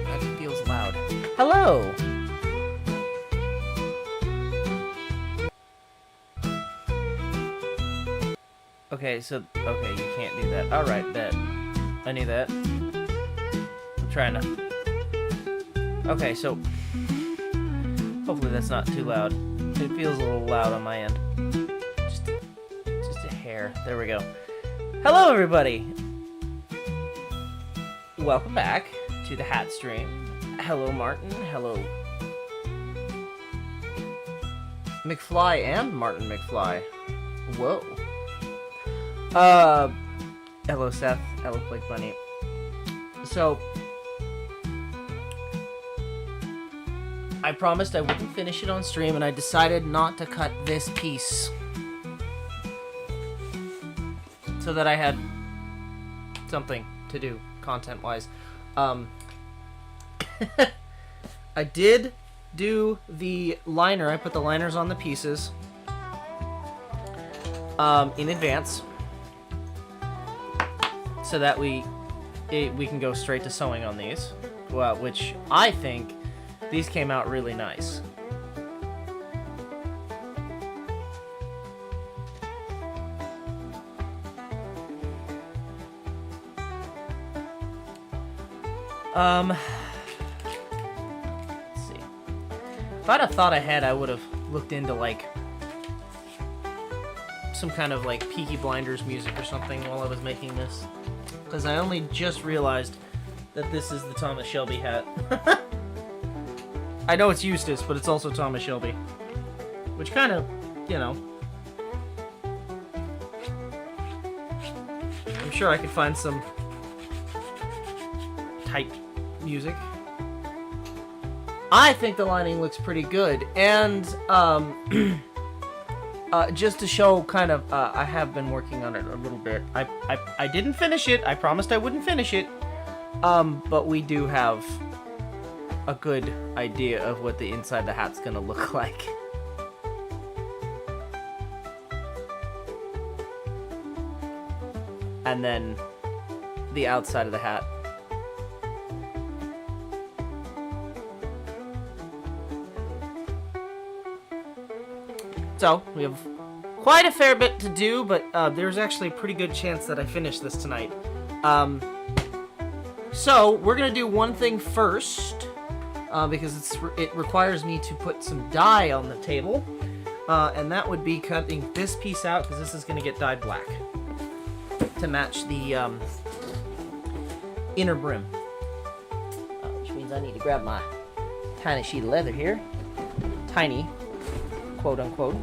That feels loud. Hello! Okay, okay, you can't do that. Alright, bet. I knew that. I'm trying to... Okay, so... Hopefully that's not too loud. It feels a little loud on my end. Just a hair. There we go. Hello, everybody! Welcome back to the Hat Stream. Hello, Martin. Hello, McFly and Martin McFly. Whoa. Hello, Seth. Hello, Blake Bunny. So, I promised I wouldn't finish it on stream, and I decided not to cut this piece so that I had something to do content-wise. I did do the liner. I put the liners on the pieces in advance so that we can go straight to sewing on these, which I think these came out really nice. Let's see. If I'd have thought ahead, I would have looked into, like, some kind of, like, Peaky Blinders music or something while I was making this. Because I only just realized that this is the Thomas Shelby hat. I know it's Eustace, but it's also Thomas Shelby. Which kind of, you know... I'm sure I could find some type music. I think the lining looks pretty good, and just to show kind of, I have been working on it a little bit. I didn't finish it. I promised I wouldn't finish it, but we do have a good idea of what the inside of the hat's gonna look like. And then the outside of the hat. So, we have quite a fair bit to do, but there's actually a pretty good chance that I finish this tonight. So, we're going to do one thing first, because it requires me to put some dye on the table, and that would be cutting this piece out, because this is going to get dyed black to match the inner brim. Which means I need to grab my tiny sheet of leather here. Tiny. Quote unquote.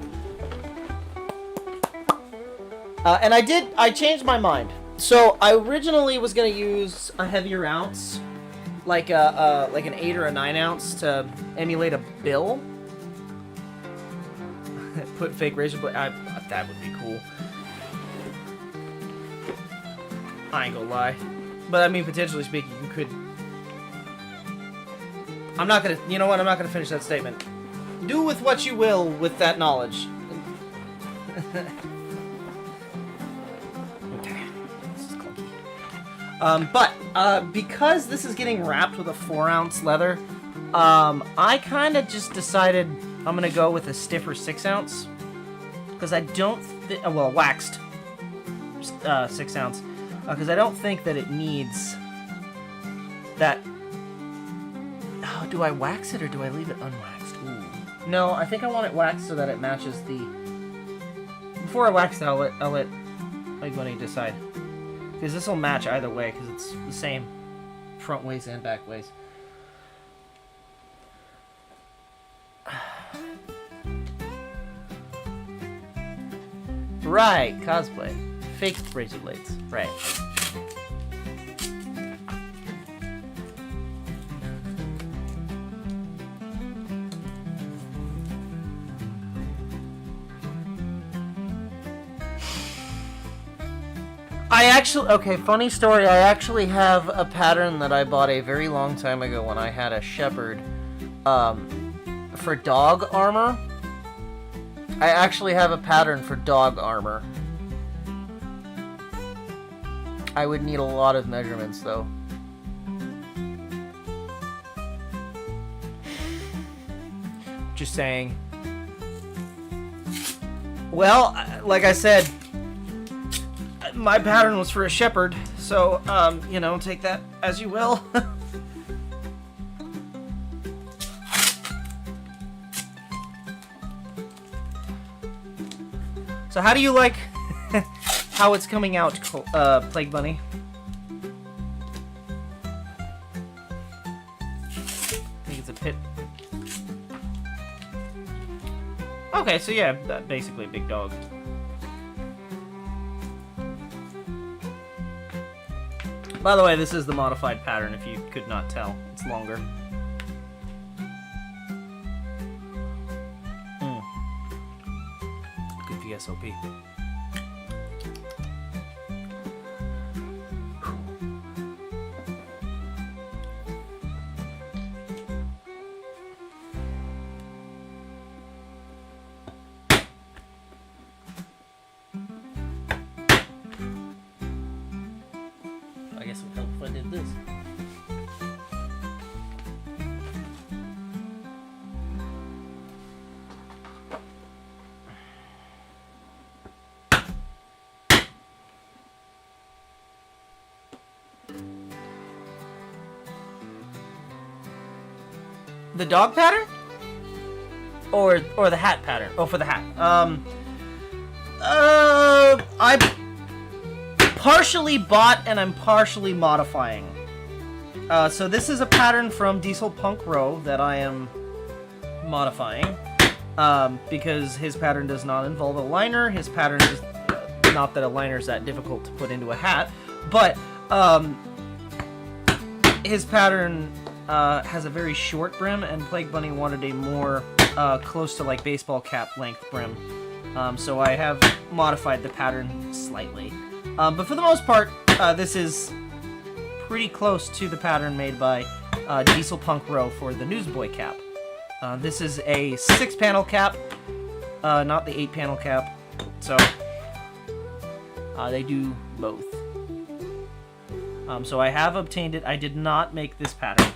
And I changed my mind. So I originally was gonna use a heavier ounce, like an 8 or a 9 ounce to emulate a bill. Put fake razor blade. That would be cool. I ain't gonna lie, but I mean, potentially speaking, you could. I'm not gonna. You know what? I'm not gonna finish that statement. Do with what you will with that knowledge. Okay, this is clunky. But because this is getting wrapped with a 4 ounce leather, I kind of just decided I'm gonna go with a stiffer 6 ounce because I don't. Well, waxed 6 ounce because I don't think that it needs that. Oh, do I wax it or do I leave it unwaxed? Ooh. No, I think I want it waxed so that it matches the... Before I wax it, I'll let Big Bunny decide. Because this will match either way, because it's the same front ways and back ways. Right, cosplay. Fake razor blades. Right. Okay, funny story, I actually have a pattern that I bought a very long time ago when I had a shepherd, for dog armor. I actually have a pattern for dog armor. I would need a lot of measurements, though. Just saying. Well, like I said, my pattern was for a shepherd, so, you know, take that as you will. So how do you like how it's coming out, Plague Bunny? I think it's a pit. Okay, so yeah, basically a big dog. By the way, this is the modified pattern, if you could not tell. It's longer. Good VSOP. I guess it would help if I did this. The dog pattern? Or the hat pattern? Oh, for the hat. I partially bought and I'm partially modifying. So this is a pattern from Diesel Punk Row that I am modifying. Because his pattern does not involve a liner. His pattern is not that a liner is that difficult to put into a hat, but his pattern has a very short brim, and Plague Bunny wanted a more close to like baseball cap length brim. So I have modified the pattern slightly. But for the most part, this is pretty close to the pattern made by Diesel Punk Row for the Newsboy cap. This is a 6-panel cap, not the 8-panel cap. So they do both. So I have obtained it. I did not make this pattern.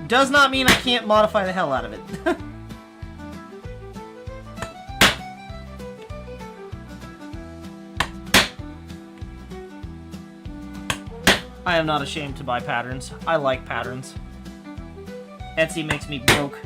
Does not mean I can't modify the hell out of it. I am not ashamed to buy patterns. I like patterns. Etsy makes me broke.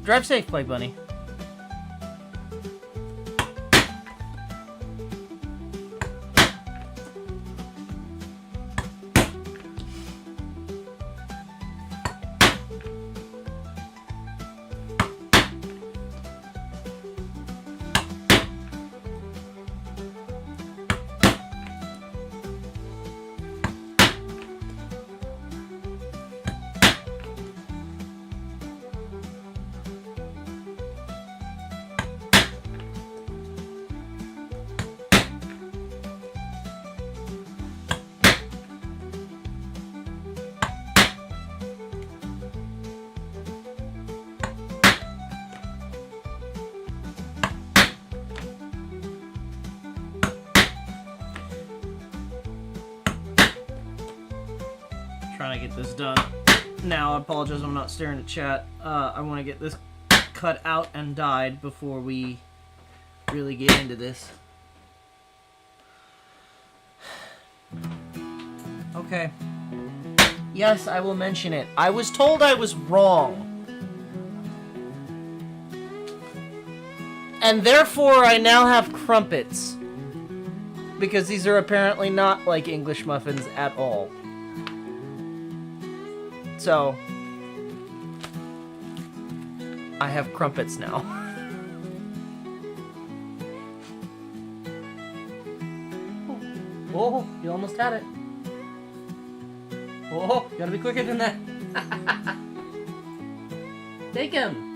Drive safe, Plague Bunny. Trying to get this done. Now, I apologize, I'm not staring at chat. I want to get this cut out and dyed before we really get into this. Okay. Yes, I will mention it. I was told I was wrong. And therefore, I now have crumpets. Because these are apparently not like English muffins at all. So, I have crumpets now. Oh, you almost had it. Oh, you gotta be quicker than that. Take him.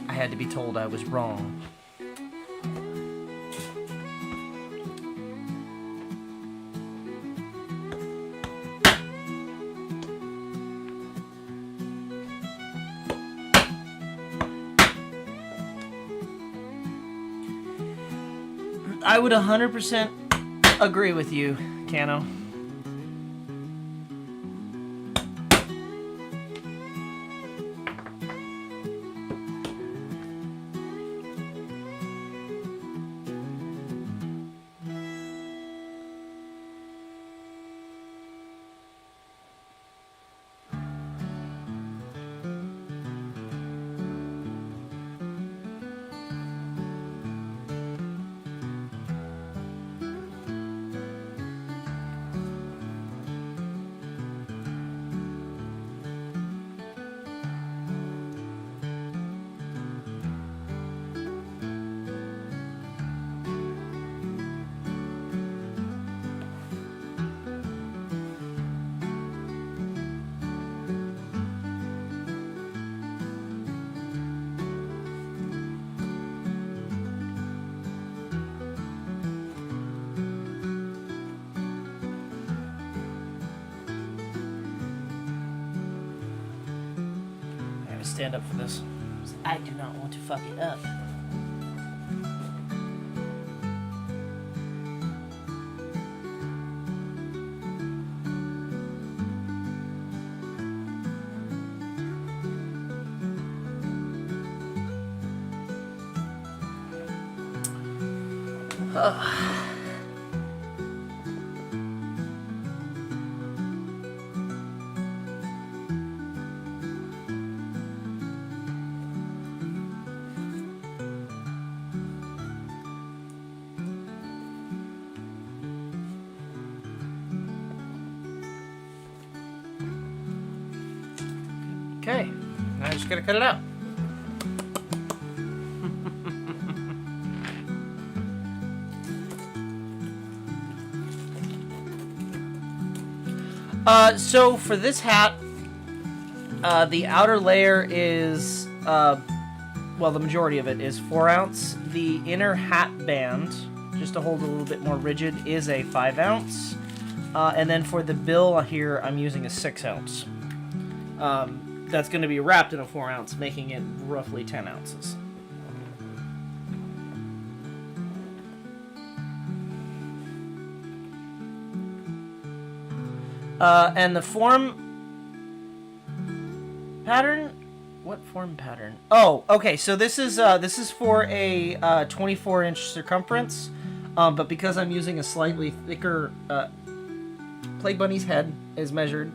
I had to be told I was wrong. I would 100% agree with you, Cano. Stand up for this. I do not want to fuck it up. Okay, now I just gotta cut it out. So for this hat, the outer layer is, well, the majority of it is 4 ounce. The inner hat band, just to hold it a little bit more rigid, is a 5 ounce. And then for the bill here, I'm using a 6 ounce. That's going to be wrapped in a 4 ounce, making it roughly 10 ounces. And the form pattern, what form pattern? Oh, okay. So this is for a 24-inch circumference, but because I'm using a slightly thicker, Plague Bunny's head is measured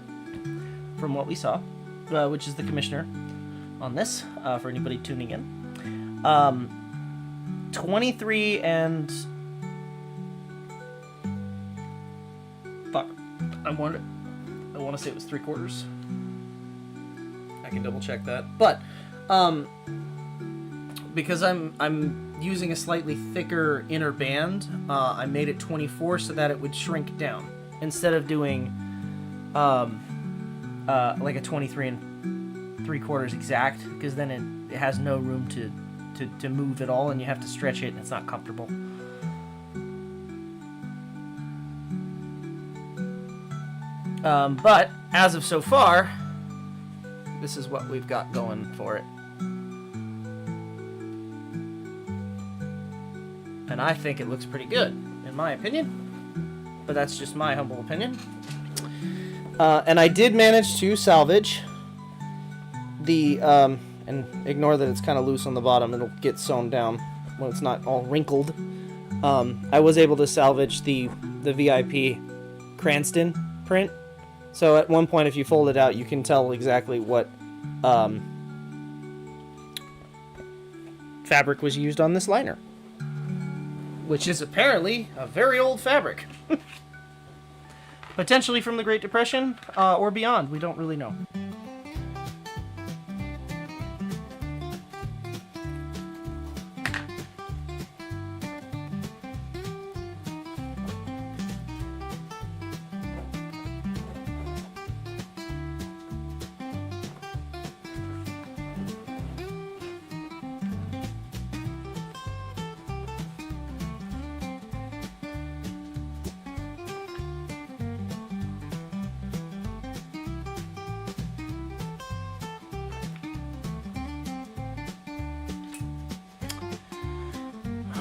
from what we saw. Which is the commissioner on this, for anybody tuning in. 23 and... Fuck. I want to say it was 3/4. I can double check that. But, because I'm using a slightly thicker inner band, I made it 24 so that it would shrink down. Instead of doing... like a 23 and 3/4 exact, because then it has no room to move at all, and you have to stretch it, and it's not comfortable. But as of so far, this is what we've got going for it, and I think it looks pretty good, in my opinion. But that's just my humble opinion. And I did manage to salvage the, and ignore that it's kind of loose on the bottom, it'll get sewn down when it's not all wrinkled. I was able to salvage the VIP Cranston print. So at one point, if you fold it out, you can tell exactly what fabric was used on this liner. Which is apparently a very old fabric. Potentially from the Great Depression, or beyond. We don't really know.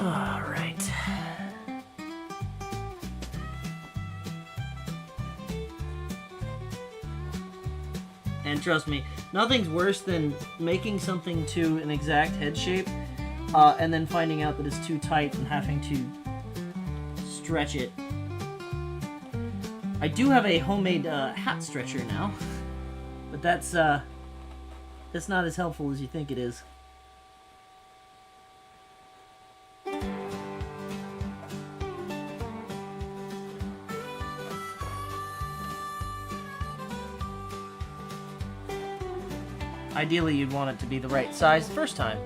All right. And trust me, nothing's worse than making something to an exact head shape, and then finding out that it's too tight and having to stretch it. I do have a homemade hat stretcher now, but that's not as helpful as you think it is. Ideally, you'd want it to be the right size the first time.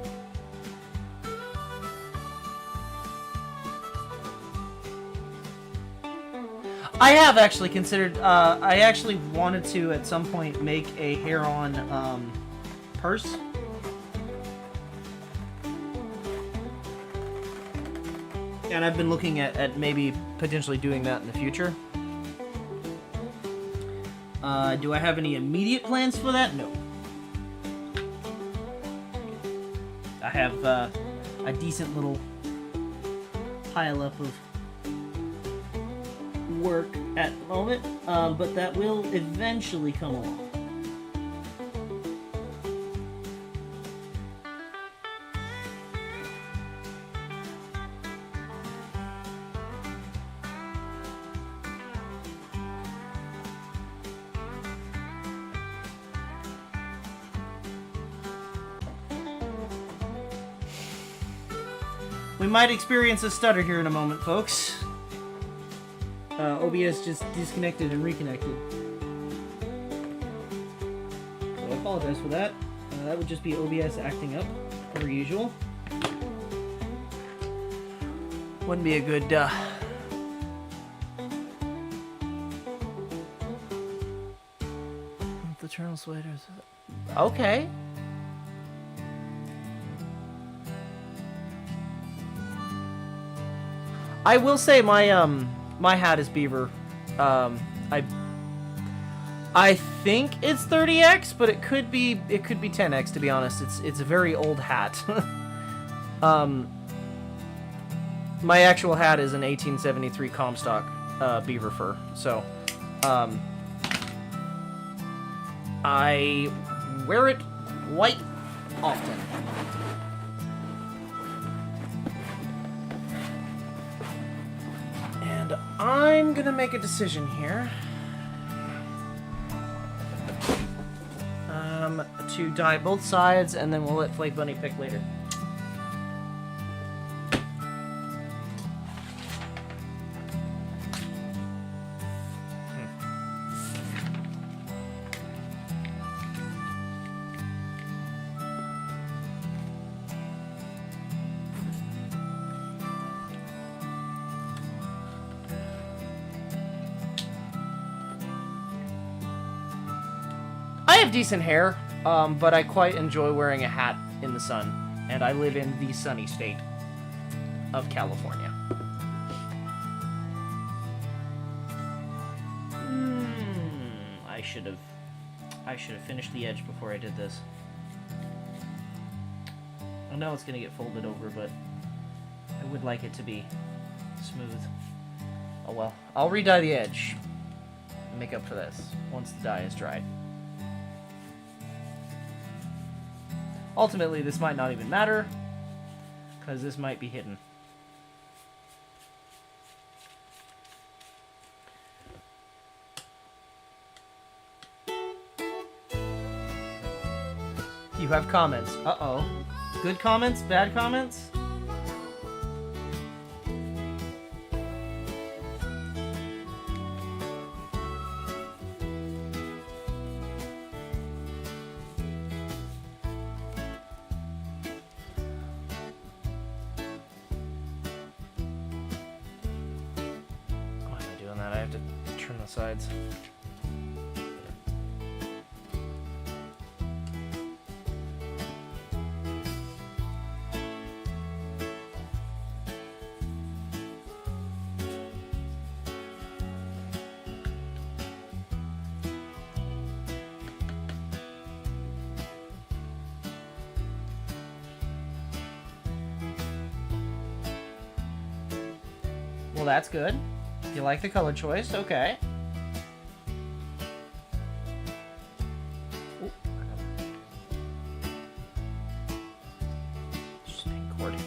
I have actually considered, I actually wanted to at some point make a hair-on purse. And I've been looking at maybe potentially doing that in the future. Do I have any immediate plans for that? No. I have a decent little pile up of work at the moment, but that will eventually come along. We might experience a stutter here in a moment, folks. OBS just disconnected and reconnected. So I apologize for that. That would just be OBS acting up, per usual. Wouldn't be a good, the Eternal Sweaters. Okay. I will say my hat is beaver. I think it's 30x, but it could be 10x, to be honest. It's a very old hat. My actual hat is an 1873 Comstock beaver fur. So I wear it quite often. I'm gonna make a decision here. To dye both sides, and then we'll let Flake Bunny pick later. I have decent hair, but I quite enjoy wearing a hat in the sun, and I live in the sunny state of California. I should have finished the edge before I did this. I know it's gonna get folded over, but I would like it to be smooth. Oh well, I'll re-dye the edge and make up for this once the dye is dried. Ultimately, this might not even matter, because this might be hidden. You have comments. Uh-oh. Good comments? Bad comments? Sides. that's good. You like the color choice, okay. Ooh, just being cordy.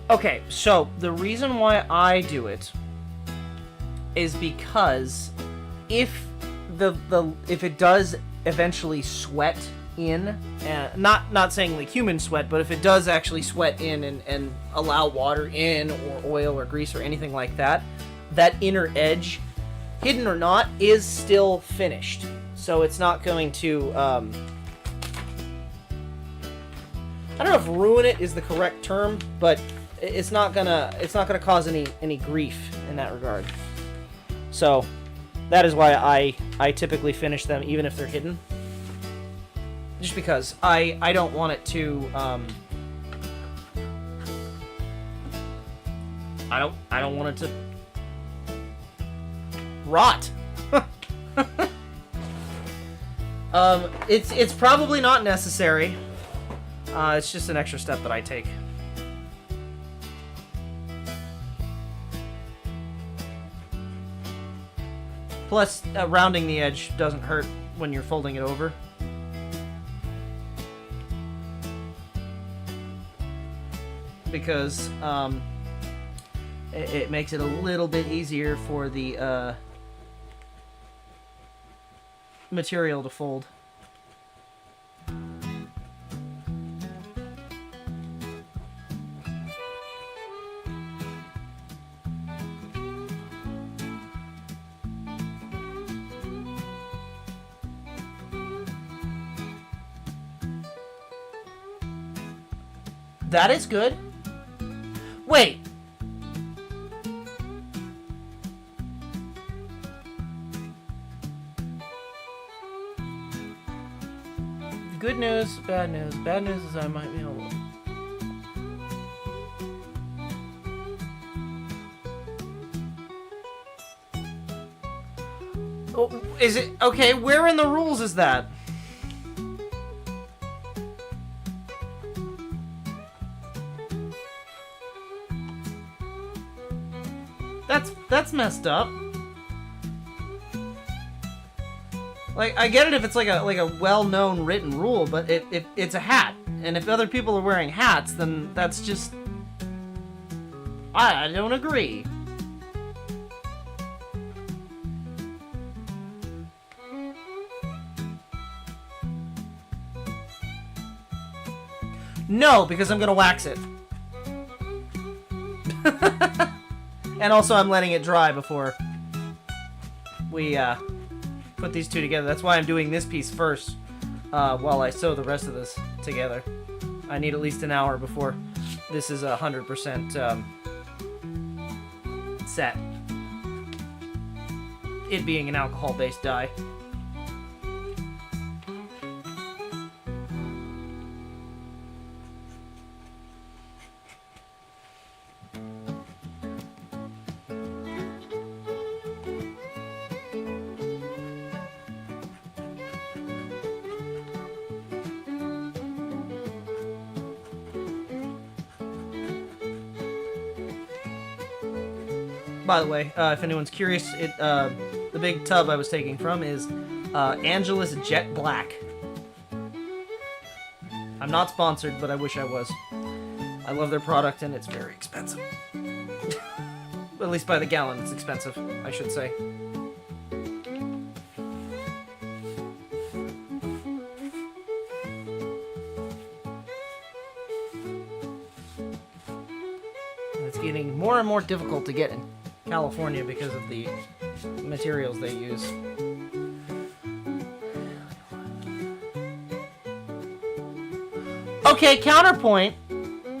Okay, so the reason why I do it is because if if it does eventually sweat in, not saying like human sweat, but if it does actually sweat in and allow water in, or oil or grease or anything like that, that inner edge, hidden or not, is still finished. So it's not going to I don't know if ruin it is the correct term, but it's not gonna cause any grief in that regard. So that is why I typically finish them even if they're hidden. Just because I don't want it to I don't want it to rot. It's probably not necessary. It's just an extra step that I take. Plus, rounding the edge doesn't hurt when you're folding it over. Because it makes it a little bit easier for the material to fold. That is good. Wait. Good news, bad news. Bad news is I might be able to... Oh, is it... Okay, where in the rules is that? That's messed up. Like, I get it if it's like a well-known written rule, but it's a hat, and if other people are wearing hats, then that's just... I don't agree. No, because I'm gonna wax it. And also I'm letting it dry before we put these two together. That's why I'm doing this piece first while I sew the rest of this together. I need at least an hour before this is 100% set. It being an alcohol-based dye. By the way, if anyone's curious, the big tub I was taking from is Angela's Jet Black. I'm not sponsored, but I wish I was. I love their product, and it's very expensive. At least by the gallon, it's expensive, I should say. It's getting more and more difficult to get in California because of the materials they use. Okay, counterpoint.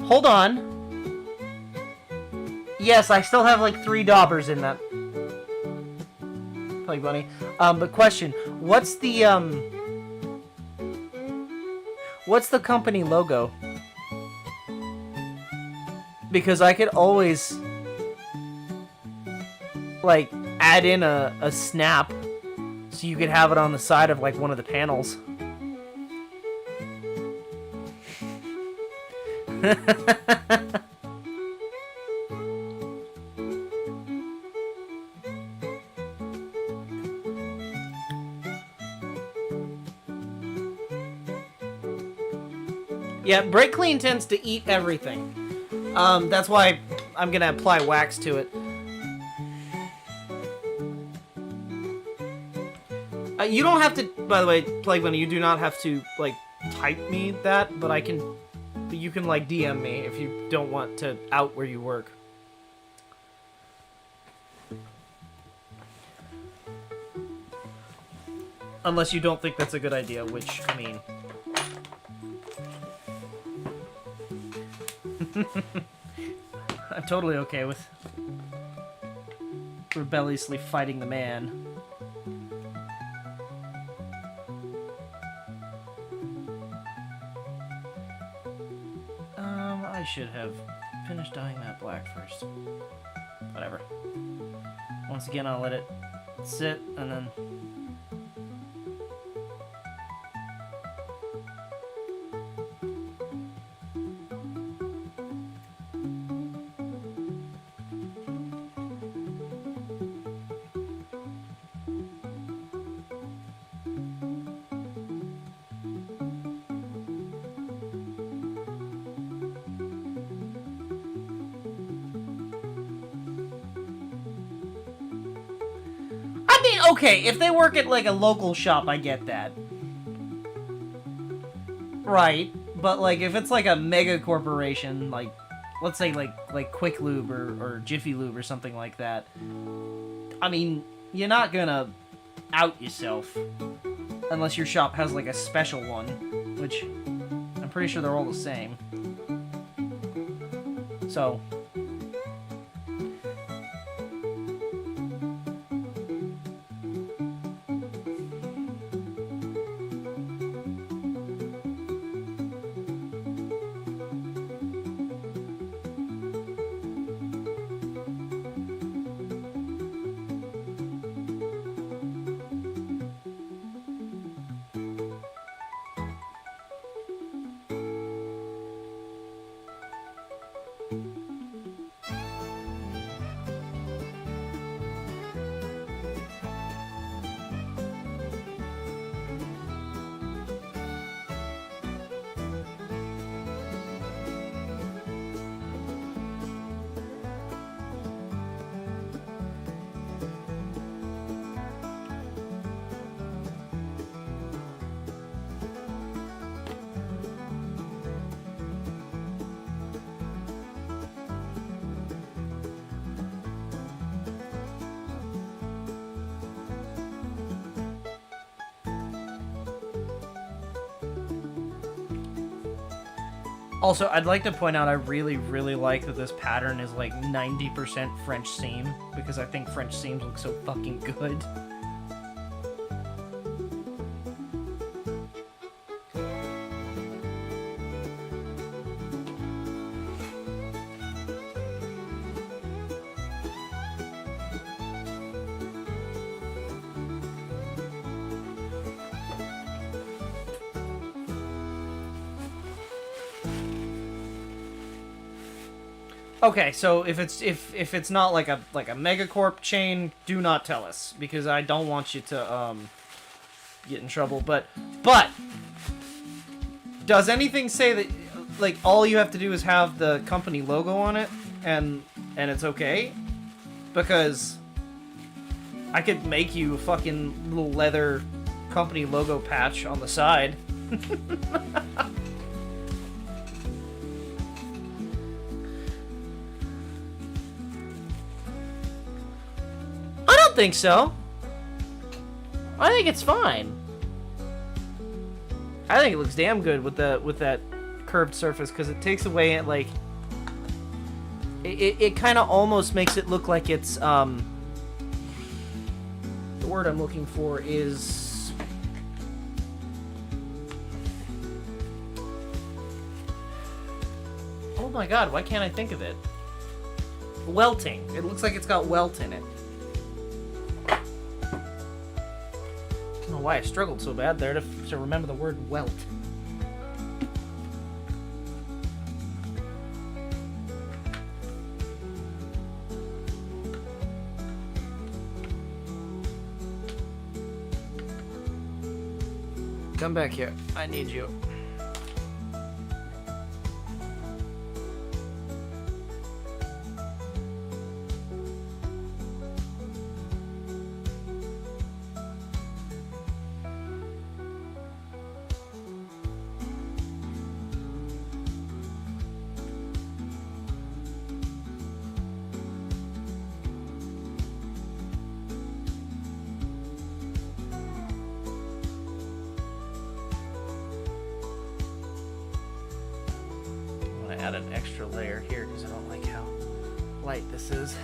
Hold on. Yes, I still have like 3 daubers in that Play Bunny. But question, what's the company logo? Because I could always like add in a snap so you could have it on the side of like one of the panels. Yeah, Brake Clean tends to eat everything. That's why I'm gonna apply wax to it. You don't have to, by the way, Plague Bunny, you do not have to, like, type me that, but you can, like, DM me if you don't want to out where you work. Unless you don't think that's a good idea, which, I mean... I'm totally okay with rebelliously fighting the man. I should have finished dyeing that black first. Whatever. Once again, I'll let it sit, and then... Okay, if they work at, like, a local shop, I get that. Right, but, like, if it's, like, a mega corporation, like, let's say, like Quick Lube or Jiffy Lube or something like that, I mean, you're not gonna out yourself unless your shop has, like, a special one, which I'm pretty sure they're all the same. So... Also, I'd like to point out I really, really like that this pattern is like 90% French seam, because I think French seams look so fucking good. Okay, so if it's not like a megacorp chain, do not tell us, because I don't want you to get in trouble. But does anything say that like all you have to do is have the company logo on it and it's okay? Because I could make you a fucking little leather company logo patch on the side. Think so. I think it's fine. I think it looks damn good with that curved surface, because it takes away it, like it kind of almost makes it look like it's the word I'm looking for is oh my god, why can't I think of it? Welting. It looks like it's got welt in it. I don't know why I struggled so bad there to remember the word welt. Come back here. I need you. Add an extra layer here because I don't like how light this is.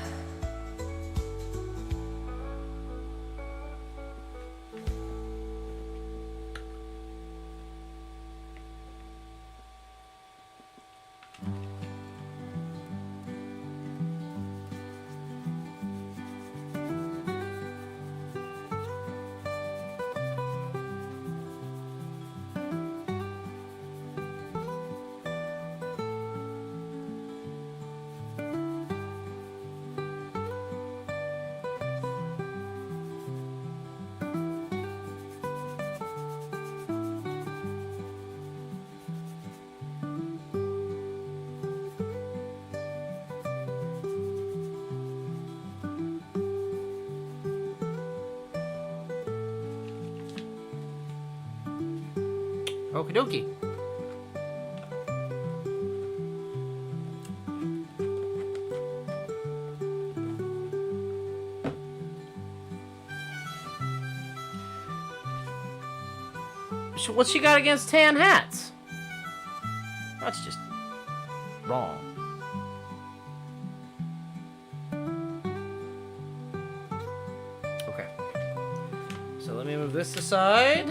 Okie dokie. So what's she got against tan hats? That's just wrong. Okay. So let me move this aside.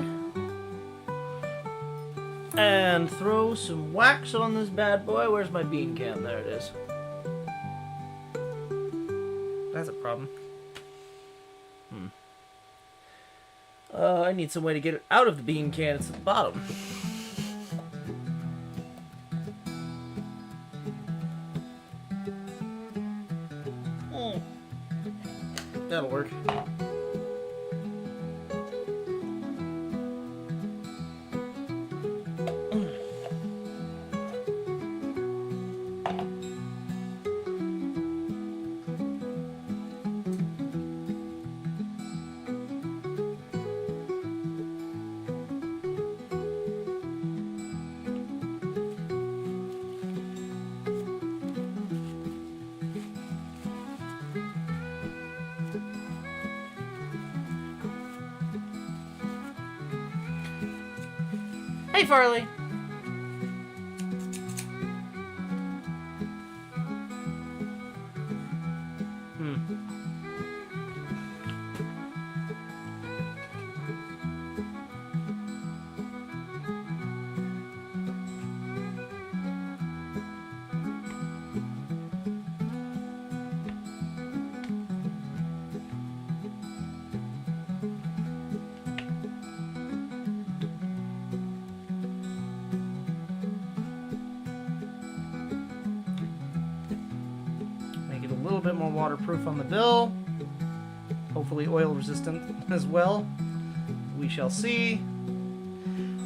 And throw some wax on this bad boy. Where's my bean can? There it is. That's a problem. I need some way to get it out of the bean can. It's at the bottom. That'll work. Hey, Farley. A little bit more waterproof on the bill. Hopefully oil resistant as well. We shall see.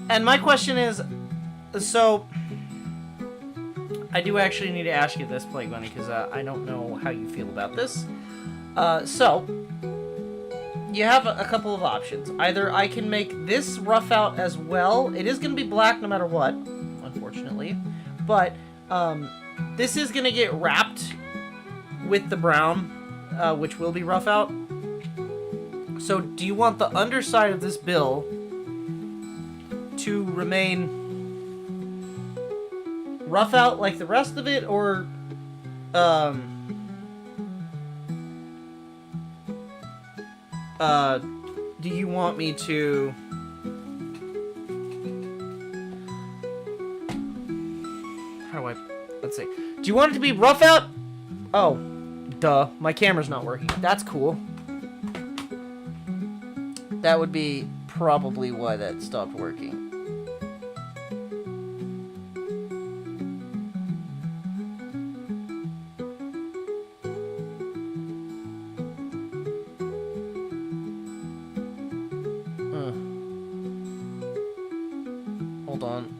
And my question is, so I do actually need to ask you this, Plague Bunny, because I don't know how you feel about this. So you have a couple of options. Either I can make this rough out as well. It is going to be black no matter what, unfortunately. But this is going to get wrapped with the brown, which will be rough out. So do you want the underside of this bill to remain rough out like the rest of it, or do you want me to let's see. Do you want it to be rough out? Oh, duh. My camera's not working. That's cool. That would be probably why that stopped working.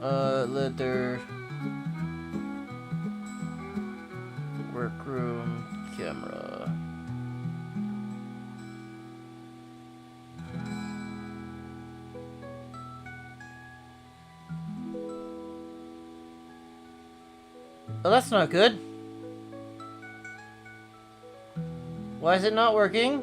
on. Leather workroom camera. Oh, that's not good. Why is it not working?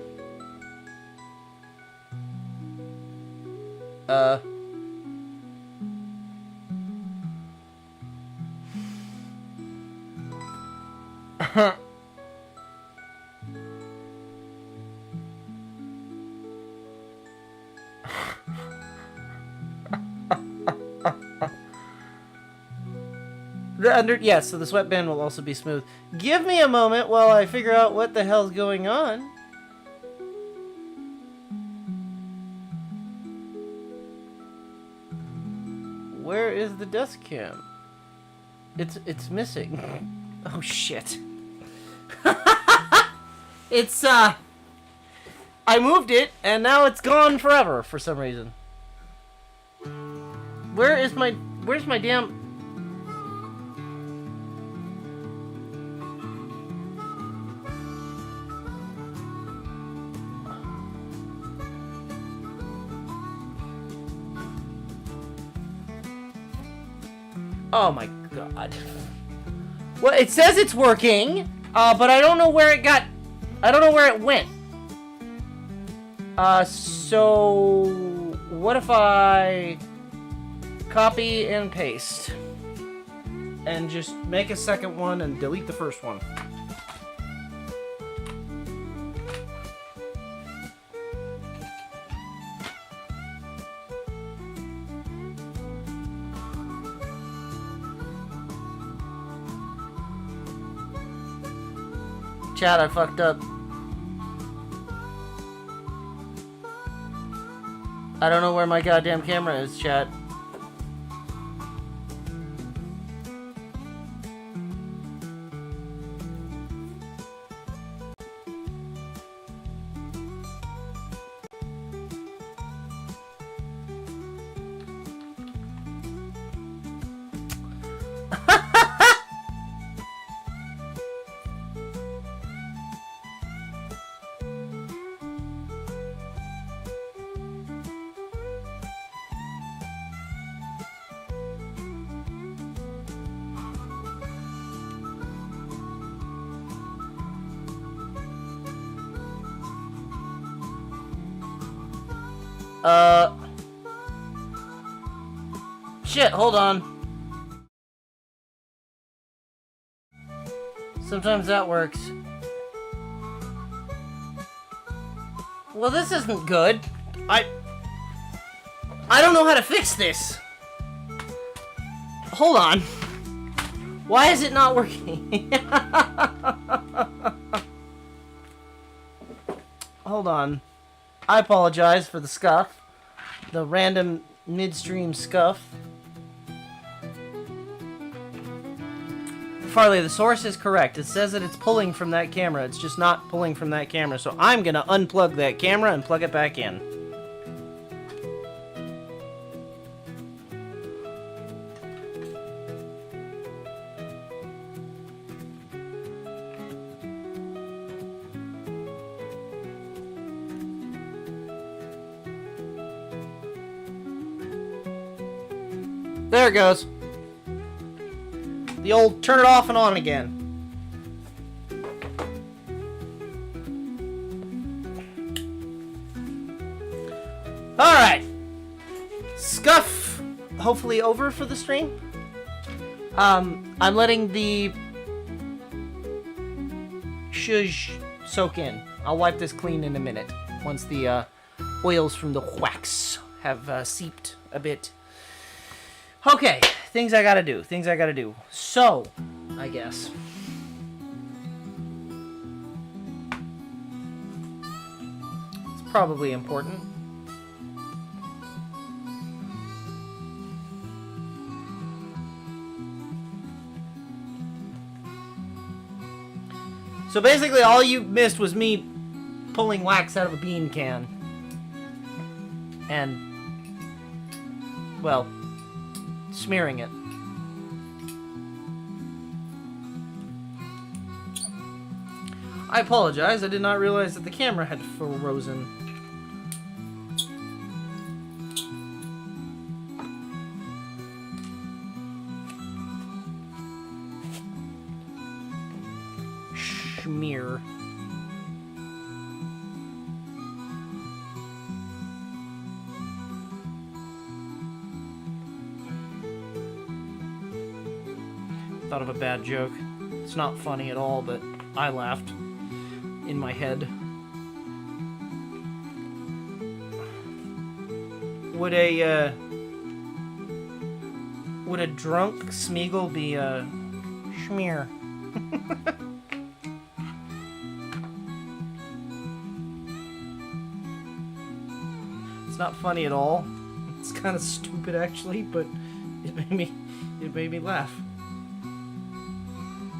Yeah, so the sweatband will also be smooth. Give me a moment while I figure out what the hell's going on. Where is the desk cam? It's missing. Oh shit. It's I moved it and now it's gone forever for some reason. Where's my damn... Oh my god. Well, it says it's working, but I don't know where it got... I don't know where it went. So... What if I... copy and paste? And just make a second one and delete the first one. Chat, I fucked up. I don't know where my goddamn camera is, chat. Shit, hold on. Sometimes that works. Well, this isn't good. I don't know how to fix this. Hold on. Why is it not working? Hold on. I apologize for the scuff. The random midstream scuff. Farley, the source is correct. It says that it's pulling from that camera. It's just not pulling from that camera. So I'm going to unplug that camera and plug it back in. There it goes. The old turn it off and on again. Alright. Scuff hopefully over for the stream. I'm letting the shush soak in. I'll wipe this clean in a minute once the oils from the wax have seeped a bit. Okay, things I gotta do. So, I guess. It's probably important. So basically all you missed was me pulling wax out of a bean can. And, well... smearing it. I apologize, I did not realize that the camera had frozen. Schmear. Thought of a bad joke. It's not funny at all, but I laughed in my head. Would a drunk Smeagol be a schmear? It's not funny at all. It's kind of stupid actually, but it made me laugh.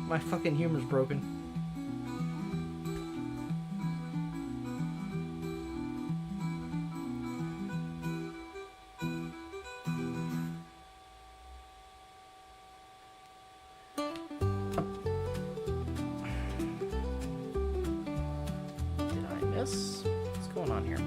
My fucking humor's broken. Did I miss? What's going on here?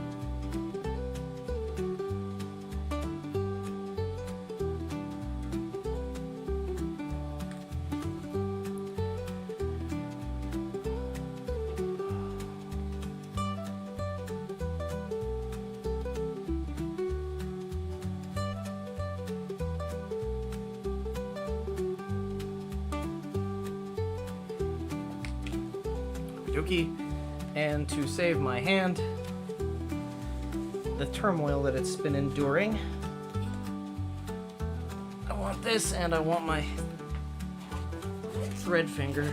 And to save my hand, the turmoil that it's been enduring, I want this, and I want my thread finger.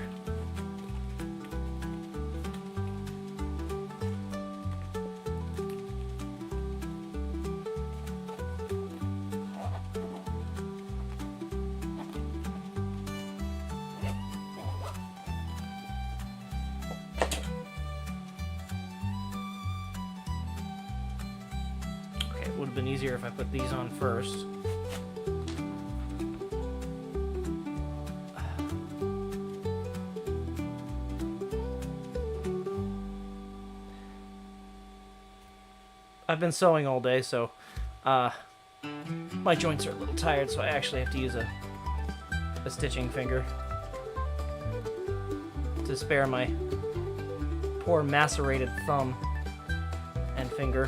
Would have been easier if I put these on first. I've been sewing all day, so my joints are a little tired, so I actually have to use a stitching finger to spare my poor macerated thumb and finger.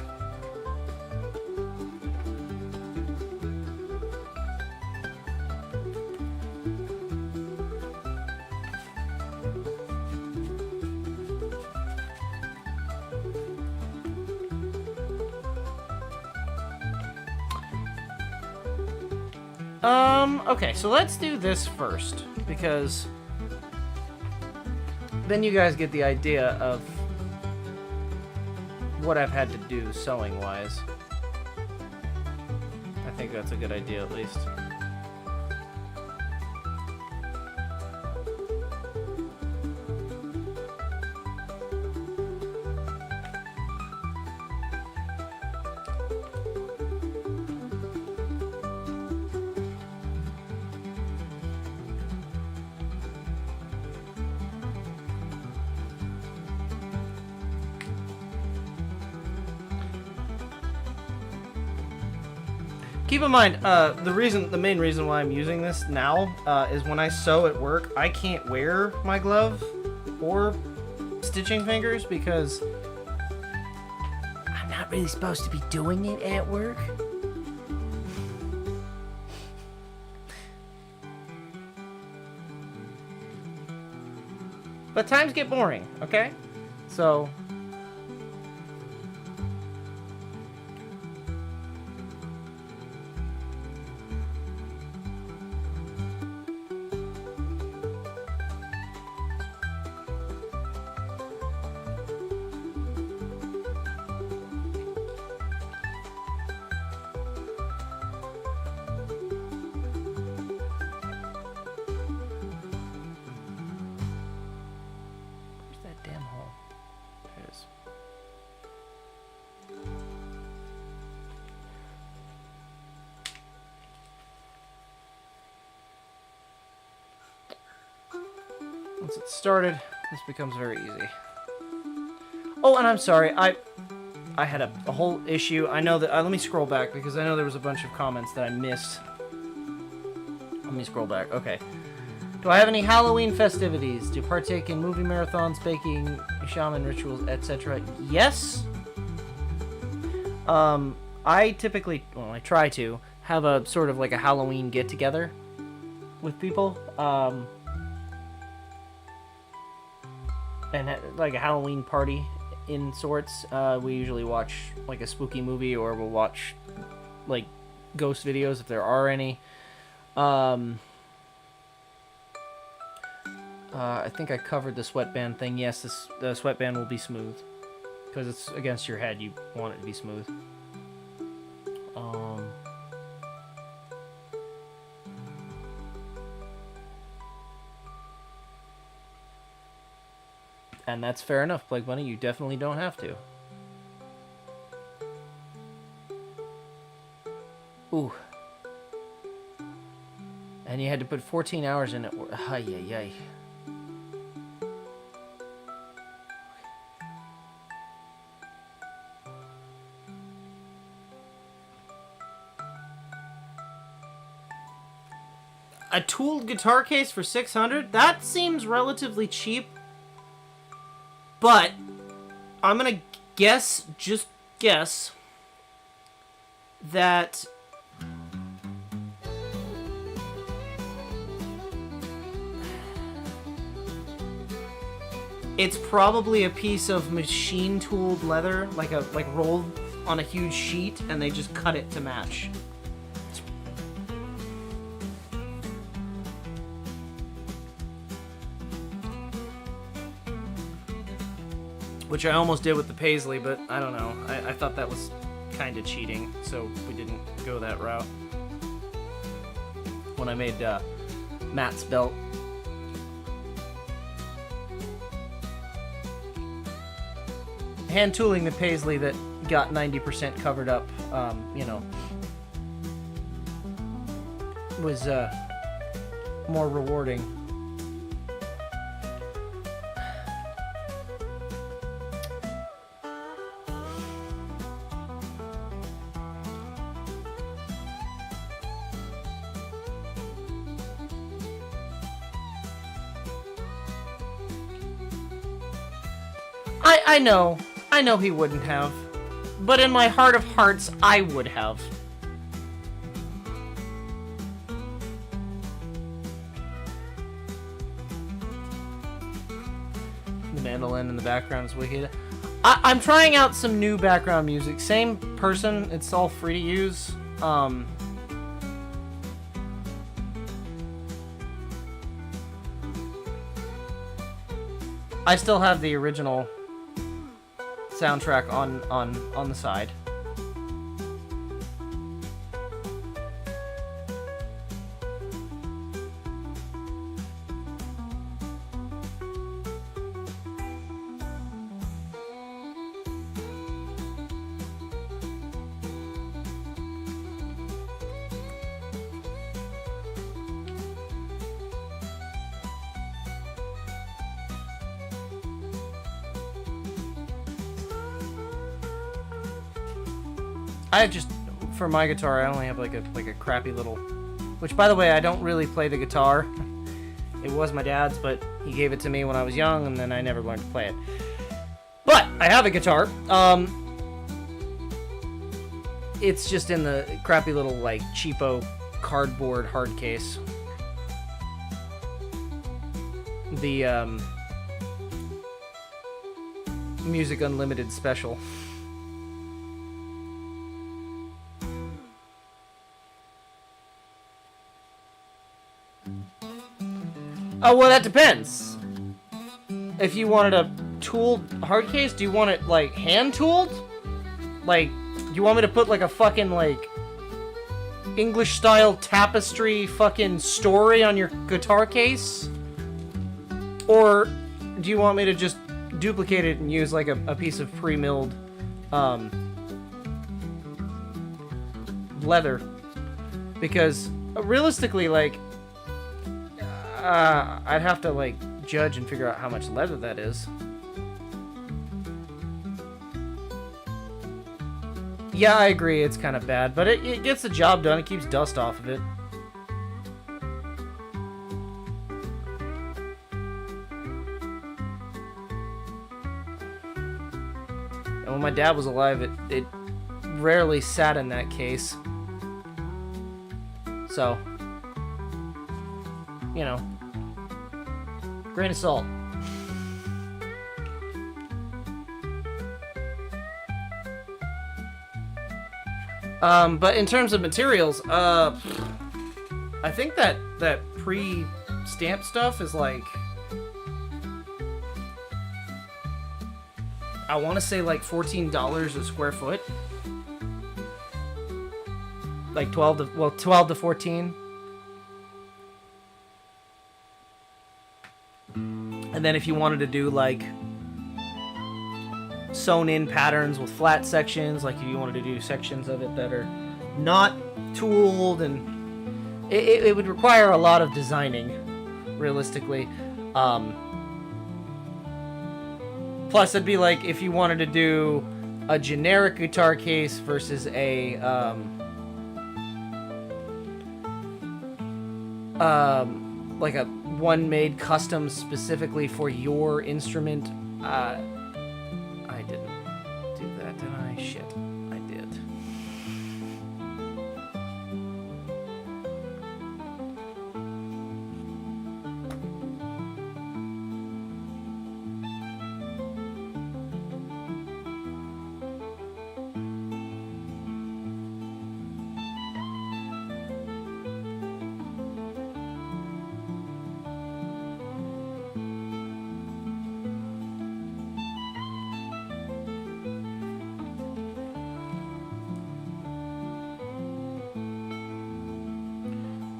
Okay, so let's do this first, because then you guys get the idea of what I've had to do sewing-wise. I think that's a good idea, at least. Keep in mind, the main reason why I'm using this now is when I sew at work, I can't wear my glove or stitching fingers because I'm not really supposed to be doing it at work. But times get boring, okay? So Once it's started, this becomes very easy. Oh, and I'm sorry, I had a whole issue. I know that, let me scroll back, because I know there was a bunch of comments that I missed. Let me scroll back, okay. Do I have any Halloween festivities? Do you partake in movie marathons, baking, shaman rituals, etc.? Yes. I typically, well, I try to, have a sort of like a Halloween get-together with people. And like a Halloween party in sorts. We usually watch like a spooky movie, or we'll watch like ghost videos if there are any. I think I covered the sweatband thing. Yes, the sweatband will be smooth. Because it's against your head, you want it to be smooth. And that's fair enough, Plague Bunny. You definitely don't have to. Ooh. And you had to put 14 hours in it. Ay, ay, ay. A tooled guitar case for $600? That seems relatively cheap. But I'm gonna guess, just guess, that it's probably a piece of machine tooled leather, like rolled on a huge sheet, and they just cut it to match. Which I almost did with the paisley, but I don't know. I thought that was kind of cheating, so we didn't go that route. When I made Matt's belt. Hand tooling the paisley that got 90% covered up, you know, was more rewarding. I know he wouldn't have. But in my heart of hearts, I would have. The mandolin in the background is wicked. I'm trying out some new background music. Same person, it's all free to use. I still have the original soundtrack on the side. I have just, for my guitar, I only have like a crappy little, which by the way, I don't really play the guitar. It was my dad's, but he gave it to me when I was young, and then I never learned to play it. But I have a guitar. It's just in the crappy little like cheapo cardboard hard case. The Music Unlimited special. Oh, well, that depends. If you wanted a tooled hard case, do you want it, like, hand-tooled? Like, do you want me to put, like, a fucking, like, English-style tapestry fucking story on your guitar case? Or do you want me to just duplicate it and use, like, a piece of pre-milled, leather? Because, realistically, like, I'd have to, like, judge and figure out how much leather that is. Yeah, I agree, it's kind of bad, but it gets the job done. It keeps dust off of it. And when my dad was alive, it rarely sat in that case. So, you know, grain of salt. But in terms of materials, I think that pre-stamped stuff is like, I want to say like $14 a square foot. Like 12 to 14. And then if you wanted to do like sewn in patterns with flat sections, like if you wanted to do sections of it that are not tooled, and it would require a lot of designing, realistically. Plus it'd be like if you wanted to do a generic guitar case versus a like a one made custom specifically for your instrument. I didn't do that, did I? Shit, I did.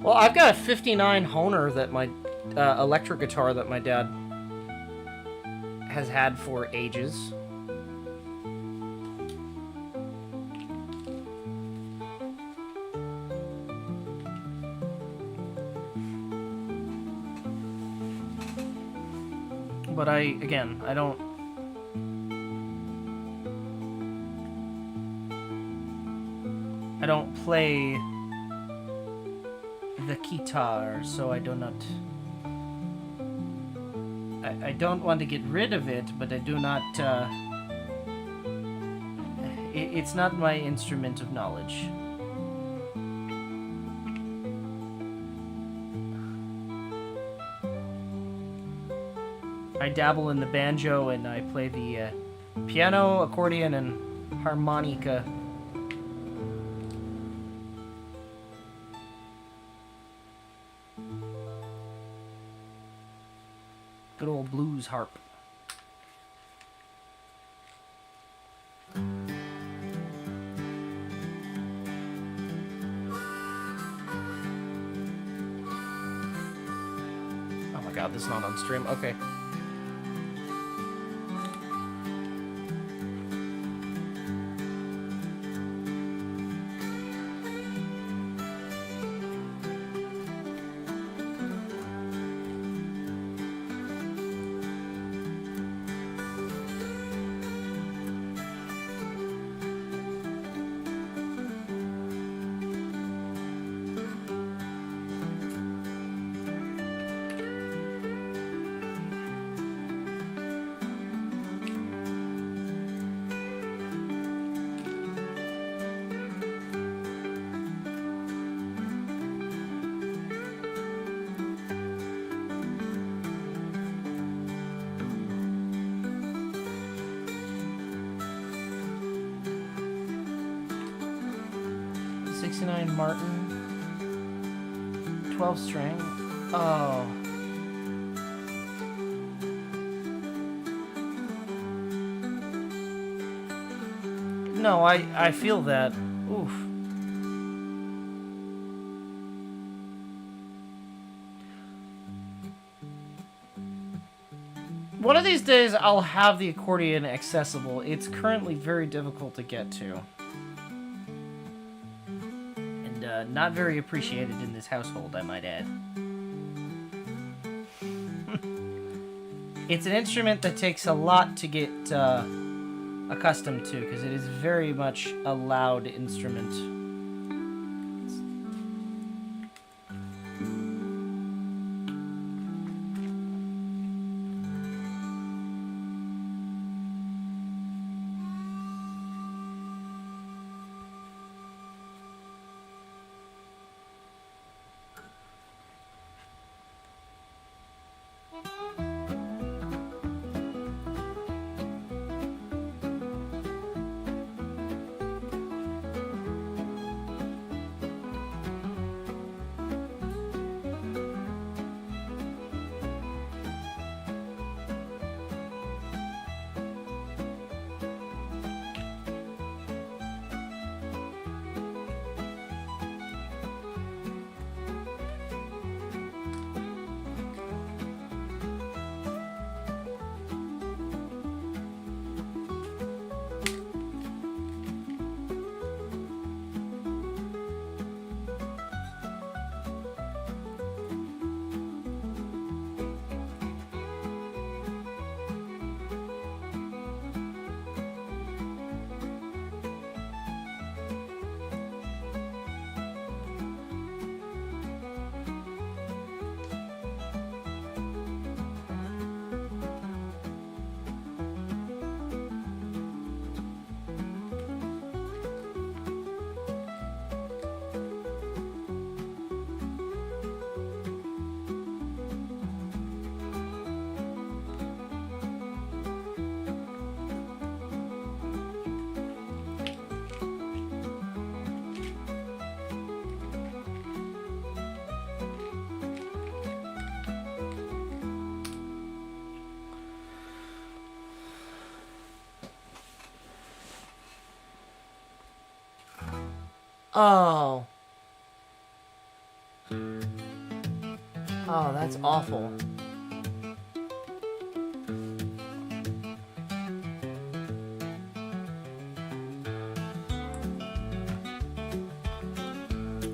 Well, I've got a 59 Honer that my electric guitar that my dad has had for ages. But I don't play the guitar, so I do not. I don't want to get rid of it, but I do not. It's not my instrument of knowledge. I dabble in the banjo, and I play the piano, accordion, and harmonica. Good old blues harp. Oh my god, this is not on stream. Okay. Martin 12 string. Oh. No, I feel that. Oof. One of these days I'll have the accordion accessible. It's currently very difficult to get to. Not very appreciated in this household, I might add. It's an instrument that takes a lot to get accustomed to, because it is very much a loud instrument. Oh. Oh, that's awful.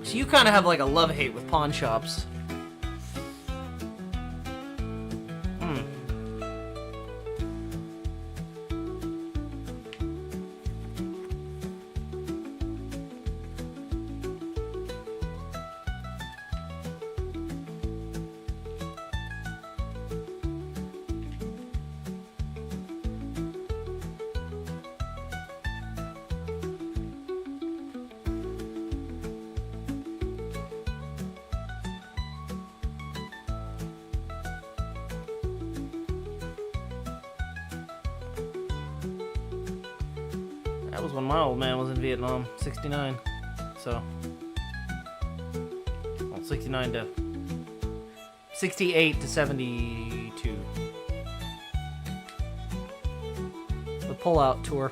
So you kind of have like a love-hate with pawn shops. That was when my old man was in Vietnam, 69. So, well, 69 to 68 to 72. The pull-out tour.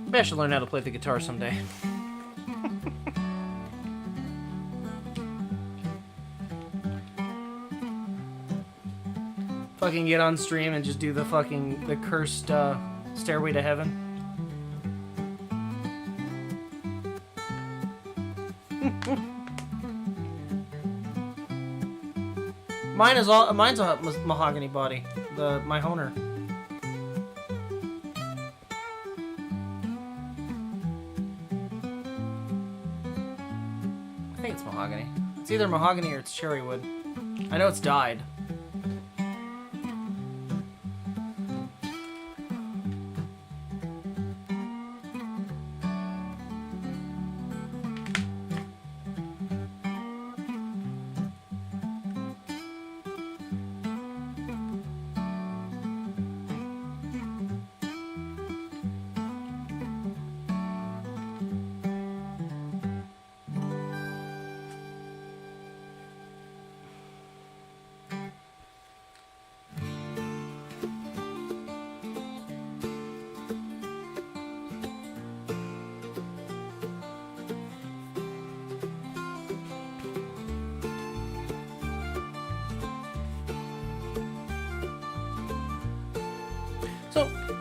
Maybe I should learn how to play the guitar someday. Fucking get on stream and just do the cursed Stairway to Heaven. Mine's a mahogany body. My Honer. I think it's mahogany. It's either mahogany or it's cherry wood. I know it's dyed.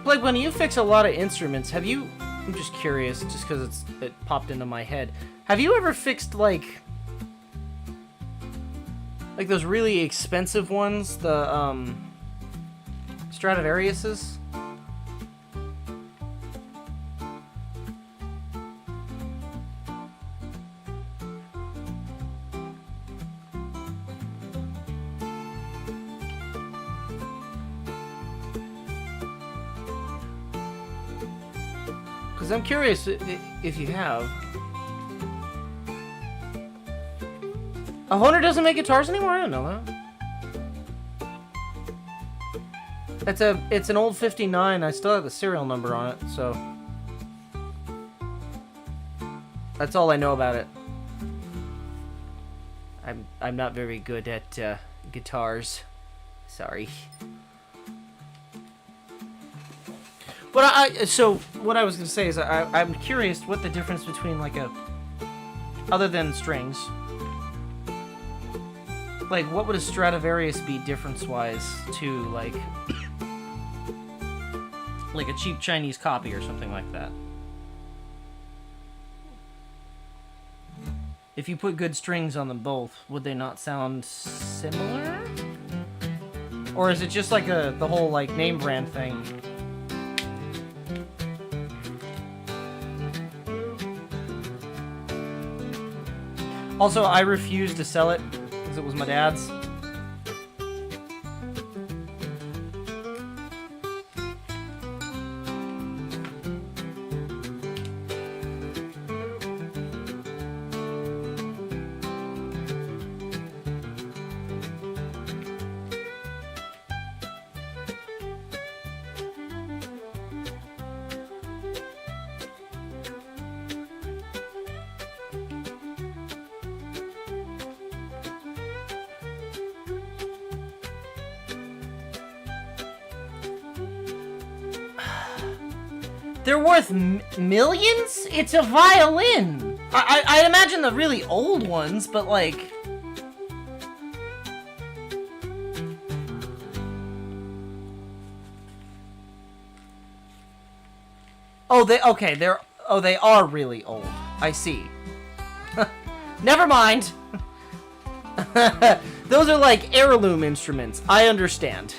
Like, when you fix a lot of instruments, have you... I'm just curious, just because it popped into my head. Have you ever fixed, like those really expensive ones? The, Stradivariuses? Because I'm curious if you have. A Hohner doesn't make guitars anymore? I didn't know that. It's an old 59. I still have the serial number on it, so that's all I know about it. I'm not very good at guitars. Sorry. But so what I was gonna say is I'm curious what the difference between like other than strings, like what would a Stradivarius be difference-wise to like a cheap Chinese copy or something like that? If you put good strings on them both, would they not sound similar? Or is it just like the whole like name brand thing? Also, I refused to sell it because it was my dad's. They're worth millions? It's a violin! I imagine the really old ones, but like... Oh, they are really old. I see. Never mind! Those are like heirloom instruments. I understand.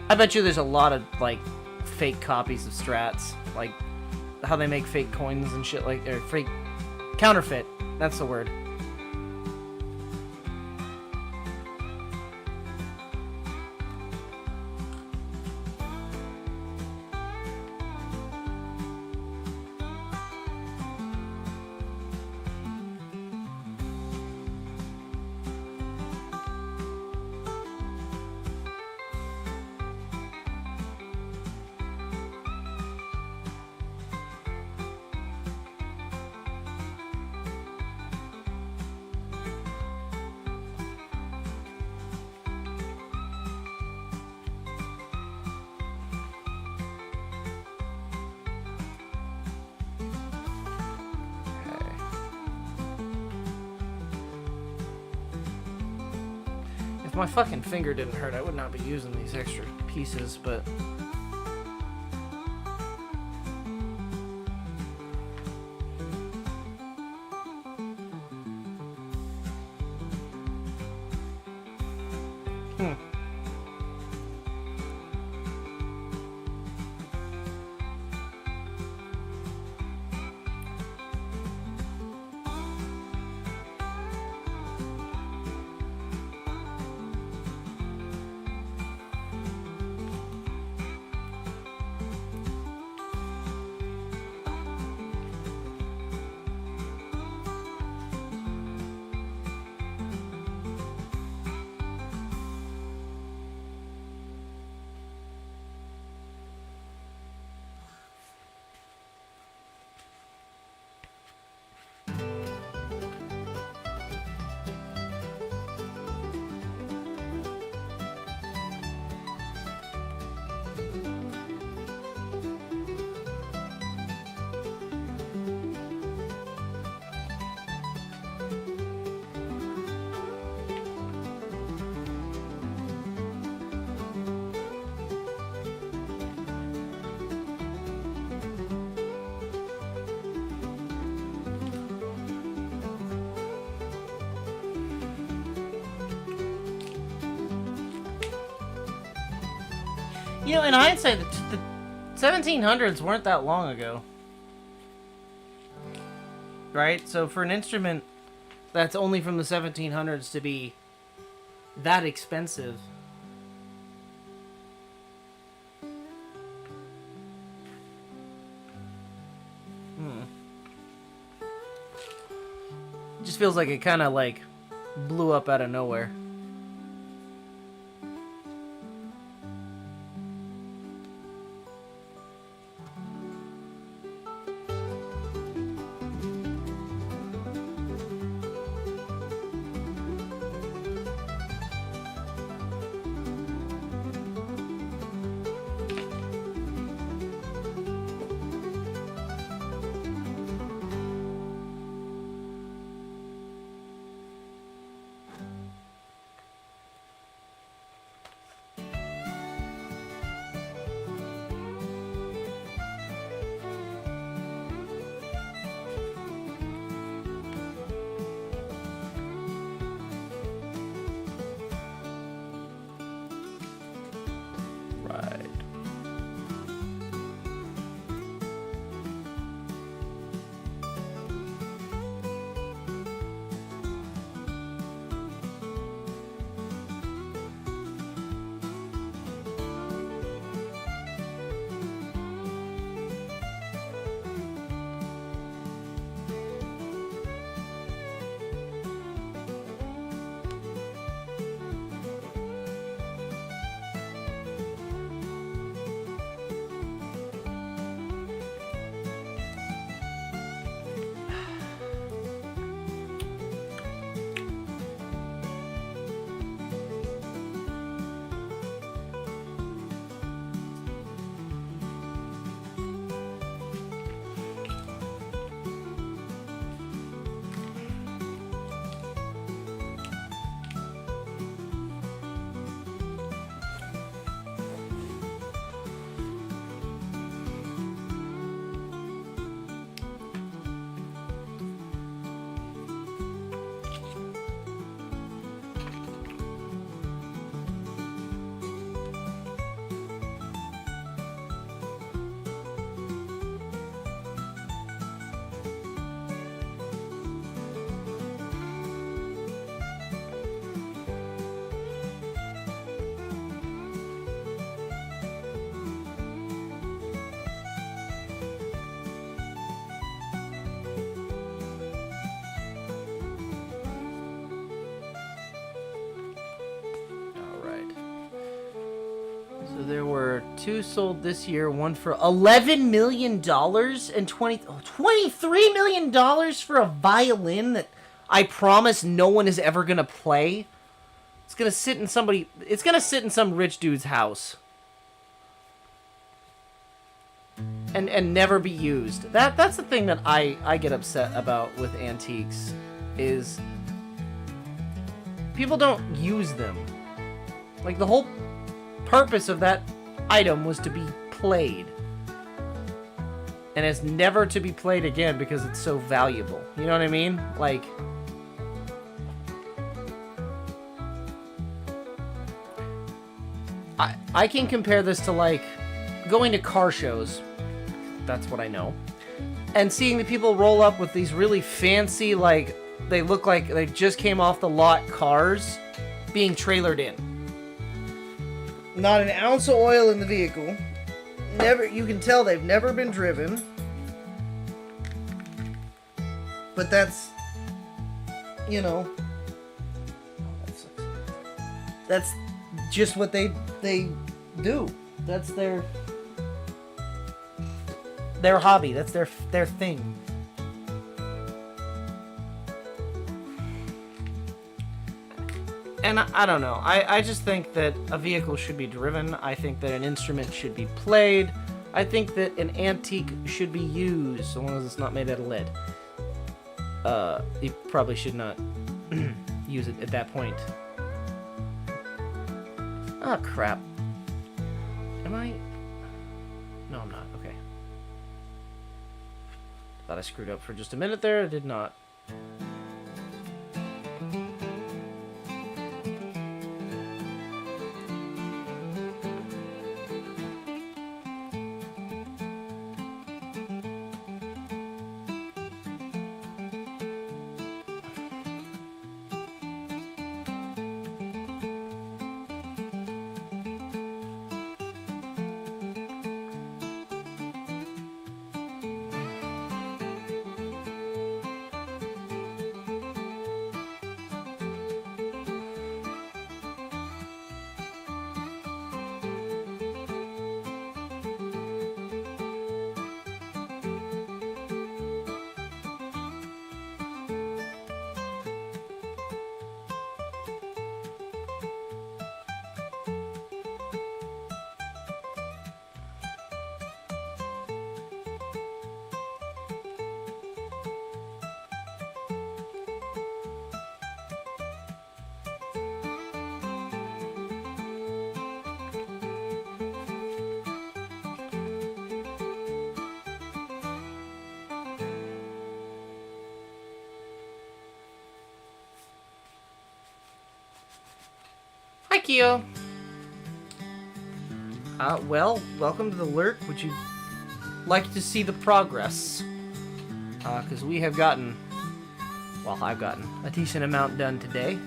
I bet you there's a lot of, like, fake copies of Strats. Like, how they make fake coins and shit like... Or fake... Counterfeit. That's the word. If my fucking finger didn't hurt, I would not be using these extra pieces, but... You know, in hindsight, the 1700s weren't that long ago. Right? So for an instrument that's only from the 1700s to be that expensive. It just feels like it kind of like blew up out of nowhere. There were 2 sold this year, one for $11 million and $23 million for a violin that I promise no one is ever gonna play. It's gonna sit in some rich dude's house. And never be used. That's the thing that I get upset about with antiques, is people don't use them. Like, the whole purpose of that item was to be played, and it's never to be played again because it's so valuable. You know what I mean? Like, I can compare this to, like, going to car shows. That's what I know. And seeing the people roll up with these really fancy, like, they look like they just came off the lot cars being trailered in. Not an ounce of oil in the vehicle. You can tell they've never been driven. But that's, you know, that's just what they do. That's their hobby. That's their thing. And I don't know. I just think that a vehicle should be driven. I think that an instrument should be played. I think that an antique should be used, so long as it's not made out of lead. You probably should not use it at that point. Oh, crap. Am I? No, I'm not. Okay. Thought I screwed up for just a minute there. I did not. Hi, Keo. Well, welcome to the Lurk. Would you like to see the progress? Because we have gotten... Well, I've gotten a decent amount done today.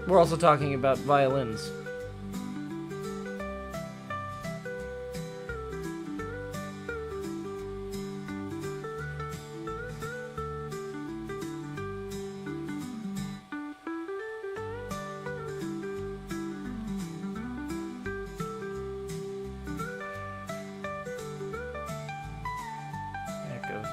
We're also talking about violins. There it goes.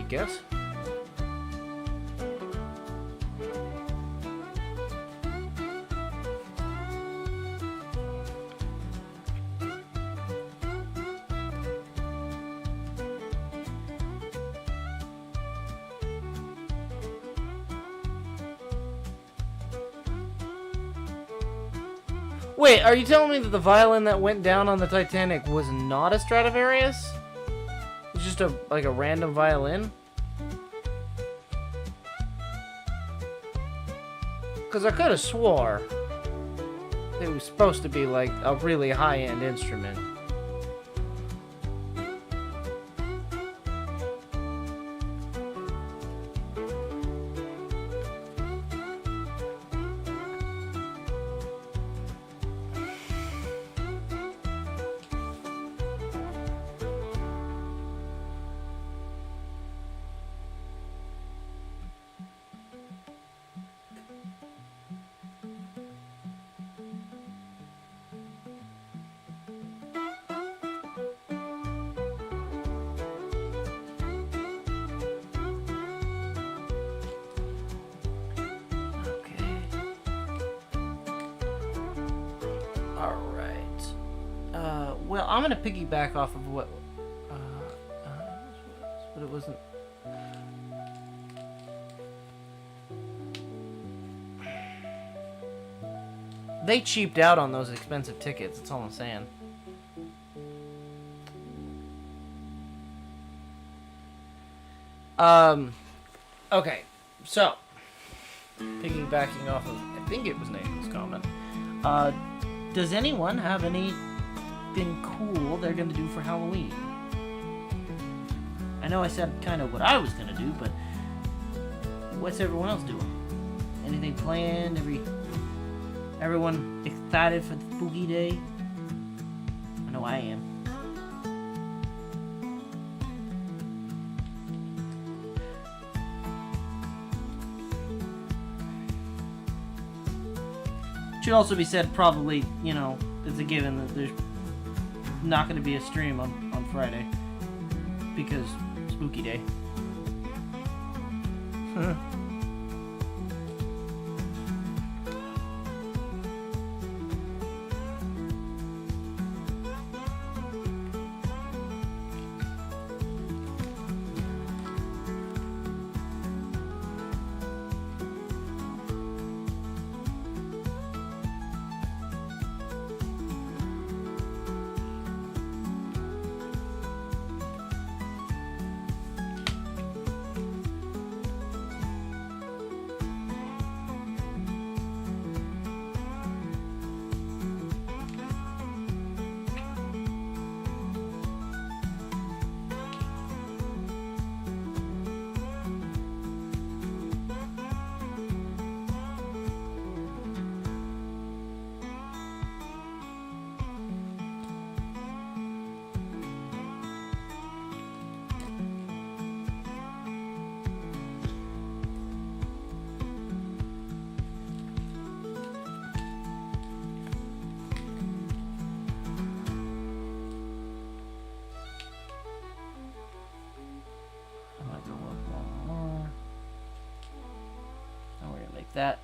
Guess. Wait, are you telling me that the violin that went down on the Titanic was not a Stradivarius? It was just a random violin? Because I could have swore it was supposed to be like a really high-end instrument. Well, I'm gonna piggyback off of what, but it wasn't. They cheaped out on those expensive tickets. That's all I'm saying. Okay, so piggybacking off of, I think it was Nathan's comment. Does anyone have anything cool they're gonna do for Halloween? I know I said kind of what I was gonna do, but what's everyone else doing? Anything planned? Everyone excited for the spooky day? I know I am. Should also be said, probably, you know, it's a given that there's not going to be a stream on Friday because spooky day. that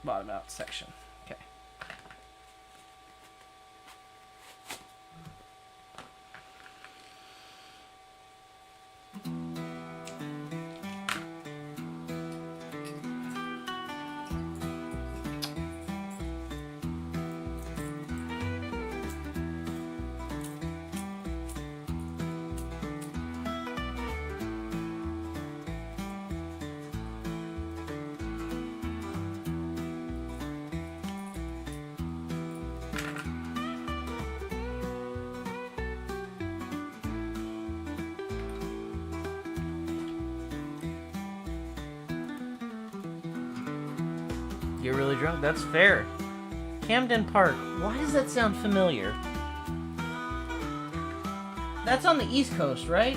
bottom out section. Okay. You're really drunk? That's fair. Camden Park. Why does that sound familiar? That's on the East Coast, right?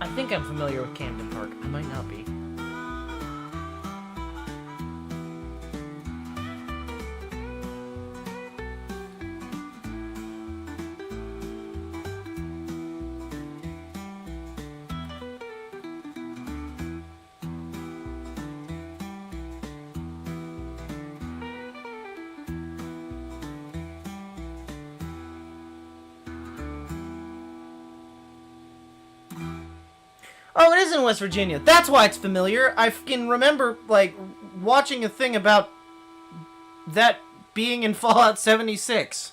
I think I'm familiar with Camden Park. I might not be. Oh, it is in West Virginia. That's why it's familiar. I can remember, like, watching a thing about that being in Fallout 76.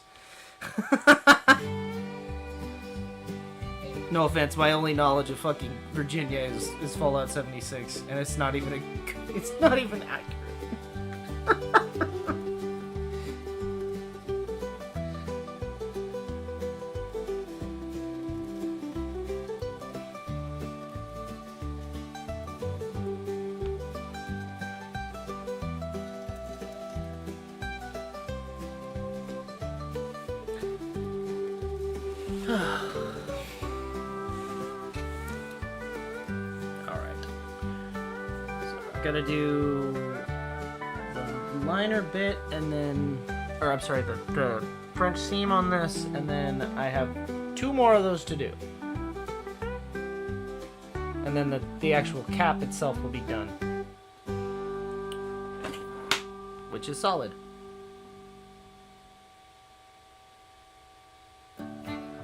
No offense, my only knowledge of fucking Virginia is Fallout 76, and it's not even accurate. Gotta do the liner bit and then, or I'm sorry, the French seam on this, and then I have 2 more of those to do. And then the actual cap itself will be done. Which is solid.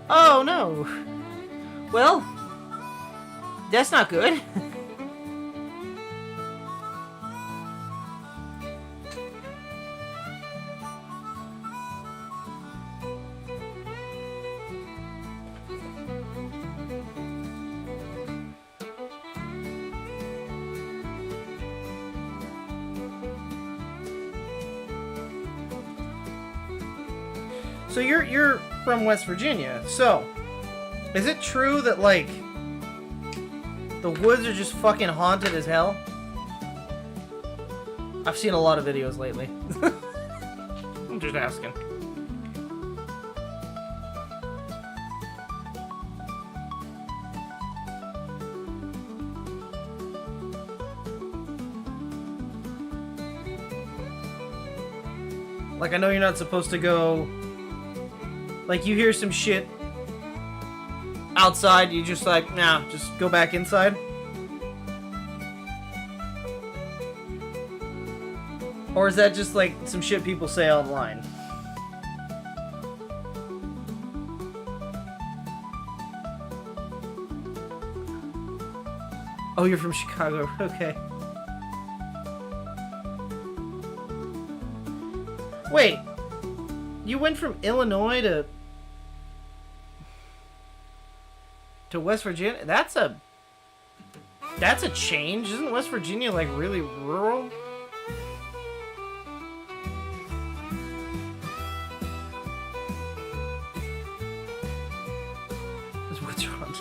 Oh no! Well, that's not good. So you're from West Virginia. So, is it true that, like, the woods are just fucking haunted as hell? I've seen a lot of videos lately. I'm just asking. Like, I know you're not supposed to go... Like, you hear some shit outside, you just like, nah, just go back inside? Or is that just, like, some shit people say online? Oh, you're from Chicago. Okay. Wait. You went from Illinois to West Virginia? That's a change. Isn't West Virginia, like, really rural? What's wrong?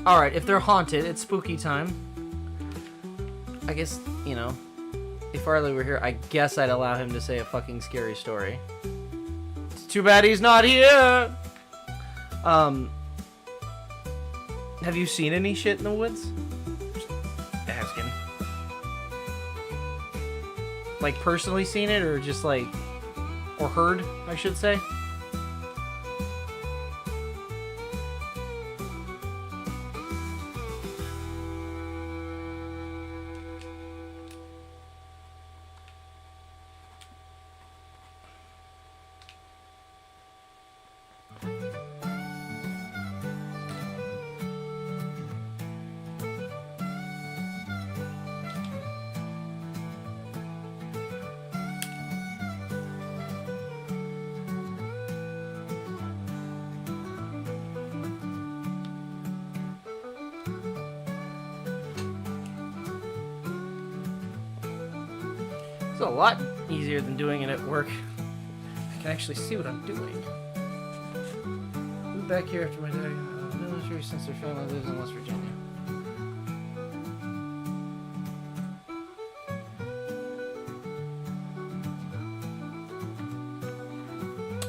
Alright, if they're haunted, it's spooky time. I guess, you know, if Farley were here, I guess I'd allow him to say a fucking scary story. It's too bad he's not here! Have you seen any shit in the woods? Just asking. Like, personally seen it, or just like... Or heard, I should say? It's a lot easier than doing it at work. I can actually see what I'm doing. Moved back here after my dad. Military since their family lives in West Virginia.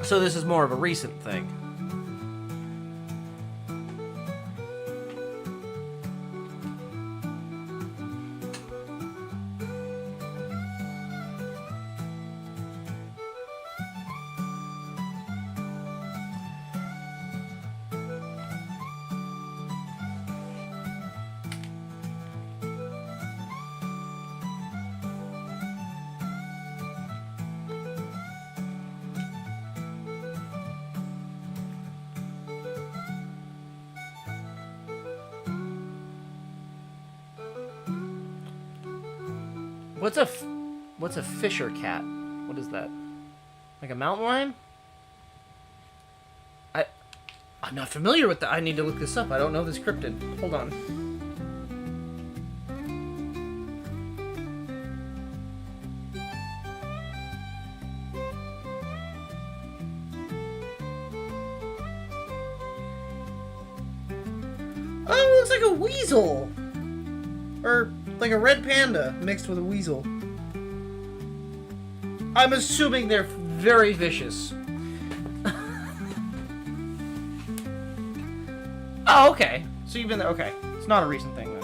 So this is more of a recent thing. What's a fisher cat? What is that? Like a mountain lion? I'm not familiar with that. I need to look this up. I don't know this cryptid. Hold on. Oh, it looks like a weasel! Or like a red panda mixed with a weasel. I'm assuming they're very vicious. Oh, okay. So you've been there. Okay. It's not a recent thing, then.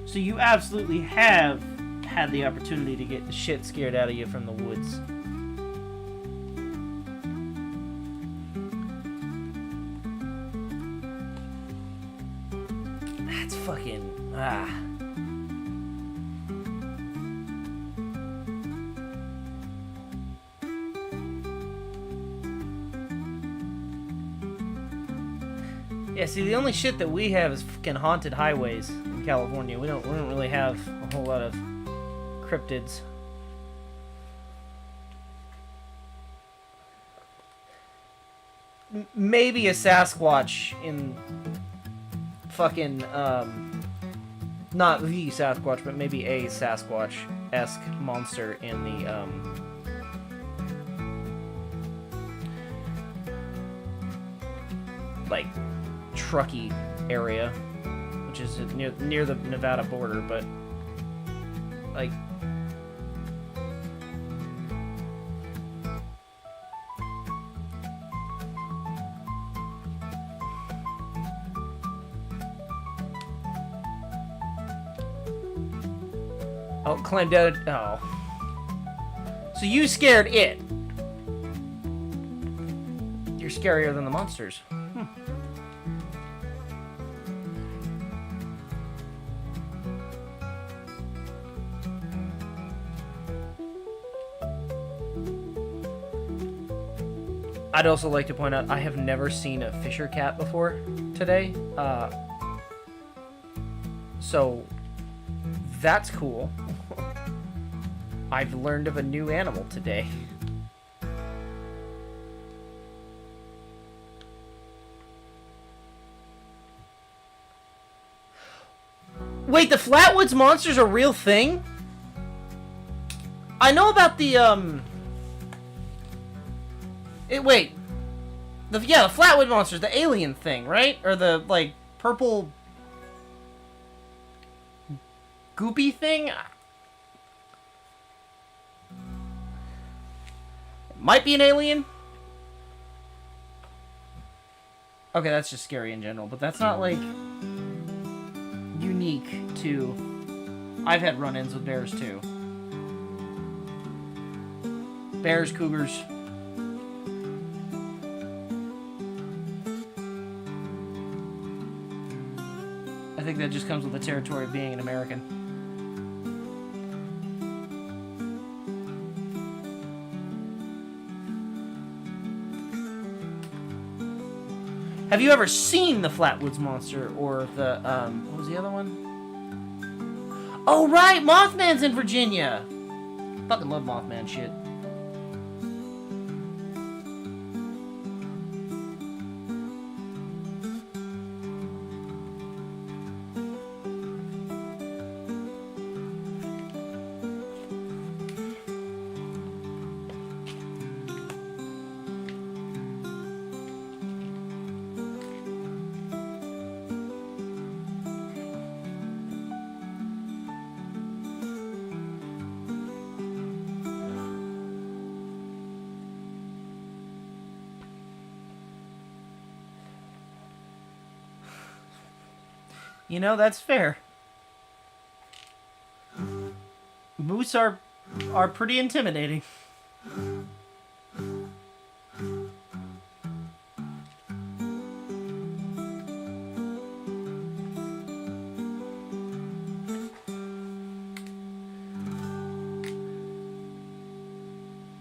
So you absolutely have had the opportunity to get the shit scared out of you from the woods. That's fucking... Yeah, see, the only shit that we have is fucking haunted highways in California. We don't really have a whole lot of cryptids. Maybe a Sasquatch in fucking, not the Sasquatch, but maybe a Sasquatch-esque monster in the, like, Truckee area, which is near the Nevada border, but like oh, climbed out. Oh, so you scared it? You're scarier than the monsters. I'd also like to point out, I have never seen a fisher cat before today. So, that's cool. I've learned of a new animal today. Wait, the Flatwoods monsters are a real thing? I know about the, wait. The Flatwood monsters, the alien thing, right? Or the, like, purple goopy thing. It might be an alien. Okay, that's just scary in general, but that's not, like, unique to... I've had run-ins with bears, too. Bears, cougars. I think that just comes with the territory of being an American. Have you ever seen the Flatwoods Monster or the, what was the other one? Oh, right! Mothman's in Virginia! Fucking love Mothman shit. You know, that's fair. Moose are pretty intimidating.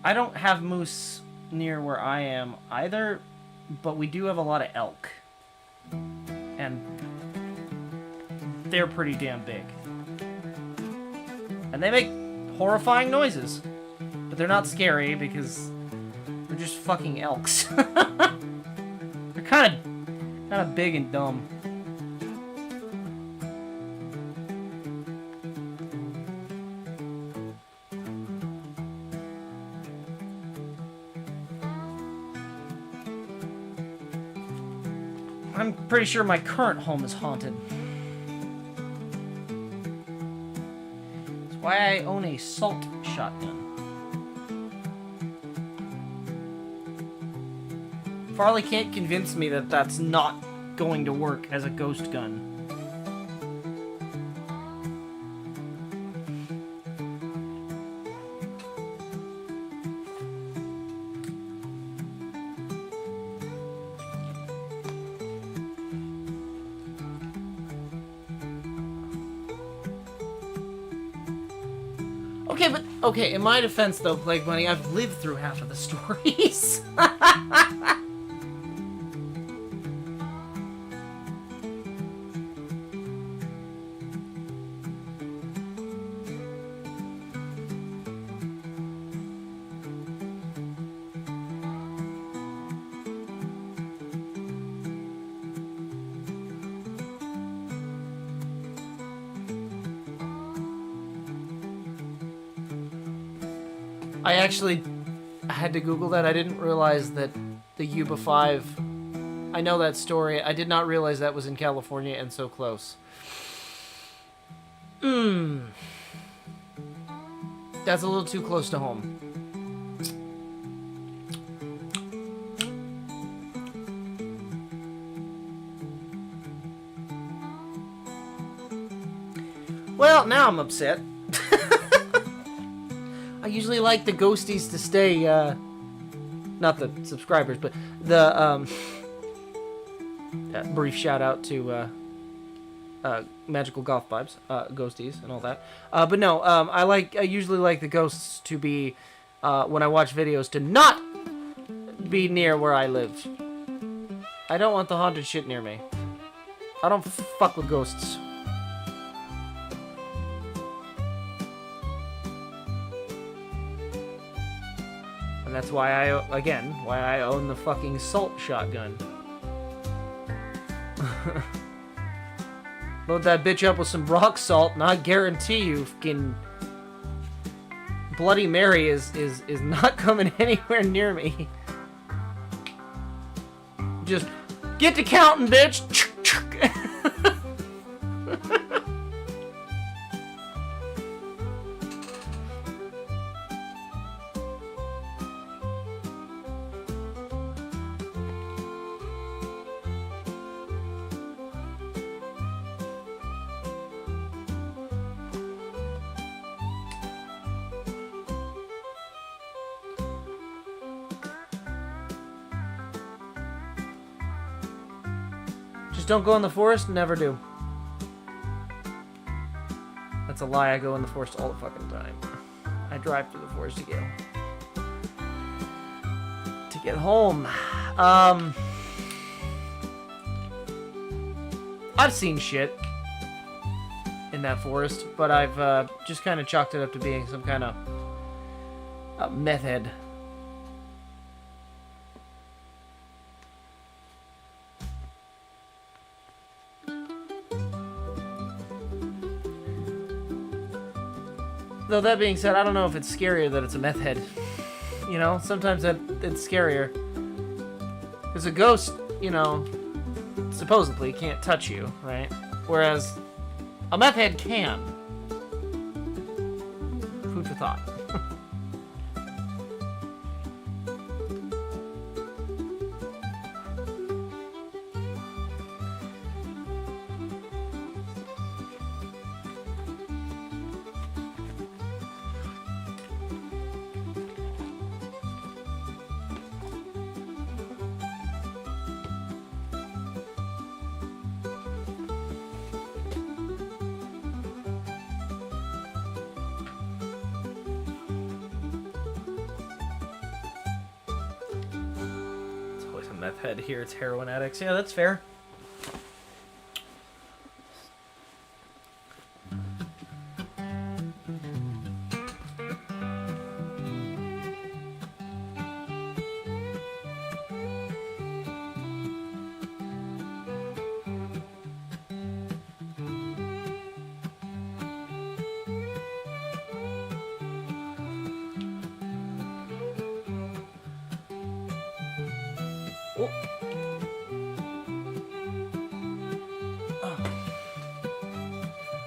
I don't have moose near where I am either, but we do have a lot of elk. And they're pretty damn big. And they make horrifying noises. But they're not scary because they're just fucking elks. They're kind of big and dumb. I'm pretty sure my current home is haunted. Why I own a salt shotgun. Farley can't convince me that that's not going to work as a ghost gun. Okay, in my defense, though, Plague Bunny, I've lived through half of the stories. I actually had to Google that. I didn't realize that the Yuba 5... I know that story. I did not realize that was in California and so close. That's a little too close to home. Well, now I'm upset. I usually like the ghosties to stay, not the subscribers, but the, brief shout out to, Magical Golf Vibes, ghosties and all that. But no, I usually like the ghosts to be, when I watch videos, to not be near where I live. I don't want the haunted shit near me. I don't fuck with ghosts. And that's why I own the fucking salt shotgun. Load that bitch up with some rock salt, and I guarantee you fucking Bloody Mary is not coming anywhere near me. Just get to counting, bitch. Just don't go in the forest. Never do. That's a lie. I go in the forest all the fucking time. I drive through the forest to get home. I've seen shit in that forest, but I've just kind of chalked it up to being some kind of meth head. Though that being said, I don't know if it's scarier that it's a meth head. You know, sometimes it's scarier. Because a ghost, you know, supposedly can't touch you, right? Whereas a meth head can. Food for thought. Meth head here, it's heroin addicts. Yeah, that's fair.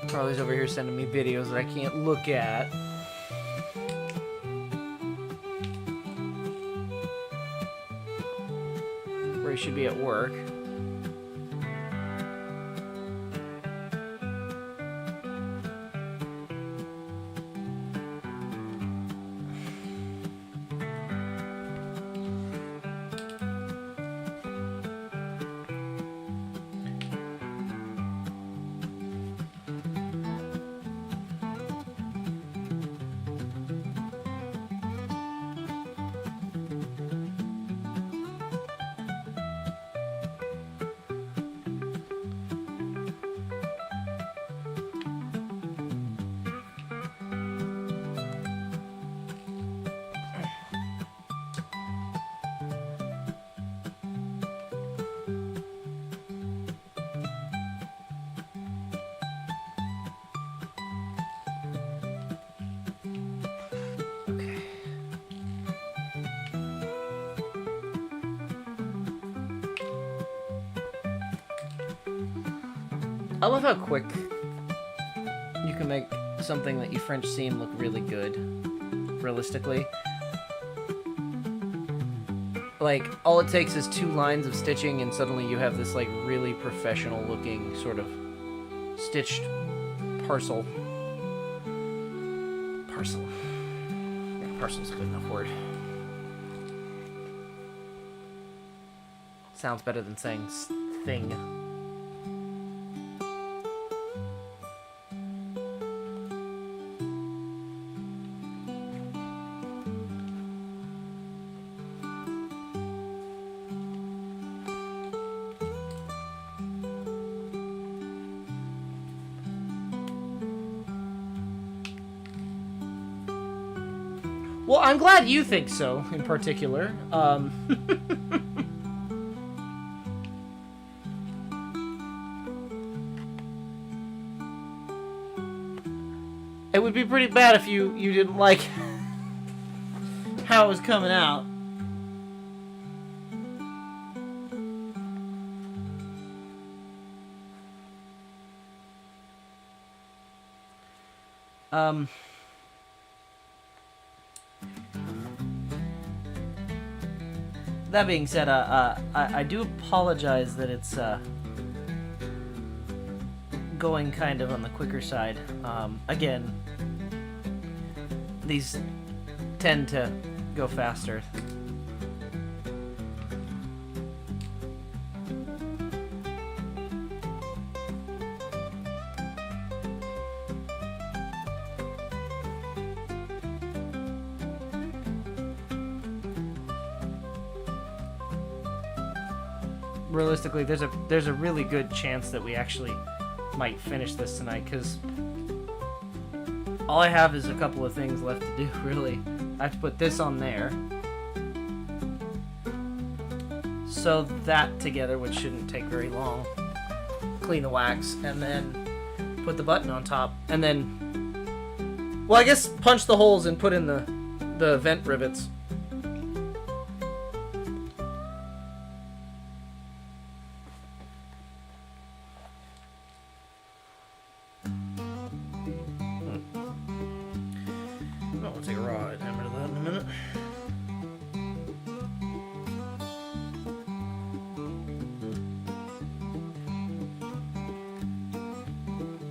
Farley's over here sending me videos that I can't look at. Where he should be at work. I love how quick you can make something that you French seam look really good, realistically. Like, all it takes is 2 lines of stitching and suddenly you have this, like, really professional looking sort of stitched parcel. Parcel. Yeah, parcel's a good enough word. Sounds better than saying thing. Well, I'm glad you think so, in particular. It would be pretty bad if you didn't like how it was coming out. That being said, I do apologize that it's going kind of on the quicker side. Again, these tend to go faster. realistically, there's a really good chance that we actually might finish this tonight, because all I have is a couple of things left to do, really. I have to put this on there. Sew that together, which shouldn't take very long. Clean the wax, and then put the button on top. And then, well, I guess punch the holes and put in the vent rivets. I'll take a raw hammer to that in a minute.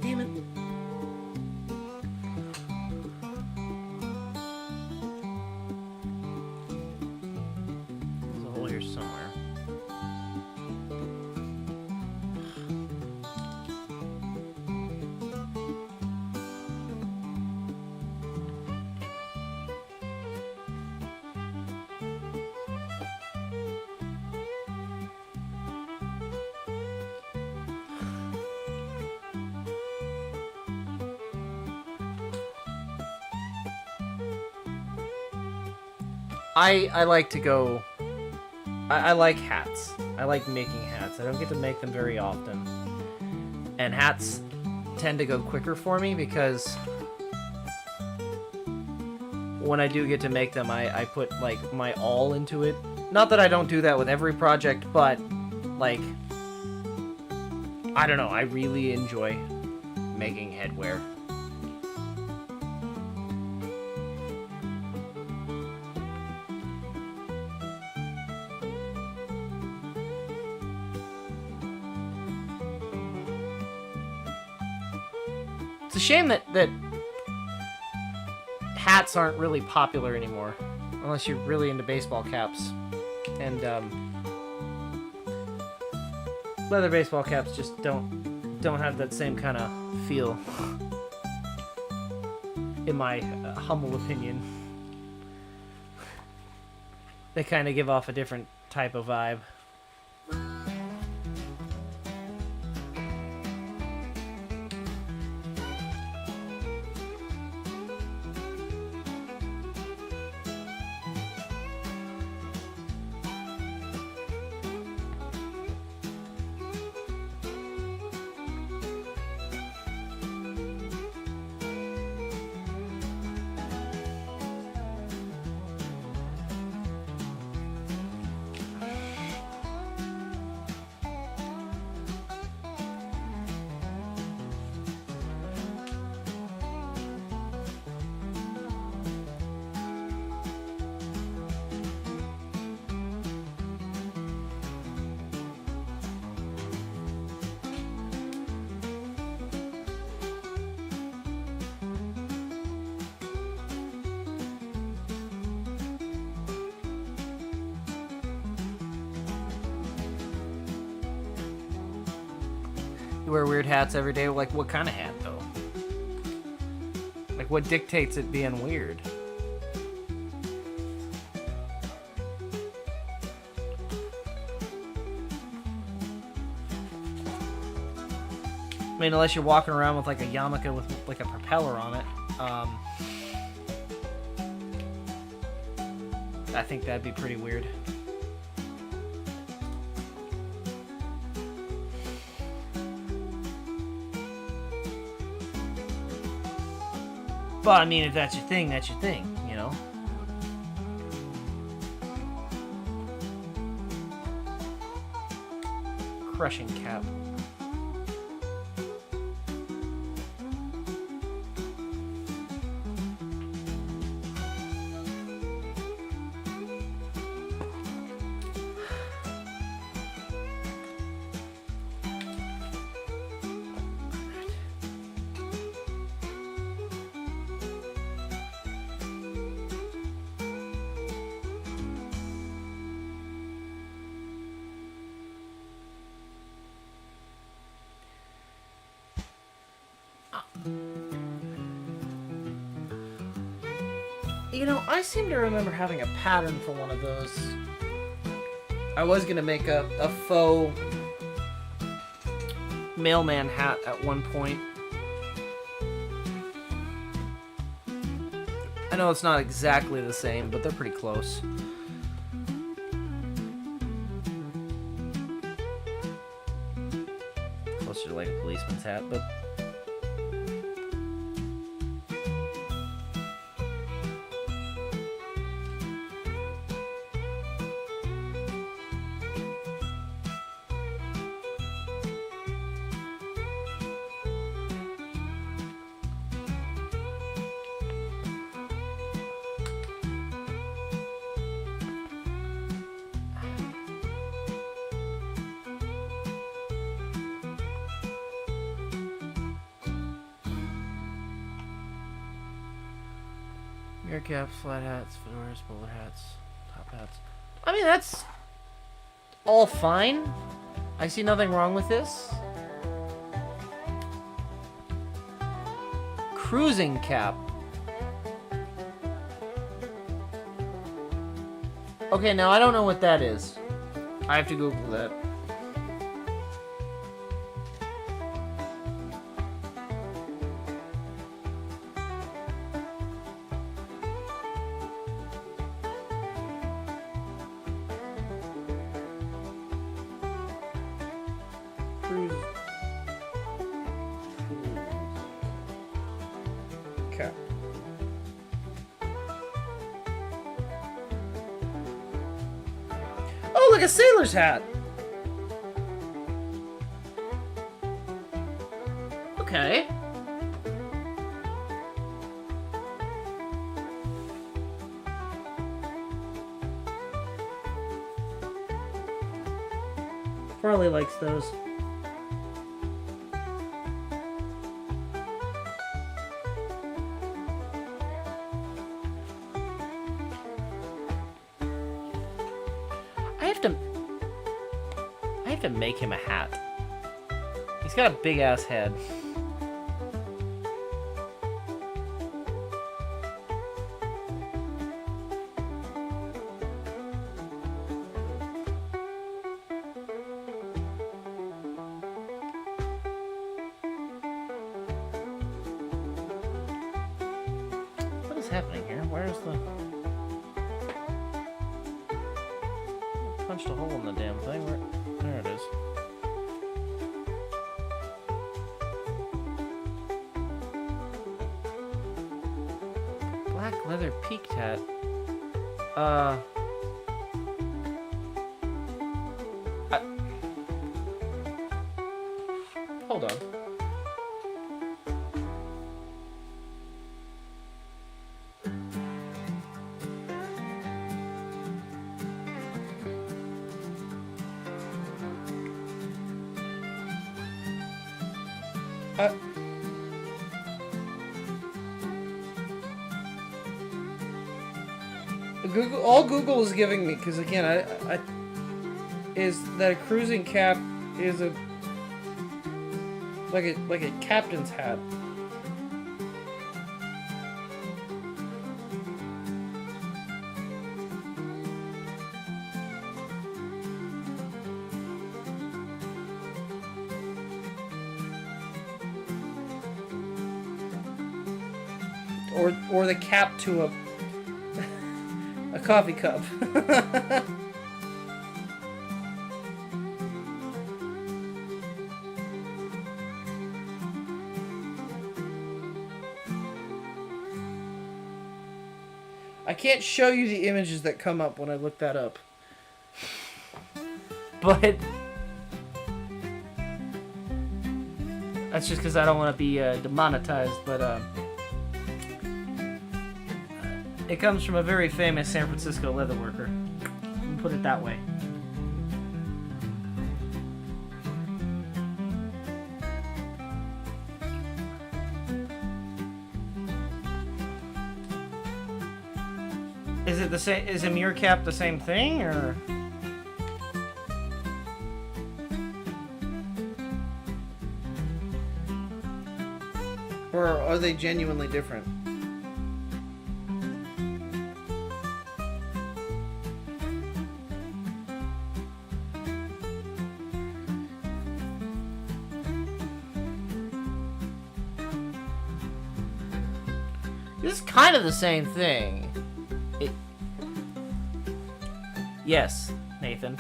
Damn it. There's a hole here somewhere. I like to go... I like hats. I like making hats. I don't get to make them very often. And hats tend to go quicker for me because when I do get to make them, I put, like, my all into it. Not that I don't do that with every project, but, like, I don't know. I really enjoy making headwear. It's a shame that hats aren't really popular anymore, unless you're really into baseball caps. And leather baseball caps just don't have that same kind of feel, in my humble opinion. They kind of give off a different type of vibe. You wear weird hats every day? Like, what kind of hat, though? Like, what dictates it being weird? I mean, unless you're walking around with, like, a yarmulke with, like, a propeller on it. I think that'd be pretty weird. But, I mean, if that's your thing, you know? Crushing cap. You know, I seem to remember having a pattern for one of those. I was gonna make a faux mailman hat at one point. I know it's not exactly the same, but they're pretty close. Closer to like a policeman's hat, but... Ear caps, flat hats, fedoras, bowler hats, top hats. I mean, that's all fine. I see nothing wrong with this. Cruising cap. Okay, now I don't know what that is. I have to Google that. Oh, look, a sailor's hat. Okay. Farley likes those. I have to make him a hat. He's got a big ass head. What is happening here? Where's the... Punched a hole in the damn thing. Where... There it is. Black leather peaked hat. Hold on. All Google is giving me, because again, I is that a cruising cap is a like a captain's hat. Or the cap to a coffee cup. I can't show you the images that come up when I look that up. But that's just because I don't want to be demonetized, but it comes from a very famous San Francisco leatherworker. Put it that way. Is it the same? Is a mirror cap the same thing, or? Or are they genuinely different? This is kind of the same thing. Yes, Nathan.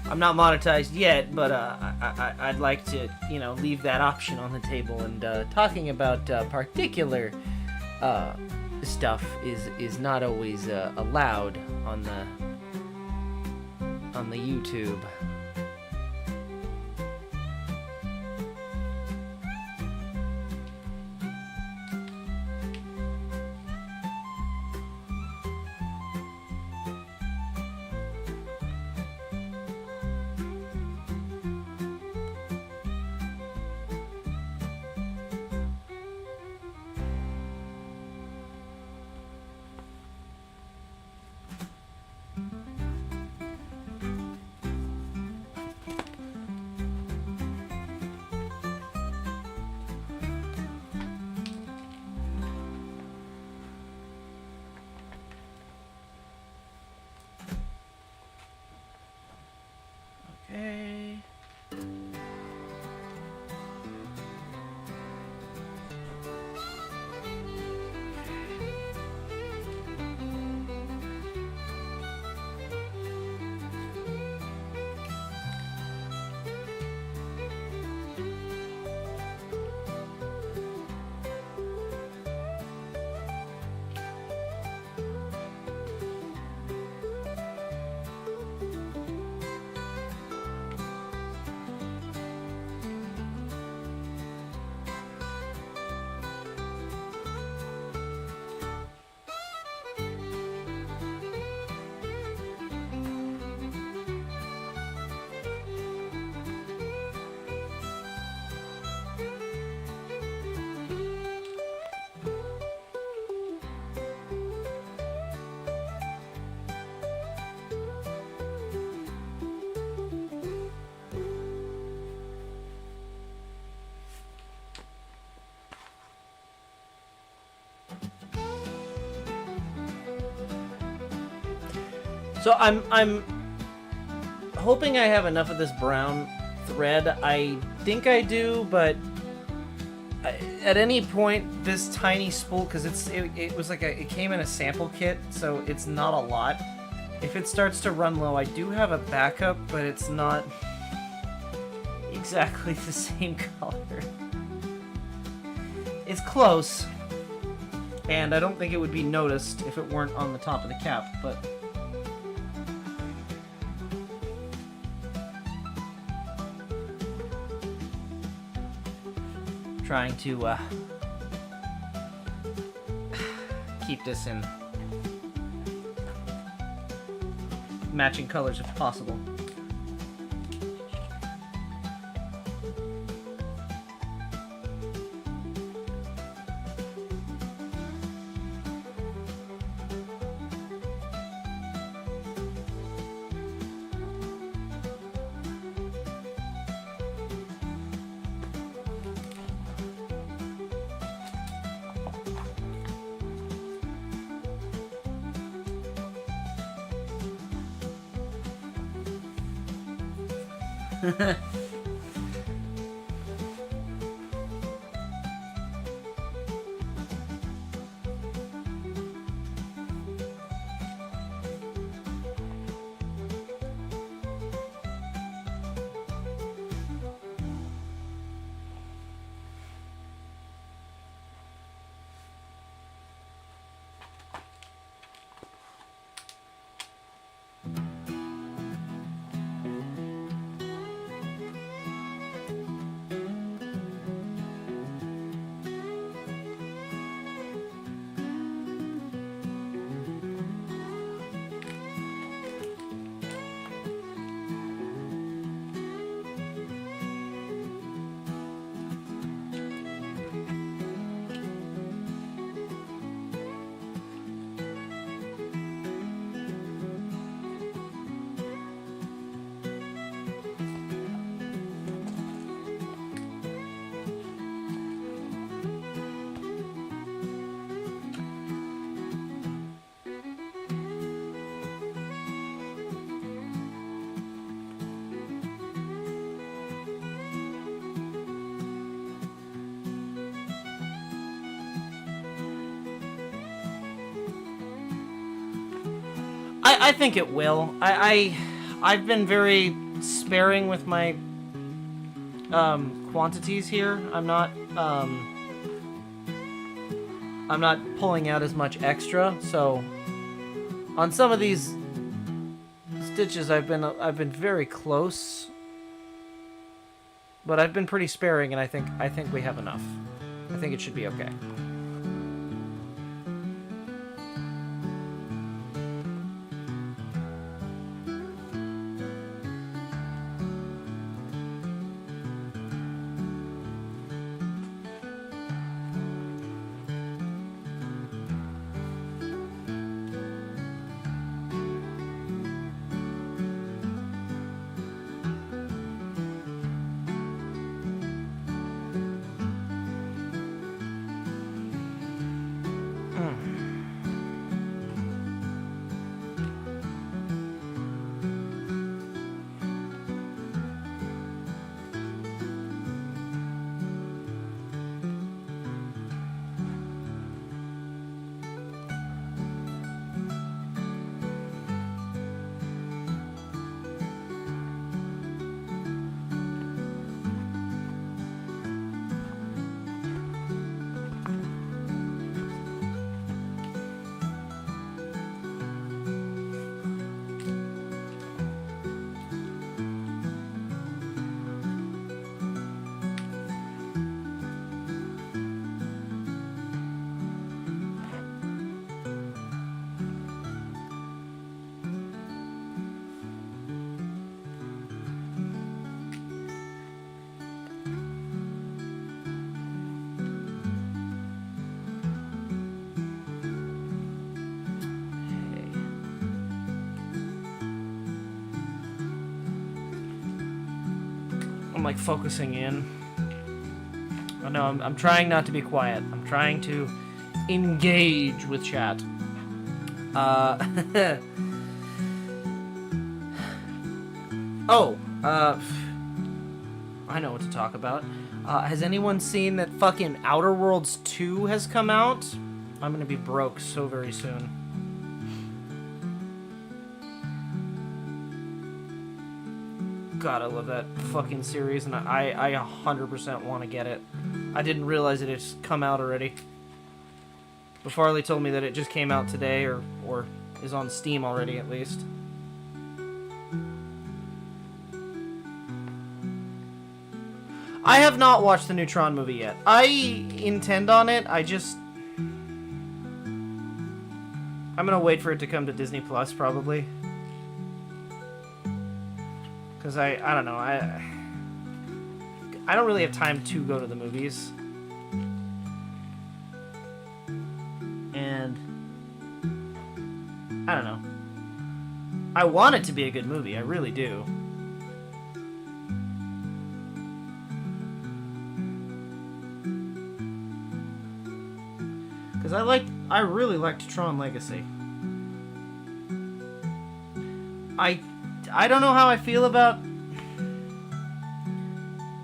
I'm not monetized yet, but I'd like to, you know, leave that option on the table. And talking about particular stuff is not always allowed on the YouTube. Okay. So I'm hoping I have enough of this brown thread. I think I do, but at any point this tiny spool, because it was like it came in a sample kit, so it's not a lot. If it starts to run low, I do have a backup, but it's not exactly the same color. It's close, and I don't think it would be noticed if it weren't on the top of the cap, but trying to keep this in matching colors if possible. I think it will. I've been very sparing with my quantities here. I'm not pulling out as much extra, so on some of these stitches I've been very close, but I've been pretty sparing, and I think we have enough. I think it should be okay. Like focusing in. Oh no, I'm trying not to be quiet. I'm trying to engage with chat. I know what to talk about. Has anyone seen that fucking Outer Worlds 2 has come out? I'm gonna be broke so very soon. God, I love that fucking series, and I 100% want to get it. I didn't realize it had just come out already. But Farley told me that it just came out today, or is on Steam already, at least. I have not watched the new Tron movie yet. I intend on it, I'm gonna wait for it to come to Disney Plus, probably. Because I don't know, I don't really have time to go to the movies. And I don't know. I want it to be a good movie, I really do. Because I really liked Tron Legacy. I don't know how I feel about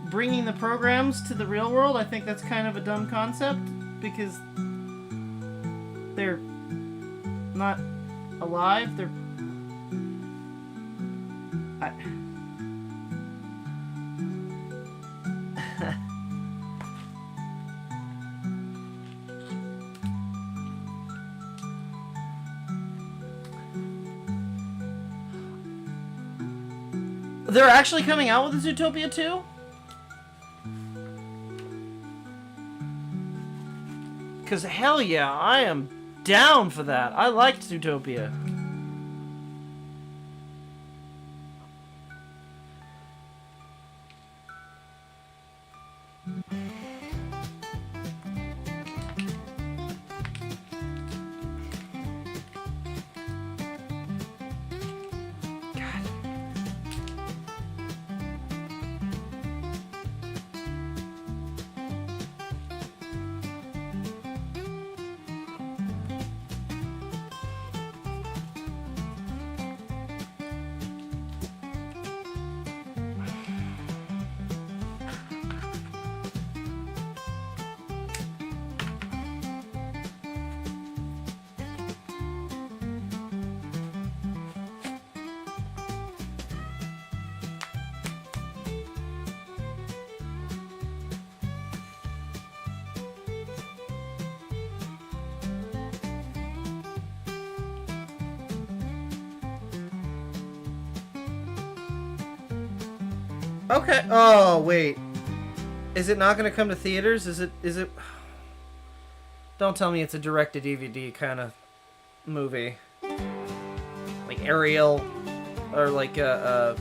bringing the programs to the real world. I think that's kind of a dumb concept because they're not alive. They're actually coming out with a Zootopia 2? Because hell yeah, I am down for that. I liked Zootopia. Okay. Oh, wait. Is it not going to come to theaters? Is it... Don't tell me it's a direct-to-DVD kind of movie. Like Ariel, or like Little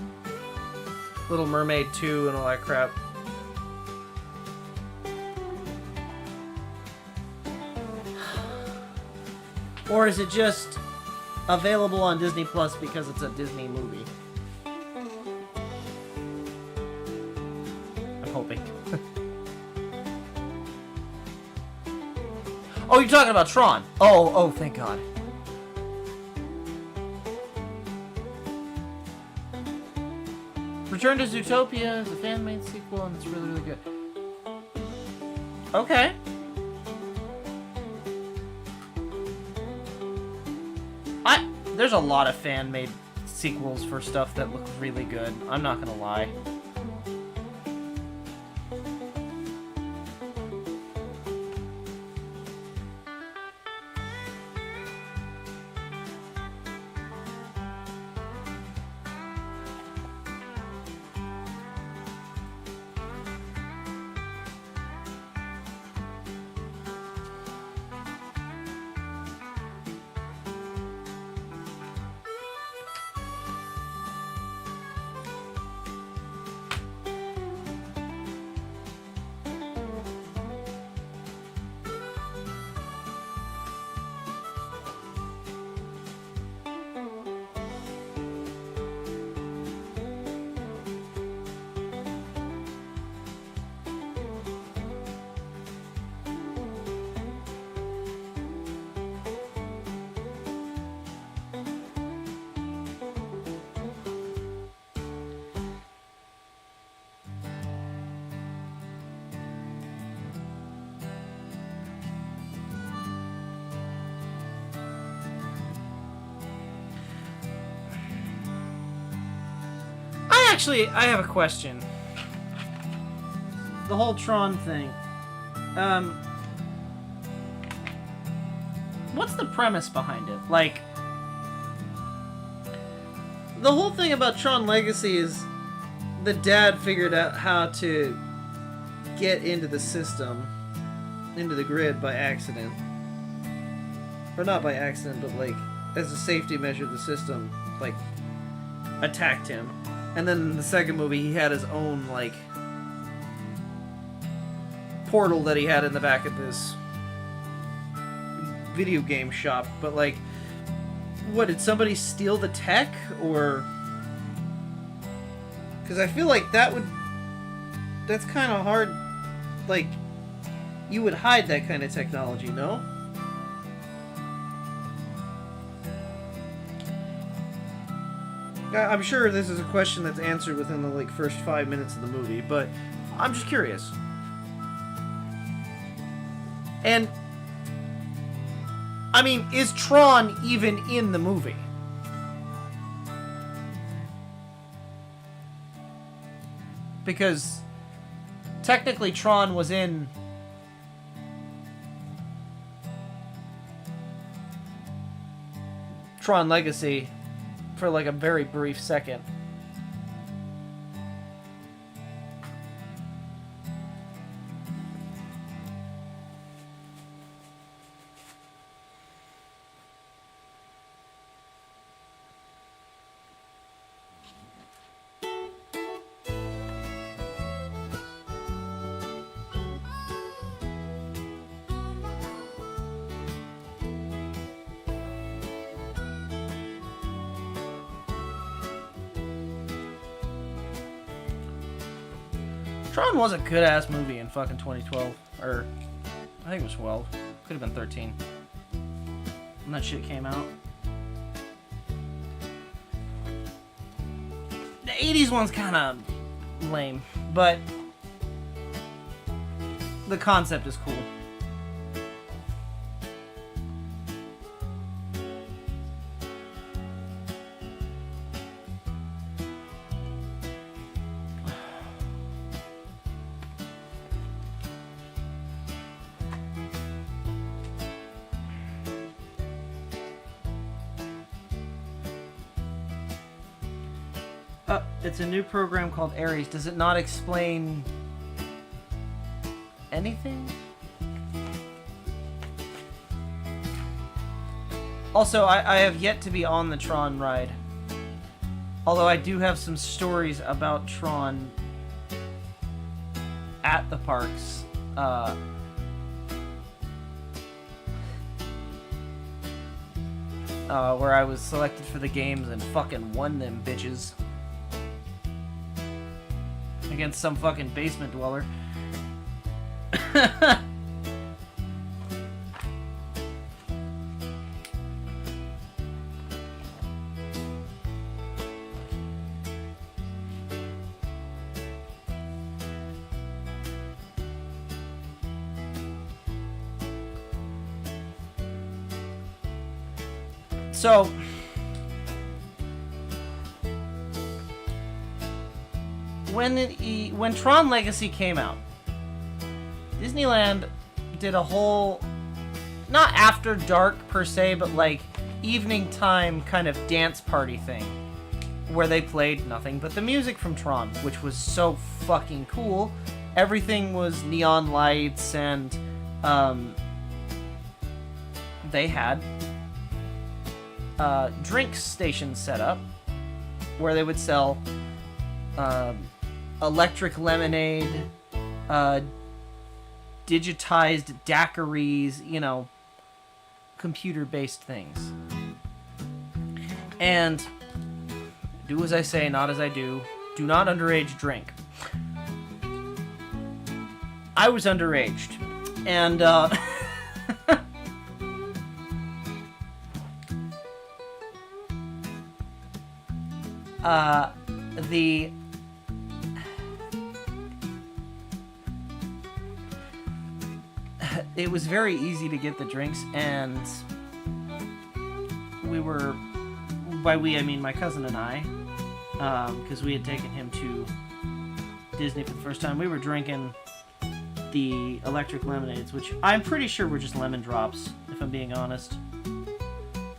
Mermaid 2 and all that crap. Or is it just available on Disney Plus because it's a Disney movie? I'm hoping. Oh, you're talking about Tron. Oh, thank God. Return to Zootopia is a fan-made sequel, and it's really, really good. Okay. There's a lot of fan-made sequels for stuff that look really good. I'm not gonna lie. Actually, I have a question. The whole Tron thing. What's the premise behind it? Like, the whole thing about Tron Legacy is the dad figured out how to get into the system, into the grid by accident. Or not by accident, but like, as a safety measure, the system, like, attacked him. And then in the second movie, he had his own, like, portal that he had in the back of this video game shop. But, like, what, did somebody steal the tech? Or... Because I feel like that's kind of hard. Like, you would hide that kind of technology, no? I'm sure this is a question that's answered within the like first 5 minutes of the movie, but I'm just curious. And I mean, is Tron even in the movie? Because technically Tron was in Tron Legacy for like a very brief second. Tron was a good-ass movie in fucking 2012. Or, I think it was 12. Could have been 13. When that shit came out. The 80s one's kind of lame, but the concept is cool. It's a new program called Ares. Does it not explain anything? Also, I have yet to be on the Tron ride. Although I do have some stories about Tron at the parks. Where I was selected for the games and fucking won them bitches. Against some fucking basement dweller. So, when Tron Legacy came out, Disneyland did a whole, not after dark per se, but like evening time kind of dance party thing, where they played nothing but the music from Tron, which was so fucking cool. Everything was neon lights, and they had drink stations set up where they would sell electric lemonade, digitized daiquiris, you know, computer-based things. And do as I say, not as I do. Do not underage drink. I was underaged, and it was very easy to get the drinks, and we were, by we I mean my cousin and I, because we had taken him to Disney for the first time. We were drinking the electric lemonades, which I'm pretty sure were just lemon drops, if I'm being honest,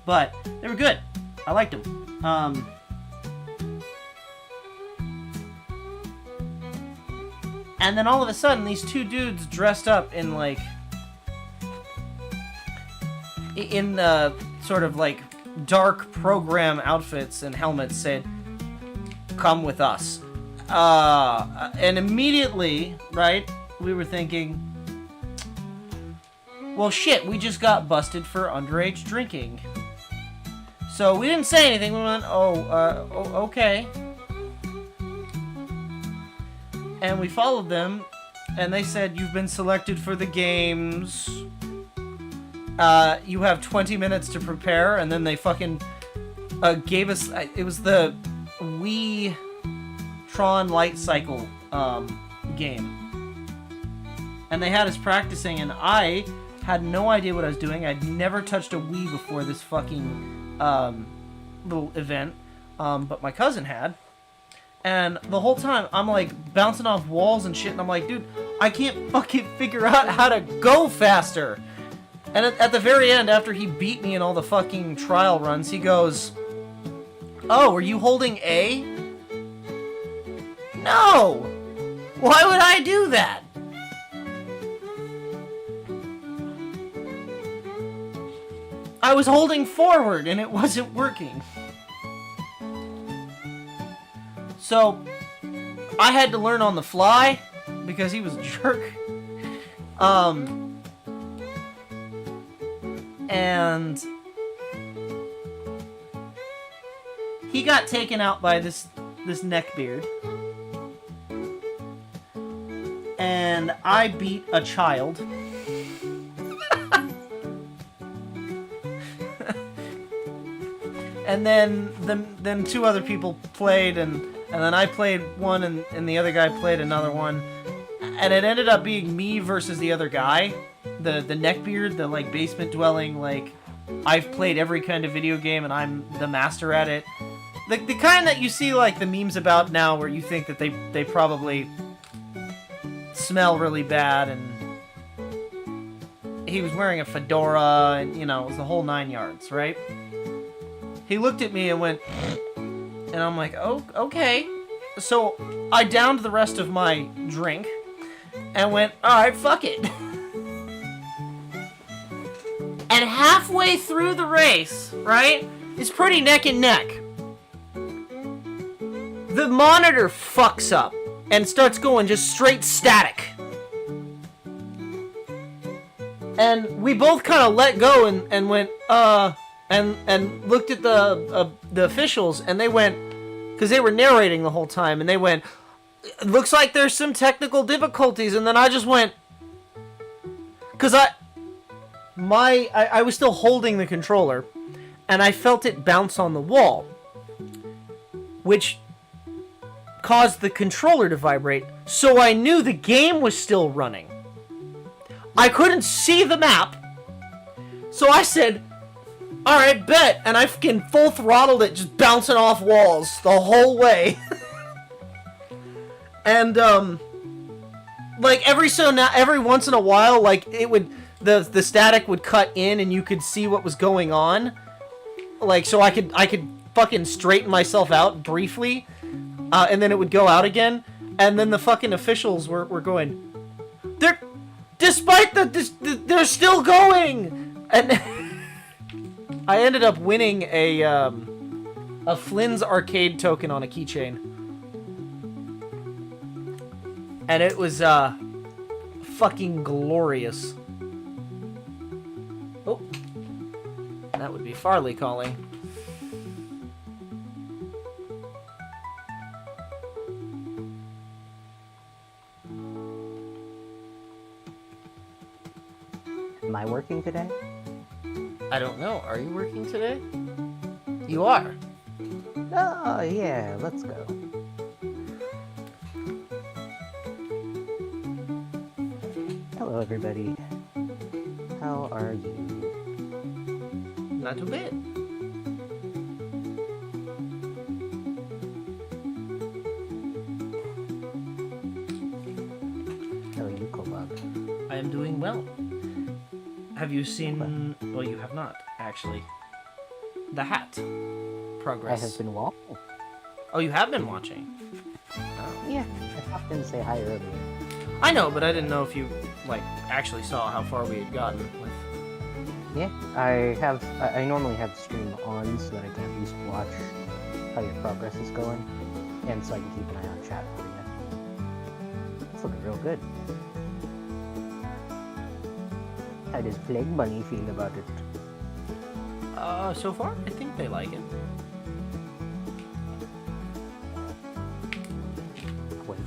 but they were good. I liked them. And then all of a sudden, these two dudes dressed up in, like, in the sort of, like, dark program outfits and helmets said, "Come with us." And immediately, right, we were thinking, well, shit, we just got busted for underage drinking. So we didn't say anything. We went, okay. And we followed them, and they said, "You've been selected for the games. You have 20 minutes to prepare." And then they fucking gave us, it was the Wii Tron Light Cycle game. And they had us practicing, and I had no idea what I was doing. I'd never touched a Wii before this fucking little event, but my cousin had. And the whole time, I'm like bouncing off walls and shit, and I'm like, dude, I can't fucking figure out how to go faster. And at the very end, after he beat me in all the fucking trial runs, he goes, "Oh, were you holding A?" No! Why would I do that? I was holding forward, and it wasn't working. So, I had to learn on the fly, because he was a jerk. And he got taken out by this neckbeard. And I beat a child. And then two other people played, and then I played one, and the other guy played another one. And it ended up being me versus the other guy. The neckbeard, the, like, basement-dwelling, like, I've played every kind of video game, and I'm the master at it. The kind that you see, like, the memes about now, where you think that they probably smell really bad, and he was wearing a fedora, and, you know, it was the whole 9 yards, right? He looked at me and went, And I'm like, oh, okay. So I downed the rest of my drink and went, alright, fuck it. And halfway through the race, right, it's pretty neck and neck. The monitor fucks up and starts going just straight static. And we both kind of let go and went, and looked at the officials, and they went, because they were narrating the whole time, and they went, it looks like there's some technical difficulties, and then I just went, because I was still holding the controller, and I felt it bounce on the wall, which caused the controller to vibrate, so I knew the game was still running. I couldn't see the map, so I said, alright, bet, and I fucking full throttled it, just bouncing off walls the whole way. And, like, every once in a while, like, it would, the static would cut in and you could see what was going on. Like, so I could fucking straighten myself out briefly, and then it would go out again, and then the fucking officials were going, despite they're still going! And I ended up winning a Flynn's arcade token on a keychain. And it was, fucking glorious. Oh. That would be Farley calling. Am I working today? I don't know. Are you working today? You are. Oh, yeah, let's go. Hello, everybody. How are you? Not too bad. How are you, Kobold? I am doing well. Have you seen... Well, you have not, actually. The Hat. Progress. I have been walking. Oh, you have been watching? Oh. Yeah, I popped in to say hi earlier. I know, but I didn't know if you, like, actually saw how far we had gotten with... Yeah, I normally have the stream on so that I can at least watch how your progress is going, and so I can keep an eye on chat for you. It's looking real good. How does Plague Bunny feel about it? So far, I think they like it. Wait.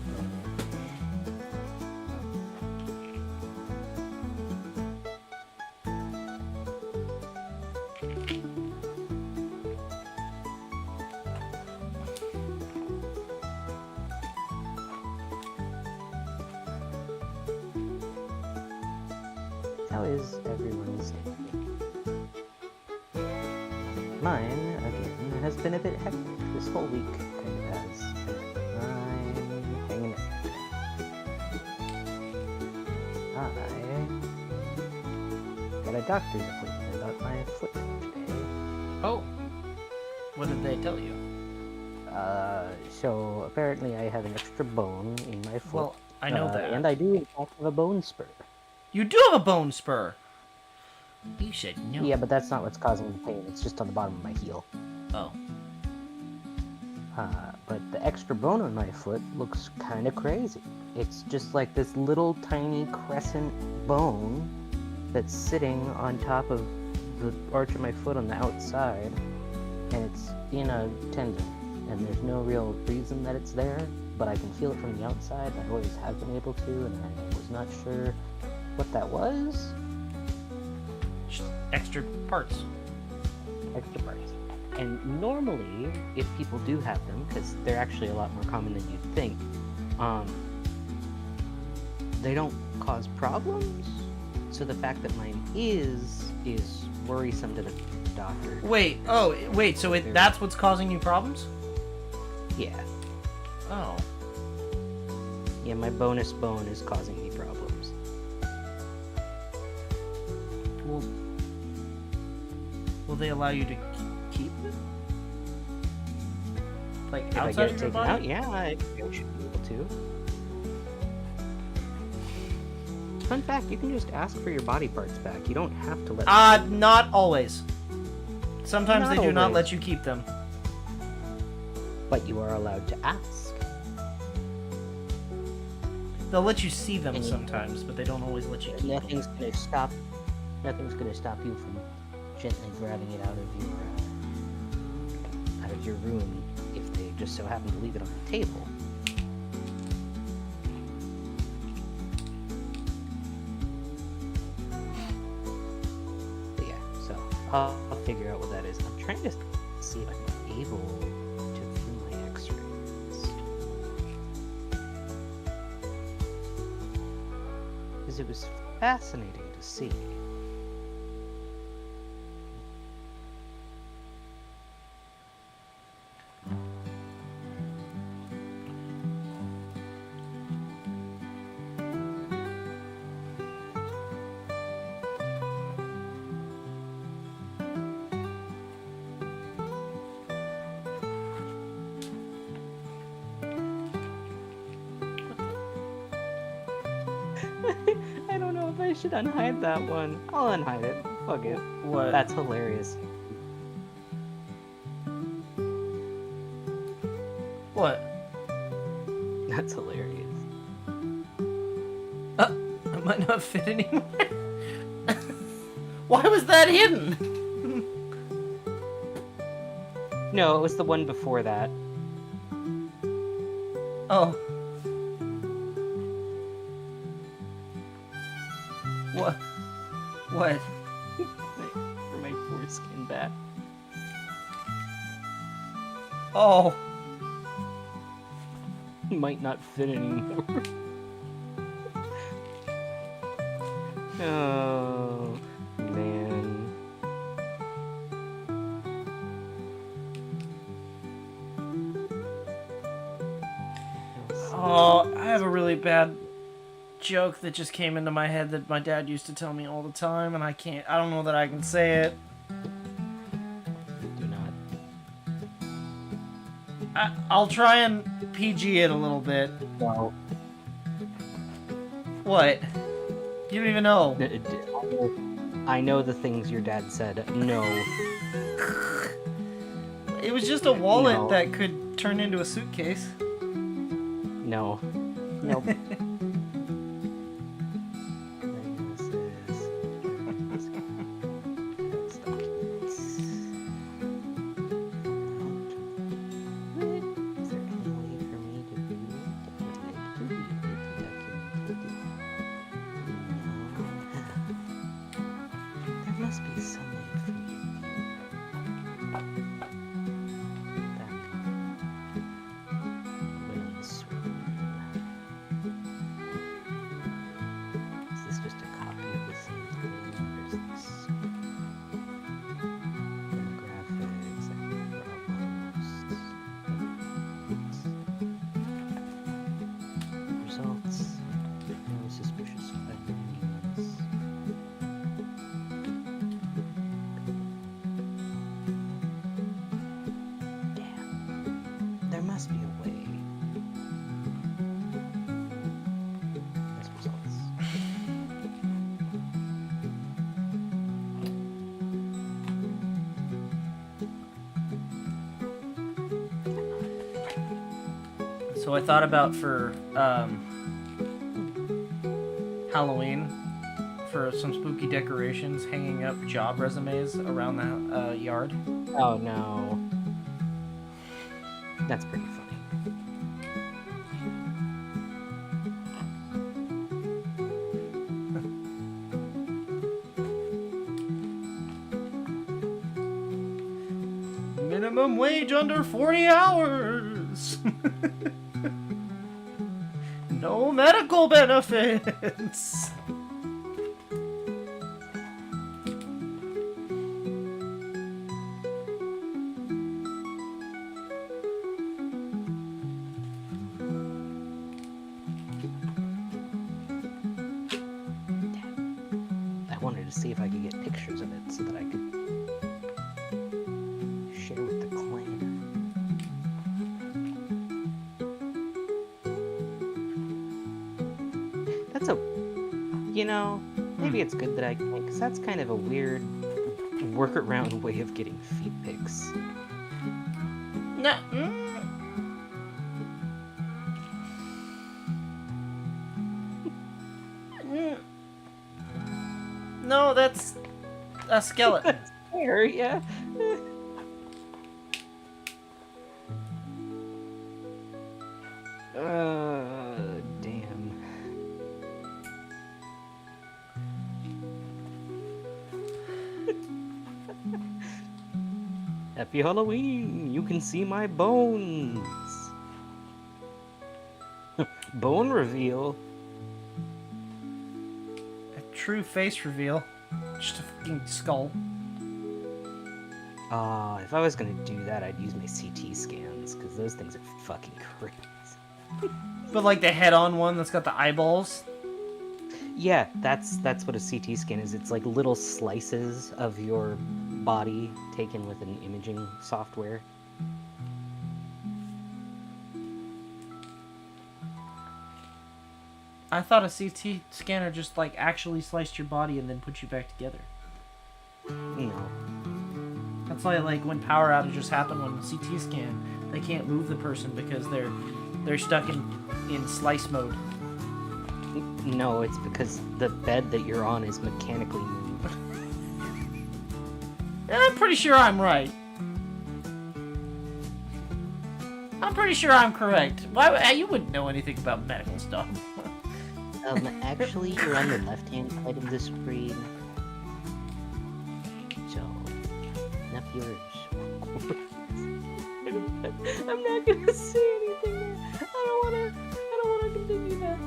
How is everyone's day? Mine, again, has been a bit hectic. This whole week kind of has. I'm hanging in. I got a doctor's appointment about my foot today. Oh. What did they tell you? So apparently I have an extra bone in my foot. Well, I know that. And I do in fact have a bone spur. You do have a bone spur! You should know. Yeah, but that's not what's causing the pain. It's just on the bottom of my heel. Oh. But the extra bone on my foot looks kind of crazy. It's just like this little tiny crescent bone that's sitting on top of the arch of my foot on the outside, and it's in a tendon. And there's no real reason that it's there, but I can feel it from the outside. I always have been able to, and I was not sure what that was. Just extra parts. Extra parts. And normally, if people do have them, because they're actually a lot more common than you'd think, they don't cause problems. So the fact that mine is worrisome to the doctor. Wait, so that's what's causing you problems? Yeah. Oh. Yeah, my bonus bone is causing me problems. Will they allow you to keep it? Like If I outside get it of your taken body? out, yeah, I should be able to. Fun fact, you can just ask for your body parts back. You don't have to let them. Not always. Sometimes Not they do not always. let you keep them. But you are allowed to ask. They'll let you see them And- sometimes, but they don't always let you keep them. Nothing's gonna stop you from gently grabbing it out of your room if they just so happen to leave it on the table. But yeah, so I'll figure out what that is. I'm trying to see if I'm able to view my X-rays. Because it was fascinating to see. I don't know if I should unhide that one. I'll unhide it. Fuck it. What? That's hilarious. What? That's hilarious. It might not fit anymore. Why was that hidden? No, it was the one before that. Oh. What? What? For my foreskin back. Oh. Might not fit anymore. Oh, man. Oh, I have a really bad joke that just came into my head that my dad used to tell me all the time, and I don't know that I can say it. Do not. I'll try and PG it a little bit. Well, What? You don't even know. I know the things your dad said. No. It was just a wallet No. that could turn into a suitcase. No. Nope. There must be some way for you. Is this just a copy of the same thing, or is this demographics and problems? Results. No suspicious findings. Damn. There must be a way. Test results. So I thought about for Halloween, for some spooky decorations, hanging up job resumes around the yard. Oh no. That's pretty funny. Minimum wage under 40 hours. No medical benefits. I wanted to see if I could get pictures of it so that I could share with the clan. That's a... You know, maybe it's good that I can't, because that's kind of a weird workaround way of getting feet pics. No. No, that's a skeleton. Fair, yeah. Damn. Happy Halloween! You can see my bones! Bone reveal? A true face reveal. Just a fucking skull. If I was gonna do that, I'd use my CT scans, because those things are fucking crazy. But like the head-on one that's got the eyeballs? Yeah, that's what a CT scan is. It's like little slices of your body taken with an imaging software. I thought a CT scanner just like actually sliced your body and then put you back together. No. That's why like when power outages happen on CT scan, they can't move the person because they're stuck in slice mode. No, it's because the bed that you're on is mechanically moved. I'm pretty sure I'm right. I'm pretty sure I'm correct. Why you wouldn't know anything about medical stuff? Actually, you're on the left-hand side of the screen. So, not yours. I'm not gonna say anything there. I don't wanna continue that.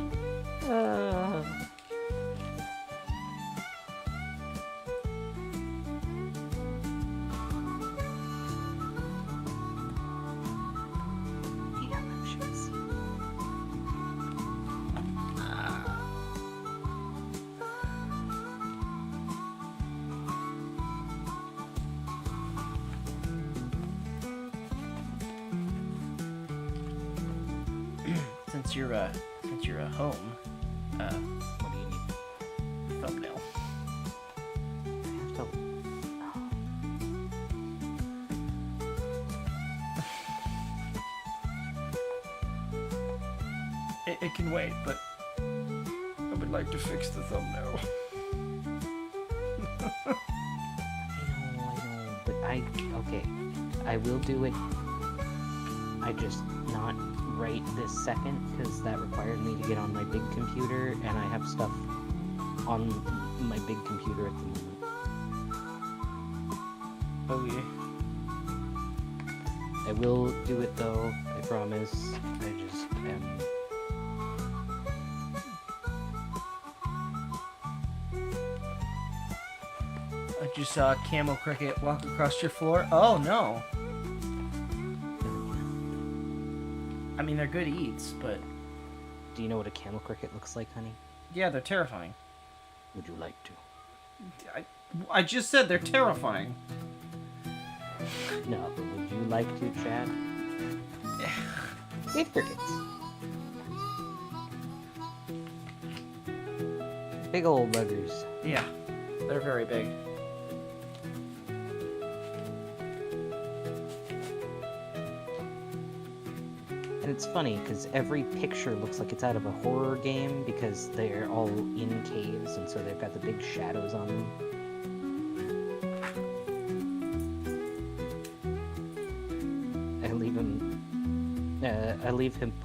Since you're a home, What do you need? thumbnail. It can wait, but I would like to fix the thumbnail. I know, but okay, I will do it. I just not right this second, because that requires me to get on my big computer, and I have stuff on my big computer at the moment. Oh yeah. I will do it though, I promise. I just am... I just saw a camel cricket walk across your floor. Oh no. I mean, they're good eats, but... Do you know what a camel cricket looks like, honey? Yeah, they're terrifying. Would you like to? I just said they're terrifying. No, but would you like to, Chad? Cave crickets. Big old buggers. Yeah, they're very big. And it's funny, because every picture looks like it's out of a horror game, because they're all in caves, and so they've got the big shadows on them. I leave him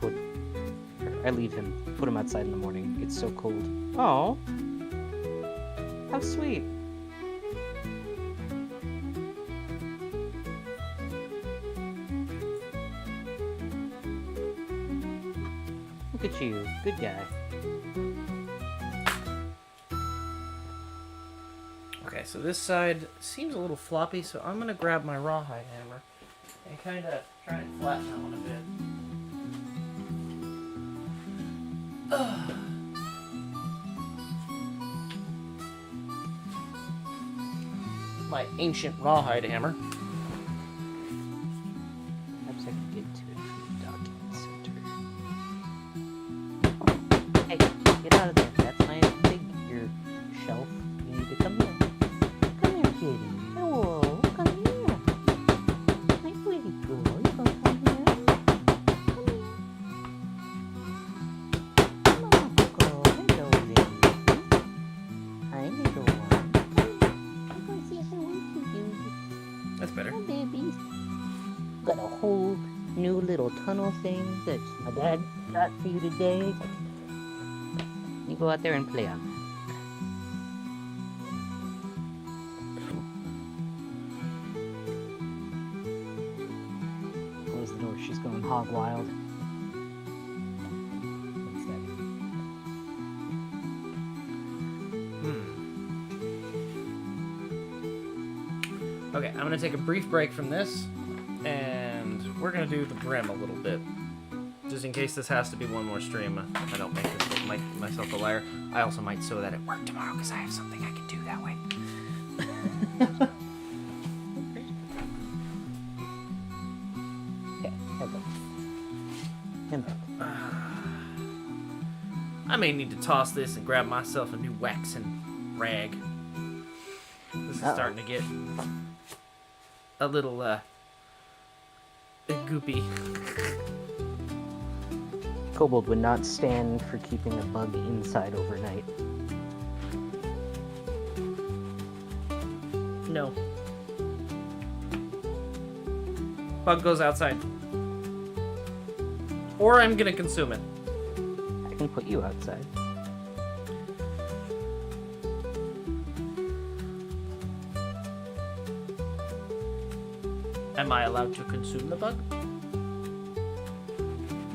put him outside in the morning. It's so cold. Oh, how sweet. Look at you, good guy. Okay, so this side seems a little floppy, so I'm gonna grab my rawhide hammer and kind of try and flatten that one a bit. My ancient rawhide hammer. Perhaps I can get to it from the document center. Hey, get out of there, Dad. tunnel thing that my dad got for you today. You go out there and play on that. Close the door. She's going hog wild. What's that? Okay, I'm gonna take a brief break from this, and we're gonna do the Brim a little bit. Just in case this has to be one more stream, I don't make myself a liar. I also might sew that at work tomorrow, because I have something I can do that way. Okay, head back. I may need to toss this and grab myself a new waxing rag. This is starting to get a little, goopy. Kobold would not stand for keeping a bug inside overnight. No. Bug goes outside. Or I'm gonna consume it. I can put you outside. Am I allowed to consume the bug?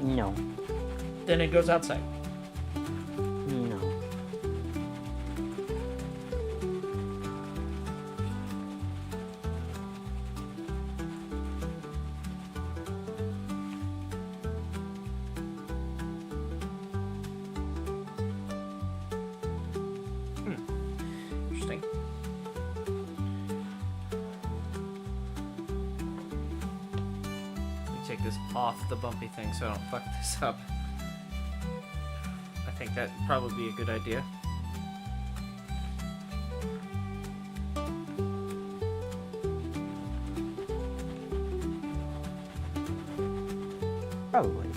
No. Then it goes outside. No. Interesting. Let me take this off the bumpy thing so I don't fuck this up. I think that'd probably be a good idea. Probably.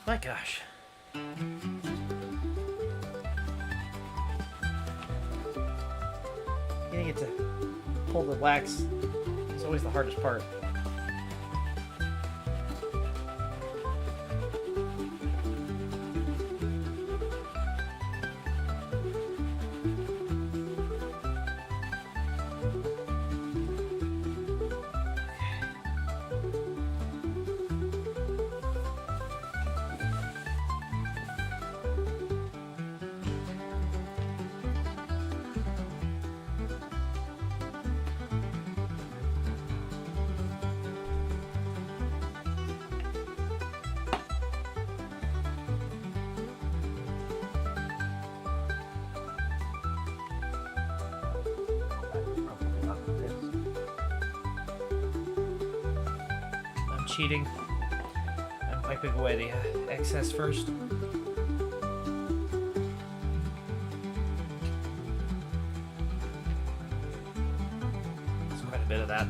My gosh. Getting it to pull the wax is always the hardest part. Cheating. I'm wiping away the excess first. There's quite a bit of that.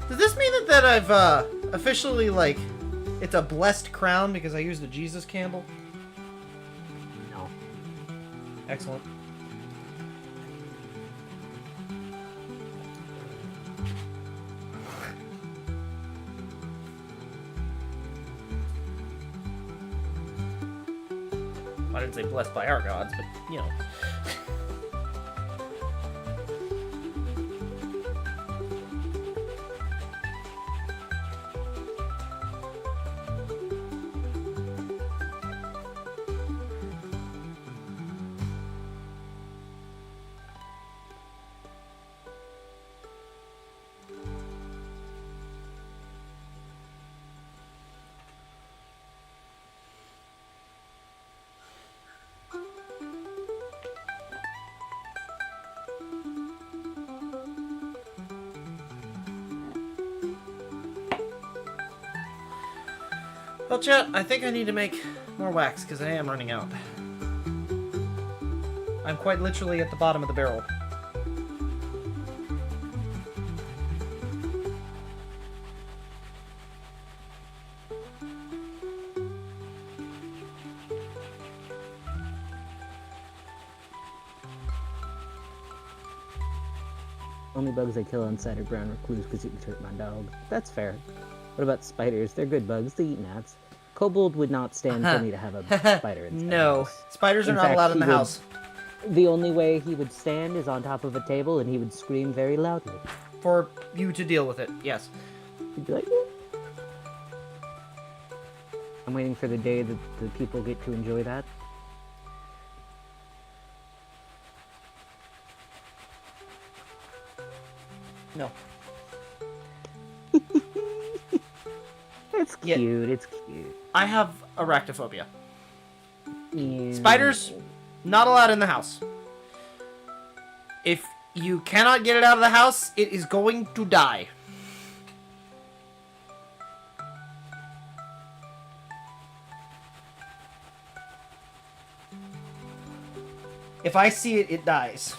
Does this mean that I've officially, like, it's a blessed crown because I used a Jesus candle? No. Excellent. I didn't say blessed by our gods, but, you know. Well, chat, I think I need to make more wax because I am running out. I'm quite literally at the bottom of the barrel. Only bugs I kill inside are brown recluse because it would hurt my dog. That's fair. What about spiders? They're good bugs. They eat gnats. Kobold would not stand for me to have a spider inside the No. house. Spiders are In not fact, allowed in he the would- house. The only way he would stand is on top of a table, and he would scream very loudly. For you to deal with it, yes. He'd be like, "Eh." I'm waiting for the day that the people get to enjoy that. No. It's Yeah. cute, it's cute. I have arachnophobia. Yeah. Spiders, not allowed in the house. If you cannot get it out of the house, it is going to die. If I see it, it dies.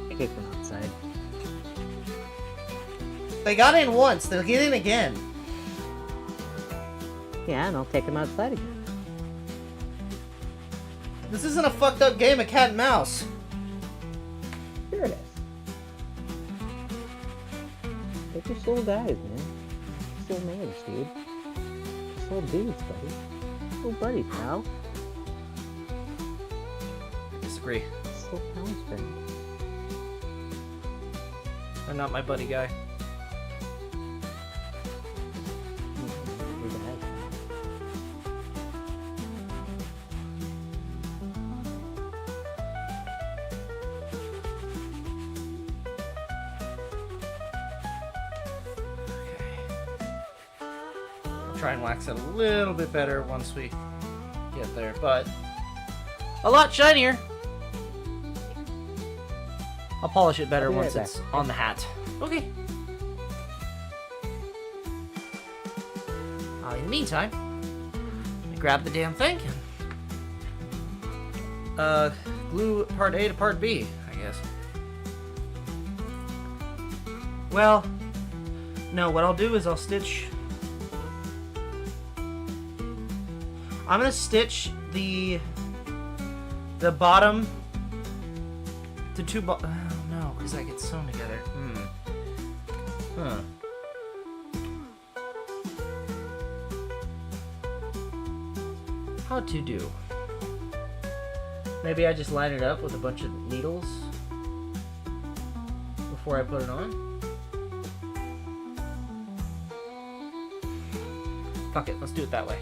I kick them outside. They got in once, they'll get in again. Yeah, and I'll take them outside again. This isn't a fucked up game of cat and mouse. Sure it is. They're just little guys, man. Just little mans, dude. Just little dudes, buddy. Little buddies, pal. Disagree. Just little pals, friend. I'm not my buddy guy. Your dad. I'll try and wax it a little bit better once we get there, but a lot shinier. I'll polish it better I'll be once right it's back. on the hat. Okay. In the meantime, let me grab the damn thing and glue part A to part B, I guess. Well, no, what I'll do is I'll stitch. I'm gonna stitch the bottom to two oh no, because that gets sewn together. Huh. How to do? Maybe I just line it up with a bunch of needles before I put it on. Fuck it, let's do it that way.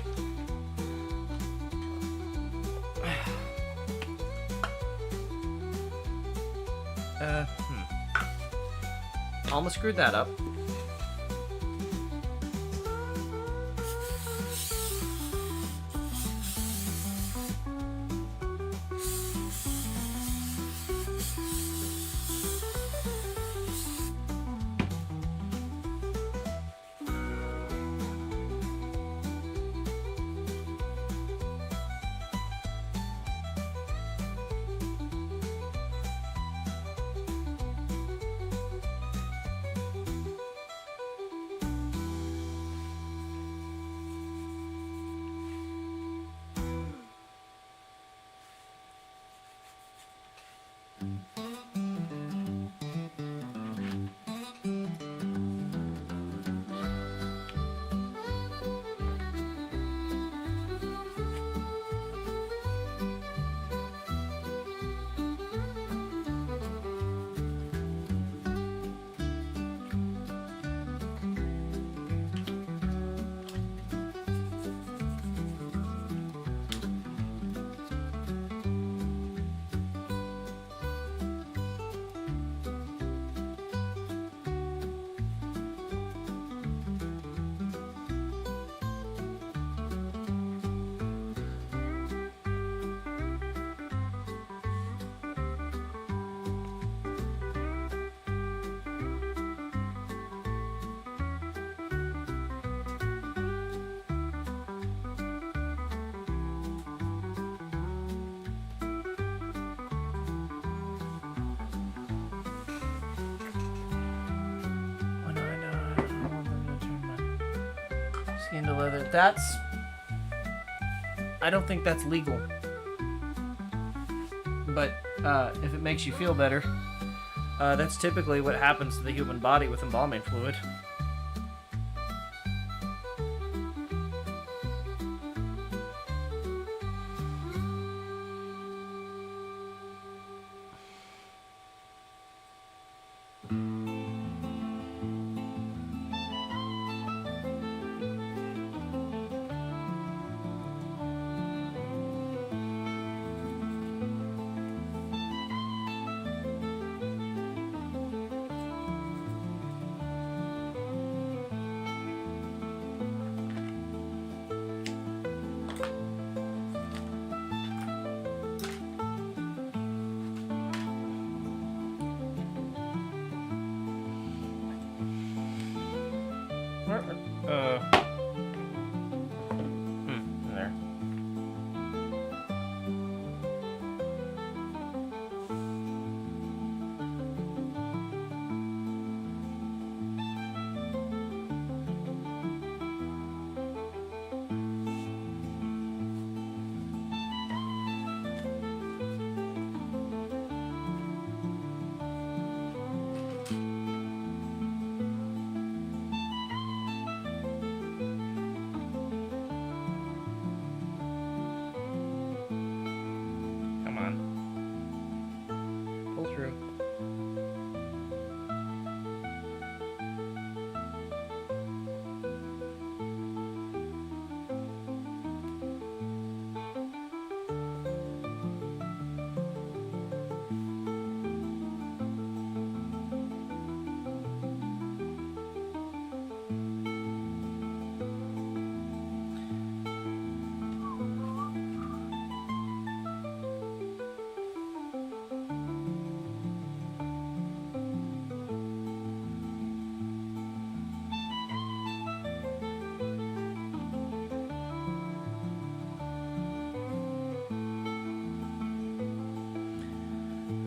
Almost screwed that up. Skin to leather. That's... I don't think that's legal. But if it makes you feel better, that's typically what happens to the human body with embalming fluid. There. Come on. Pull through.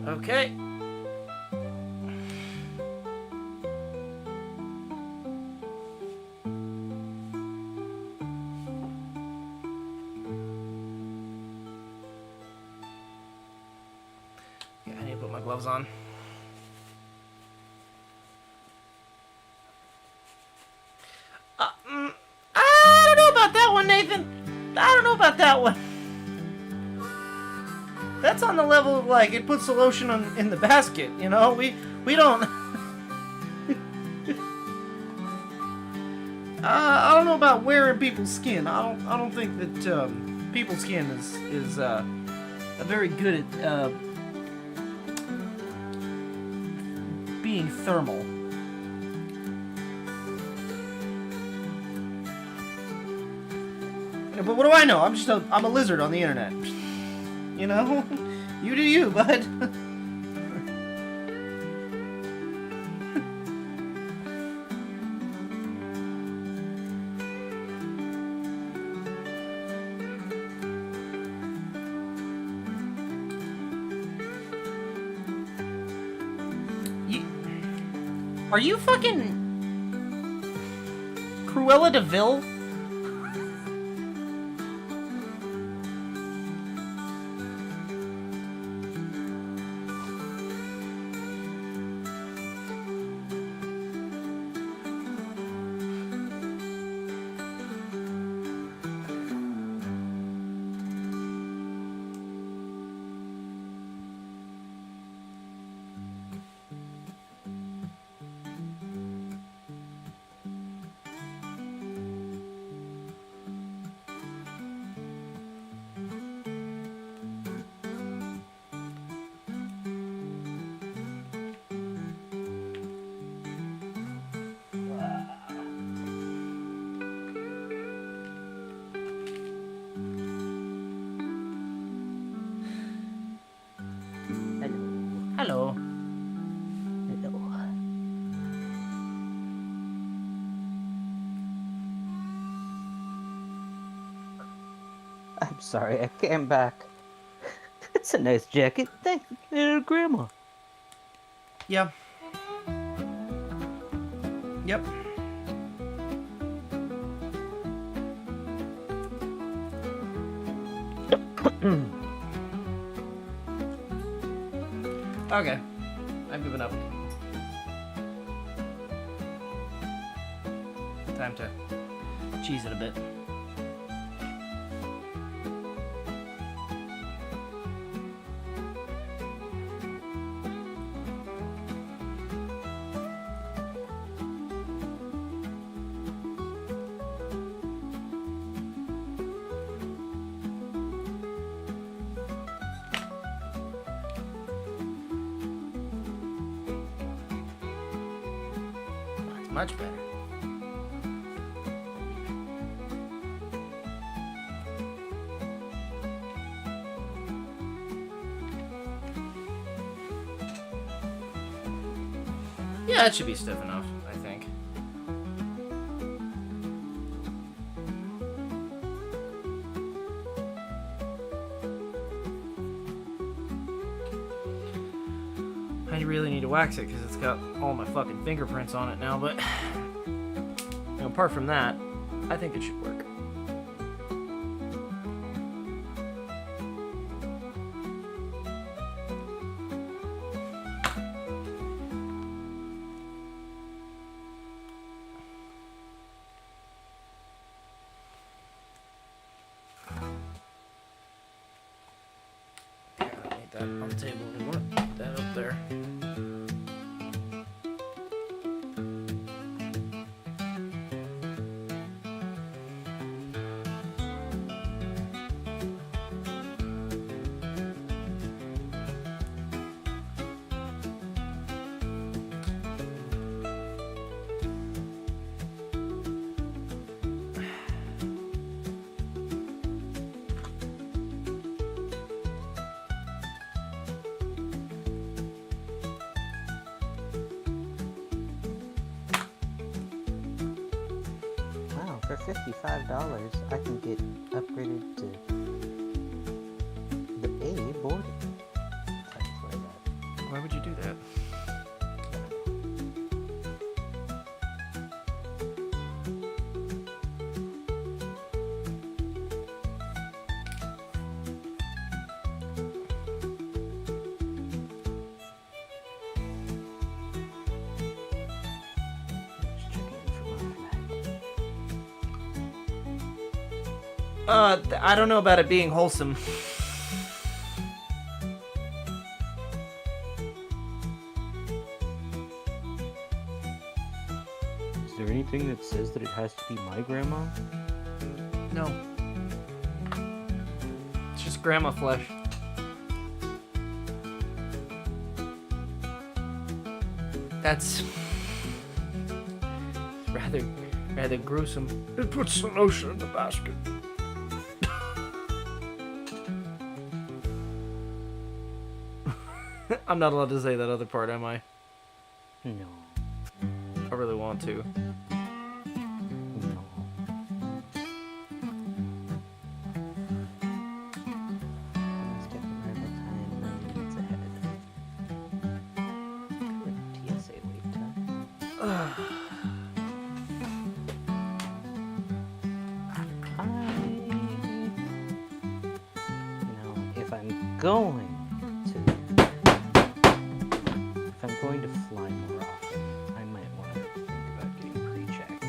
Okay. Yeah, I need to put my gloves on. I don't know about that one, Nathan. I don't know about that one. That's on the level of, like, it puts the lotion in the basket, you know? We don't... I don't know about wearing people's skin. I don't think that people's skin is very good at being thermal. Yeah, but what do I know? I'm a lizard on the internet. You know? You do you, bud. Are you fucking Cruella de Vil? Hello. Hello. I'm sorry, I came back. It's a nice jacket. Thank you, Grandma. Yeah. Yep. Okay. I've given up. Time to cheese it a bit. Much better. Yeah, it should be stiff enough, I think. I really need to wax it because it's got all my fucking fingerprints on it now, but you know, apart from that, I think it should work. I don't need that on the table anymore. Put that up there. For $55, I can get upgraded to the A boarding. Why would you do that? I don't know about it being wholesome. Is there anything that says that it has to be my grandma? No. It's just grandma flesh. That's rather gruesome. It puts the notion in the basket. I'm not allowed to say that other part, am I? No. I really want to. No. Let's get the rival time 9 minutes ahead. TSA wait time. If I'm going to fly more often, I might want to think about getting pre-check.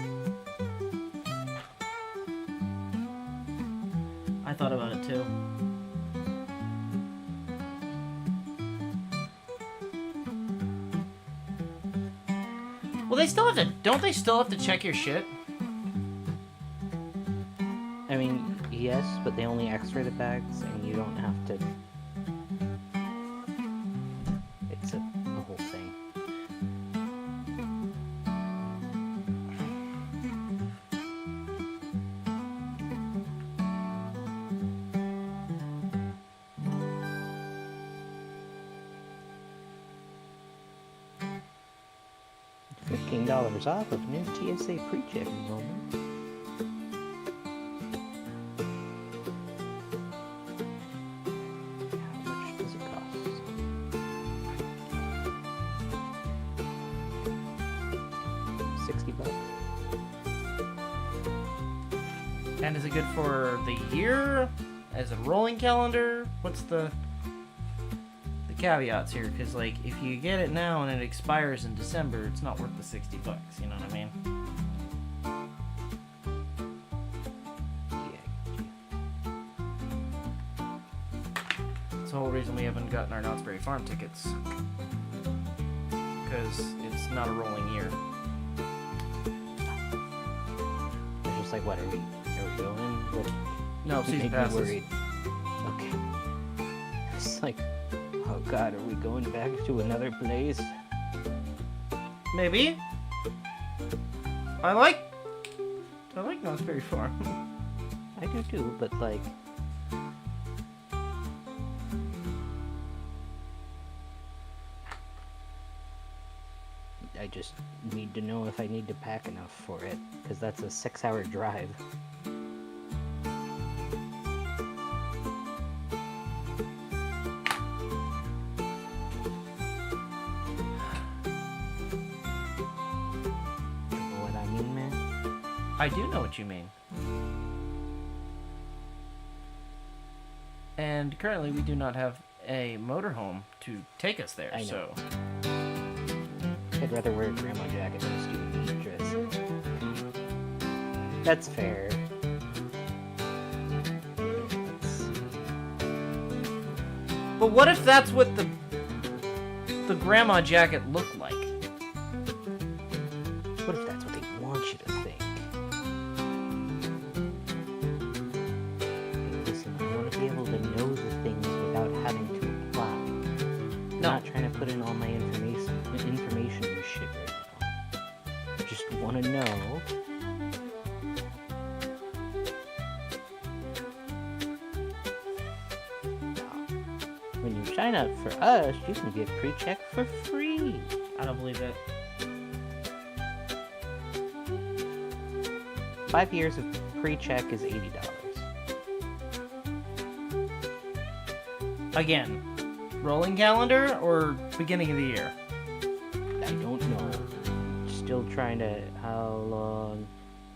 I thought about it too. Well, they still have to, don't they still have to check your shit? I mean, yes, but they only x-ray the bags, and you don't have to... It's the whole thing. $15 off of new TSA pre-check enrollment. How much does it cost? $60. And is it good for the year? as a rolling calendar? What's the caveats here? Because like, if you get it now and it expires in December, it's not worth the $60. You know what I mean? That's the whole reason we haven't gotten our Knott's Berry Farm tickets. Because it's not a rolling year. It's just like, what are we going? What, No, season passes. worried. Okay. It's like, oh god, are we going back to another place? Maybe. I like Knott's Berry Farm. I do too, but like, I just need to know if I need to pack enough for it, because that's a 6-hour drive. What I mean, man? I do know what you mean. And currently we do not have a motorhome to take us there, I know. so... I'd rather wear a grandma jacket than a student dress. That's fair. Let's see. But what if that's what the grandma jacket looked like? What if that's what they want you to think? Hey, listen, I want to be able to know the things without having to apply. I'm No. not trying to put in all my information and shit right now. I just want to know. When you sign up for us, you can get pre-check for free. I don't believe it. 5 years of pre-check is $80. Again, rolling calendar or beginning of the year? I don't know. Still trying to. How long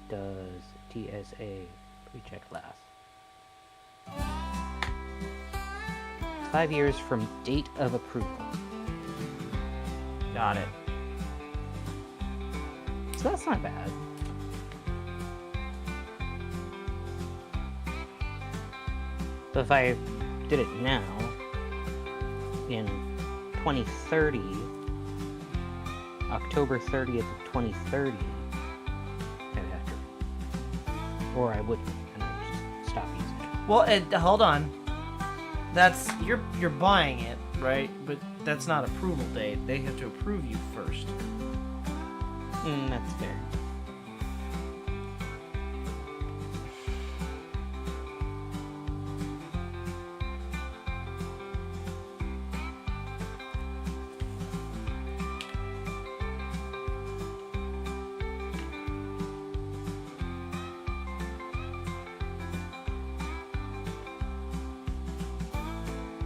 does TSA pre-check last? 5 years from date of approval. Got it. So that's not bad. So if I did it now, in 2030, October 30th of 2030, I'd have to, or I wouldn't, and I'd just stop using it. Well, hold on. That's you're buying it, right? But that's not approval date. They have to approve you first. That's fair.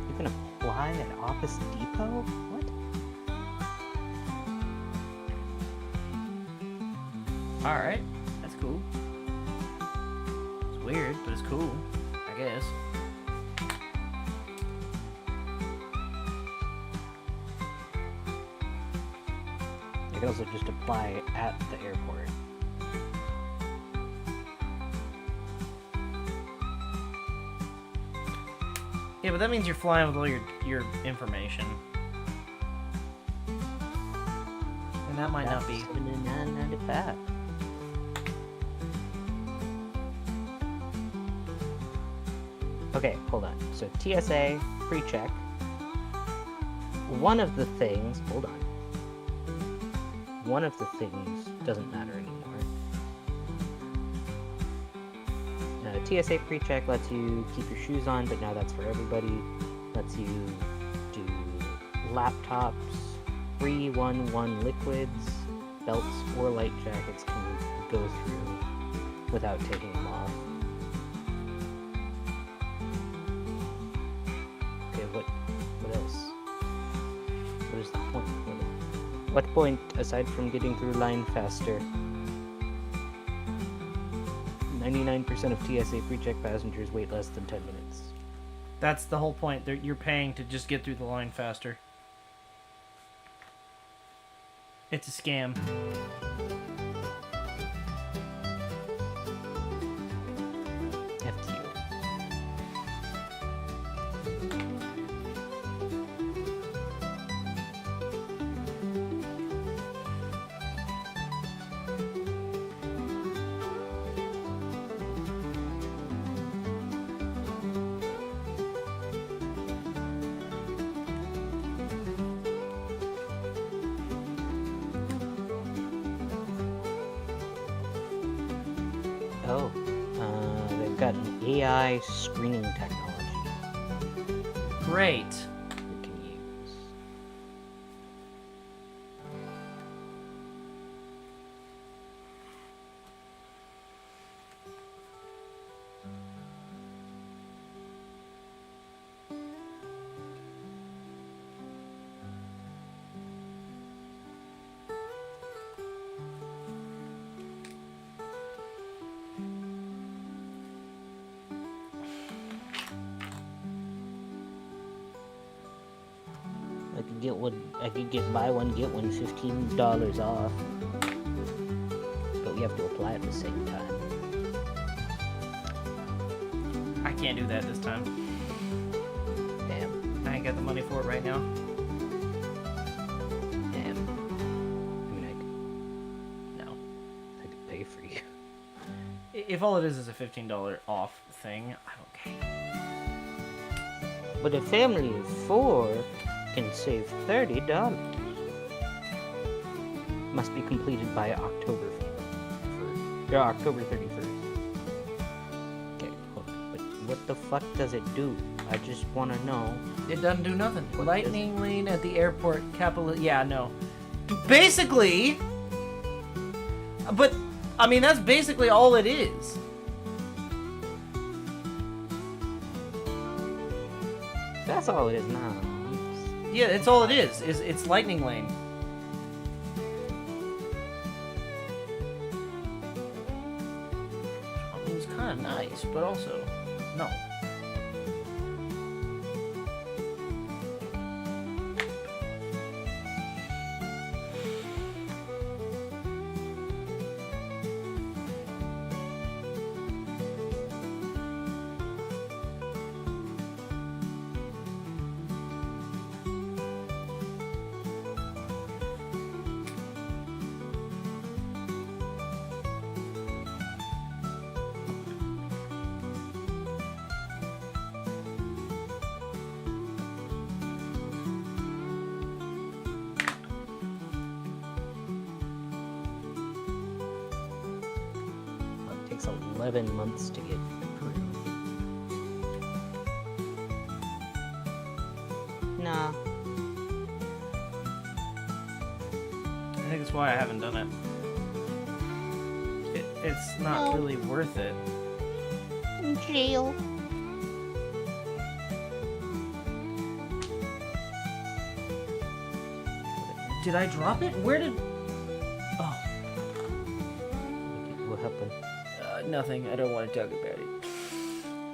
You can apply at Office Depot? What? All right, that's cool. It's weird, but it's cool, I guess. You can also just apply at the airport. Yeah, but that means you're flying with all your information, and that might not be. $79.95. Okay, hold on. So TSA pre-check. One of the things. Hold on. One of the things doesn't matter anymore. TSA pre-check lets you keep your shoes on, but now that's for everybody. Lets you do laptops, 311 liquids, belts or light jackets can go through without taking them off. Okay, what else? What is the point? What point, aside from getting through line faster? 99% of TSA pre-check passengers wait less than 10 minutes. That's the whole point. You're paying to just get through the line faster. It's a scam. F you. Oh, they've got an AI screening technology Great. we can use. I could get buy one get one $15 off, but we have to apply at the same time. I can't do that this time. Damn. I ain't got the money for it right now. Damn. I mean, No. I could pay for you. If all it is a $15 off thing, I'm okay. But a family of 4 can save $30. Must be completed by October 31st. Okay, hold on. But what the fuck does it do? I just want to know. It doesn't do nothing. What Lightning lane at the airport, capital. Yeah, no. Basically. But, I mean, that's basically all it is. That's all it is now. Yeah, it's all it is it's lightning lane. I mean, it's kind of nice, but also, no. It takes 11 months to get approved. Nah. I think that's why I haven't done it. It's not really worth it. Jail. Did I drop it? Where did... Oh, What happened? nothing. I don't want to talk about it.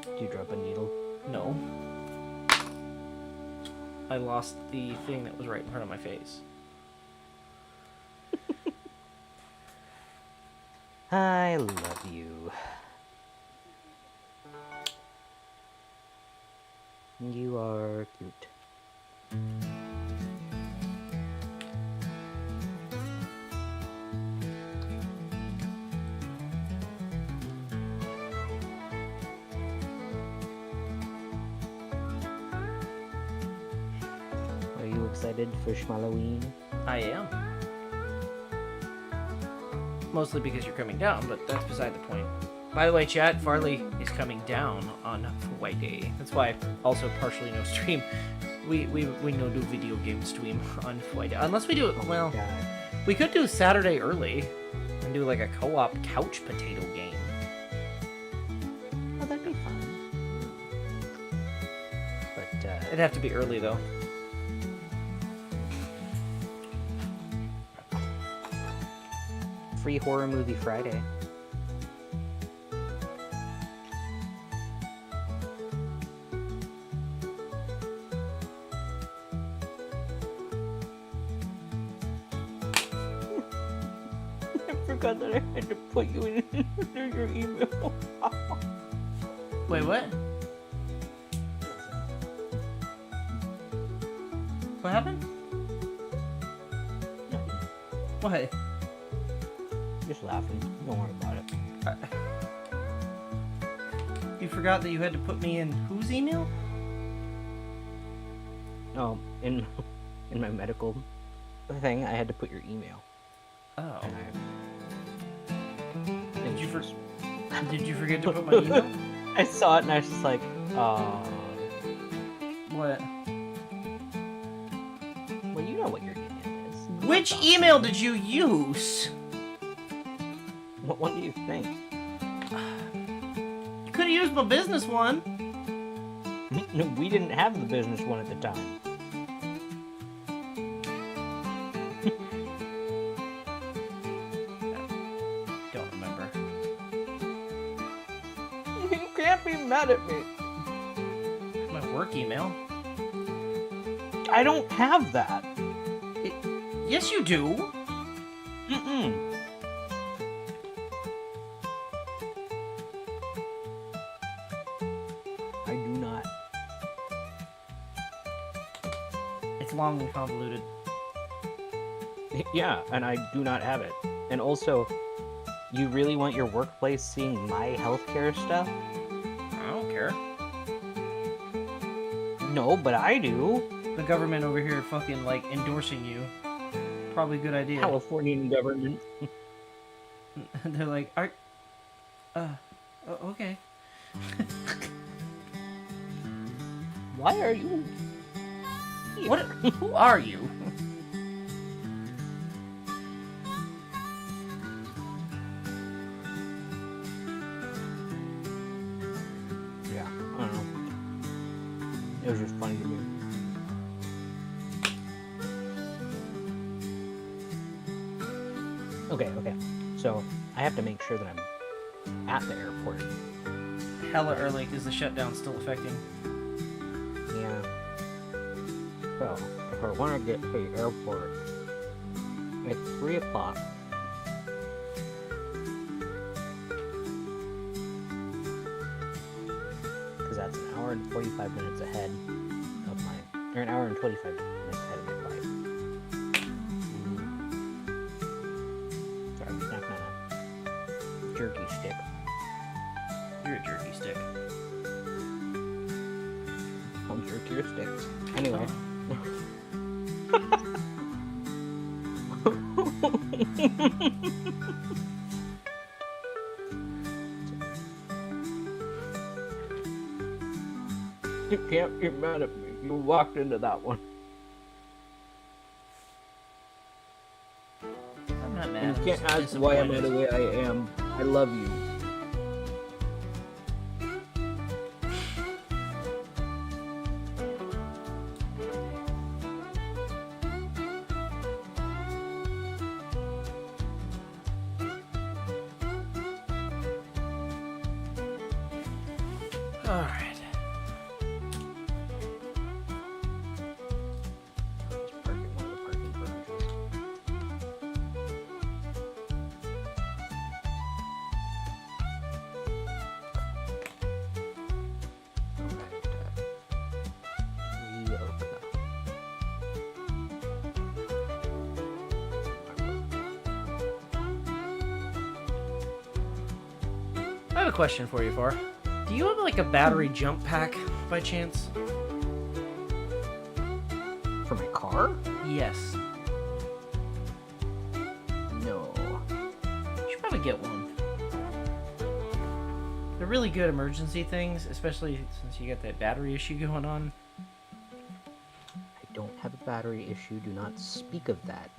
Did you drop a needle? No. I lost the thing that was right in front of my face. I love you. You are cute. Are you excited for Schmalloween? I am. Mostly because you're coming down, but that's beside the point. By the way, chat, Farley is coming down on Friday. That's why I also partially no stream. We no do video game stream on Friday. Unless we do it, well, we could do Saturday early and do like a co-op couch potato game. Oh, that'd be fun. But, It'd have to be early though. Free horror movie Friday. forgot that I had to put you in your email. Wait, what? What happened? What? Just laughing. Don't worry about it. You forgot that you had to put me in whose email? Oh, in my medical thing, I had to put your email. Oh. And Did you forget to put my email? I saw it and I was just like, What? Well, you know what your email is. Which email did you use? What one do you think? You could have used my business one. No, we didn't have the business one at the time. Don't remember. You can't be mad at me. My work email. I don't have that. Yes, you do. Mm-mm. I do not. It's long and convoluted. Yeah, and I do not have it. And also, you really want your workplace seeing my healthcare stuff? I don't care. No, but I do. The government over here fucking, like, endorsing you. Probably a good idea. Californian government. They're like, okay. Why are you here? What? Who are you? Yeah, I don't know. It was just funny to me. Okay. So, I have to make sure that I'm at the airport. Hella early because the shutdown's still affecting. Yeah. So, if I want to get to the airport, it's 3 o'clock. Because that's an hour and 45 minutes ahead of my... Or an hour and 25 minutes ahead of my flight. Sorry, I'm snacking on a jerky stick. You're a jerky stick. I'll jerk your sticks. Anyway. You can't be mad at me. You walked into that one. I'm not mad. And you I'm can't just ask why I'm disappointed. the way I am. I love you. All right. Just park in one of the parking garages. I have a question for you, Far. Do you have like a battery jump pack by chance? For my car? Yes. No. You should probably get one. They're really good emergency things, especially since you got that battery issue going on. I don't have a battery issue. Do not speak of that.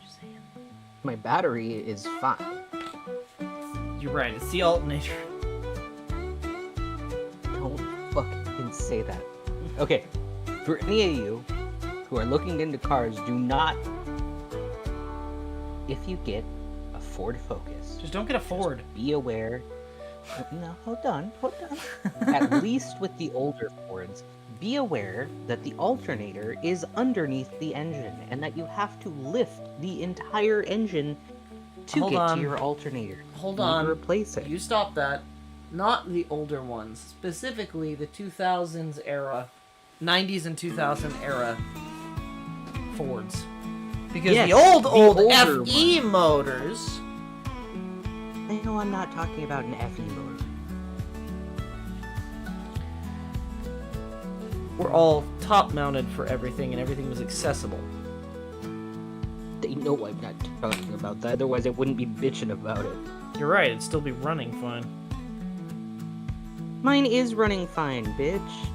Just saying. My battery is fine. You're right, it's the alternator. Don't fucking say that. Okay, for any of you who are looking into cars, do not... If you get a Ford Focus... Just don't get a Ford. Be aware... No, hold on. At least with the older Fords, be aware that the alternator is underneath the engine, and that you have to lift the entire engine to Hold get on. to your alternator. Hold You need on. to replace it. You stop that. Not the older ones. Specifically the 2000s era. 90s and 2000 era Fords. Because Yes, the old older FE motors... I know I'm not talking about an FE motor. were all top-mounted for everything, and everything was accessible. They know I'm not talking about that, otherwise I wouldn't be bitching about it. You're right, it'd still be running fine. Mine is running fine, bitch.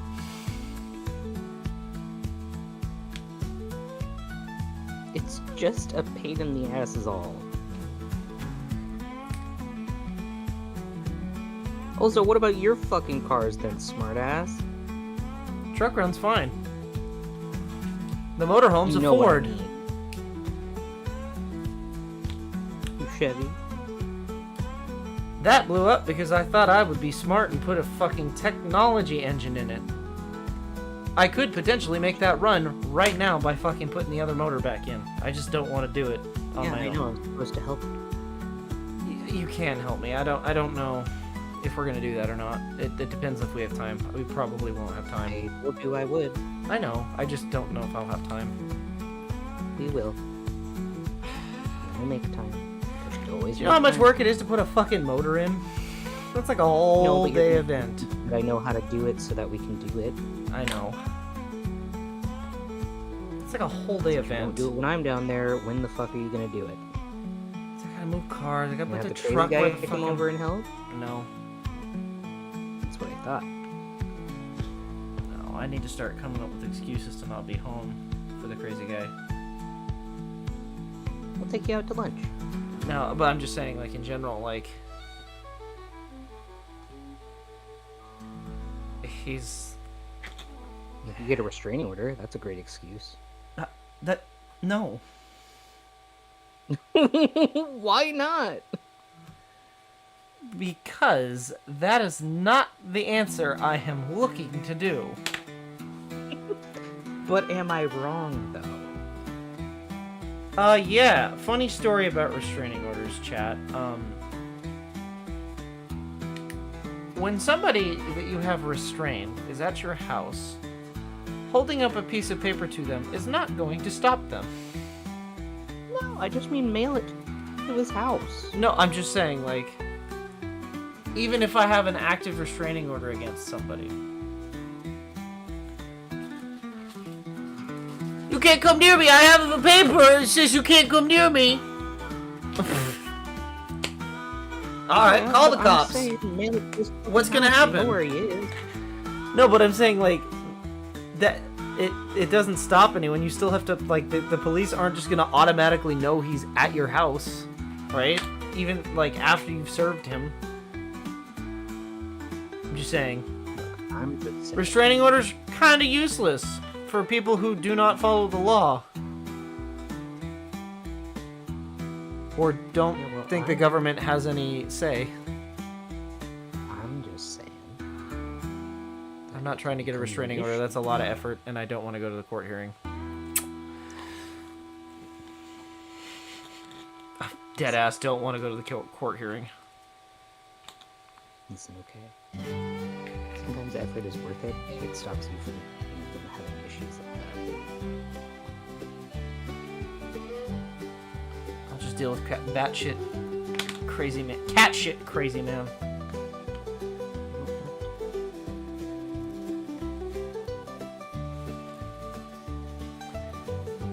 It's just a pain in the ass is all. Also, what about your fucking cars then, smartass? Truck runs fine. The motorhome's You a know what I Ford. mean. You Chevy. That blew up because I thought I would be smart and put a fucking technology engine in it. I could potentially make that run right now by fucking putting the other motor back in. I just don't want to do it on Yeah, my I own. know, I'm supposed to help you. You can help me. I don't know if we're gonna do that or not. It depends if we have time. We probably won't have time. I told you I would. I know. I just don't know if I'll have time. We will. We'll make time. Always Do you know how much work it is to put a fucking motor in? That's like a whole but day you're- event. But I know how to do it so that we can do it. I know. It's like a whole day If you don't event. do it when I'm down there, when the fuck are you gonna do it? I gotta move cars. I gotta You put have the the crazy truck guy where the to come fucking... over and help? No. That's what I thought. No, I need to start coming up with excuses to not be home for the crazy guy. We'll take you out to lunch. No, but I'm just saying, like, in general, like... He's... If you get a restraining order, that's a great excuse. That... No. Why not? Because that is not the answer I am looking to do. But am I wrong, though? Yeah. Funny story about restraining orders, chat. When somebody that you have restrained is at your house, holding up a piece of paper to them is not going to stop them. No, I just mean mail it to his house. No, I'm just saying, like, even if I have an active restraining order against somebody. You can't come near me! I have a paper that says you can't come near me! Alright, call the I'm cops. saying, mail it to his What's gonna house. You happen? know where he is. No, but I'm saying, like, that it doesn't stop anyone. You still have to, like, the police aren't just gonna automatically know he's at your house, right? Even, like, after you've served him. I'm just saying. I'm just saying. Restraining orders kinda useless for people who do not follow the law. Or don't Yeah, well, think the government has any say. I'm just saying. I'm not trying to get a restraining order. That's a lot of effort, and I don't want to go to the court hearing. Deadass don't want to go to the court hearing. Listen, okay? Sometimes effort is worth it. It stops you from having issues like I'll just deal with that shit crazy man. Cat shit crazy man.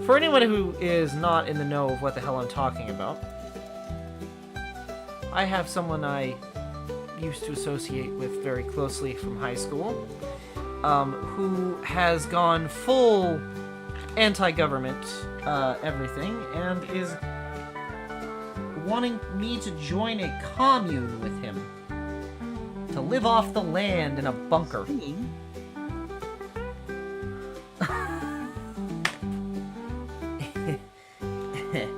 For anyone who is not in the know of what the hell I'm talking about, I have someone I used to associate with very closely from high school, who has gone full anti-government everything and is wanting me to join a commune with him to live off the land in a bunker. that.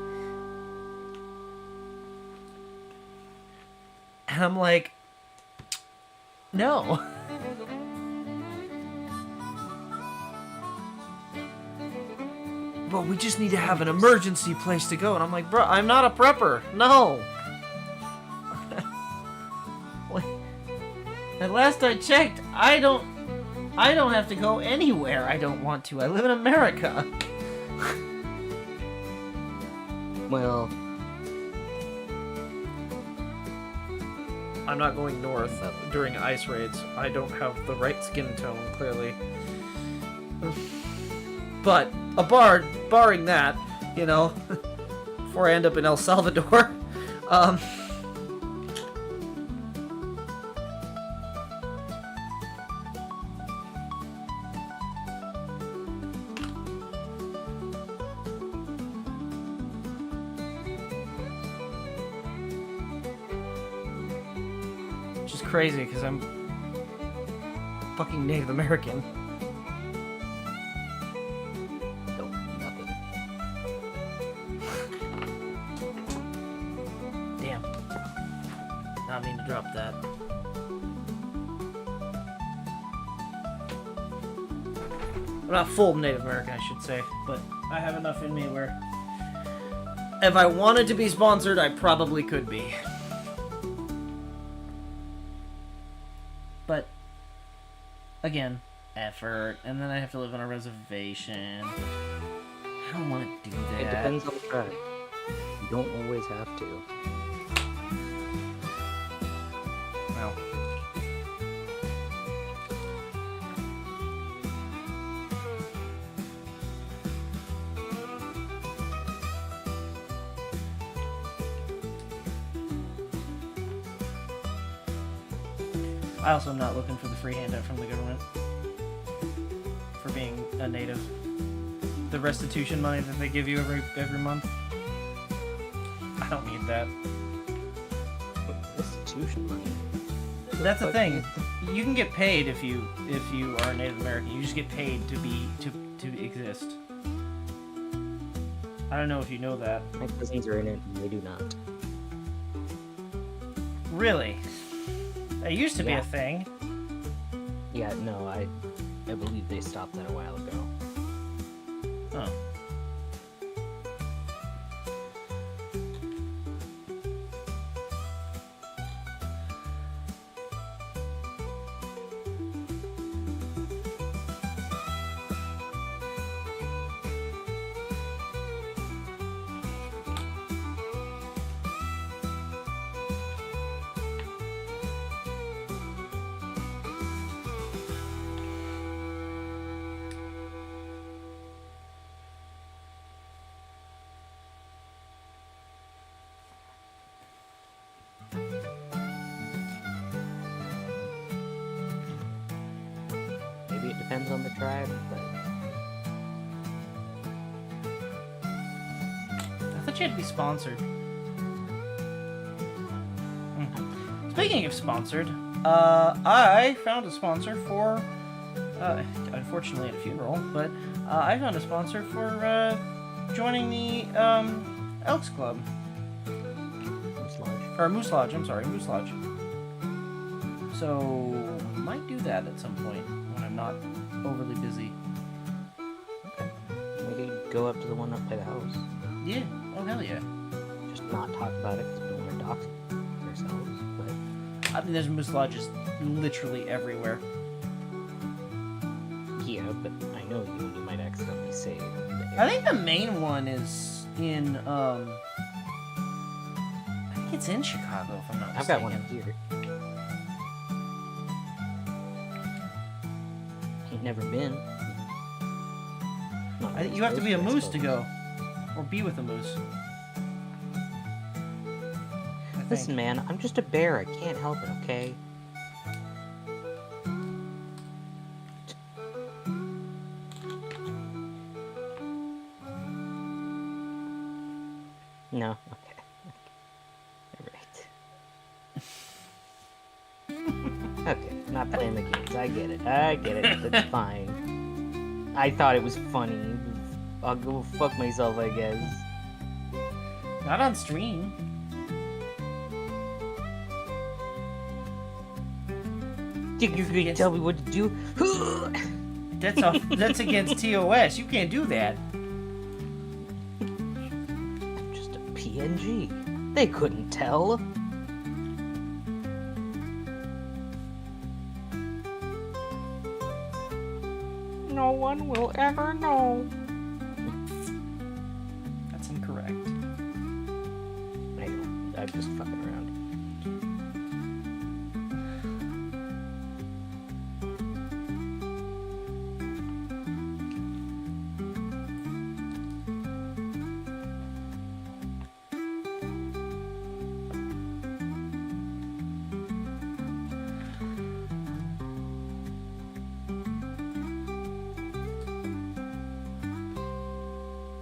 And I'm like, no. well, we just need to have an emergency place to go. And I'm like, bro, I'm not a prepper. No. Wait. At last I checked, I don't have to go anywhere I don't want to. I live in America. Well, I'm not going north during ice raids. I don't have the right skin tone, clearly. But, barring that, you know, before I end up in El Salvador, which is crazy, because I'm fucking Native American. Damn. Not mean to drop that. I'm not full Native American, I should say, but I have enough in me where if I wanted to be sponsored, I probably could be. But again, effort, and then I have to live on a reservation. I don't want to do that. it depends on the tribe. You don't always have to. Well. I also am not looking for the free handout from the government for being a native. The restitution money that they give you every month. I don't need that. Restitution money. That's the thing. You can get paid if you are Native American. You just get paid to exist. I don't know if you know that. My cousins are in it, and they do not. Really? That used to be Yeah. a thing. Yeah, no, I believe they stopped that a while ago. Oh. Maybe it depends on the tribe, but I thought you had to be sponsored. Speaking of sponsored, I found a sponsor for, unfortunately at a funeral, but I found a sponsor for joining the Elks Club. Moose Lodge. Or Moose Lodge, I'm sorry, Moose Lodge. So, might do that at some point when I'm not overly busy. Maybe go up to the one up by the house. Yeah, oh hell yeah. Just not talk about it because we don't want to dox ourselves. But I mean, there's Moose Lodges literally everywhere. yeah, but I know you and you might accidentally say it. I think the main one is in, I think it's in Chicago, if I'm not I've got mistaken. one here. Ain't never been. Not I think you have to be a supposed moose I to suppose. go. Or be with a moose. I think. Listen, man, I'm just a bear. I can't help it, okay? No? Okay. Alright. Okay, not playing the games. I get it. That's fine. I thought it was funny. I'll go fuck myself, I guess. Not on stream. Think you're gonna tell me what to do? That's against TOS. You can't do that. PNG. They couldn't tell. No one will ever know. That's incorrect. I know. I'm just fucking around.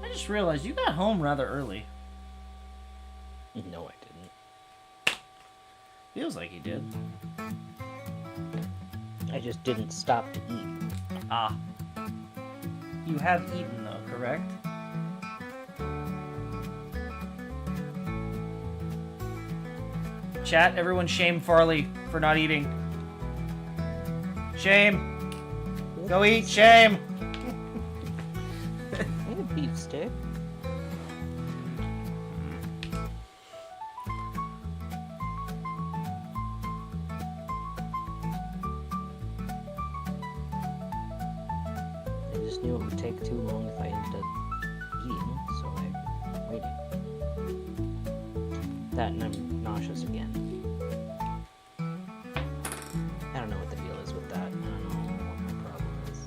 I just realized you got home rather early. No, I didn't. Feels like you did. I just didn't stop to eat. Ah. You have eaten, though, correct? Chat, everyone shame Farley for not eating. Shame. Go eat, shame. I had a beef stick. I just knew it would take too long if I ended up eating, so I waited. That and I'm nauseous again. I don't know what the deal is with that. I don't know what my problem is.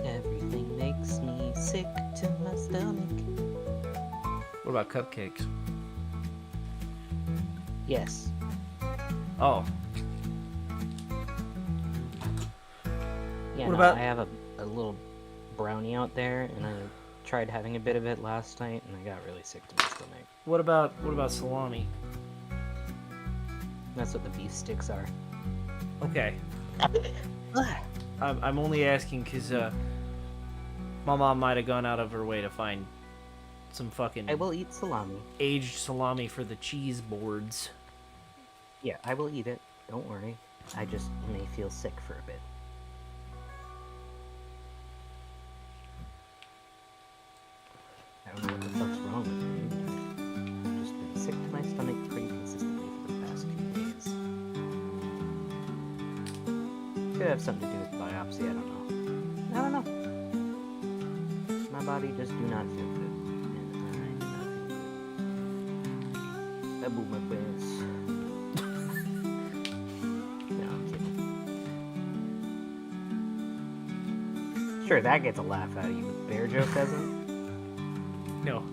Everything makes me sick to my stomach. What about cupcakes? Yes. Oh. Yeah, What no, about- I have a little brownie out there, and I tried having a bit of it last night, and I got really sick to my stomach. What about salami? That's what the beef sticks are. Okay. I'm only asking because my mom might have gone out of her way to find some fucking I will eat salami. aged salami for the cheese boards. Yeah, I will eat it. Don't worry. I just may feel sick for a bit. I don't know what the fuck's wrong with me. I've just been sick to my stomach pretty consistently for the past few days. Could have something to do with biopsy, I don't know. I don't know. My body just do not feel good. And I do not feel good. I blew my pants. No, I'm kidding. Sure, that gets a laugh out of you, but bear joke doesn't? No.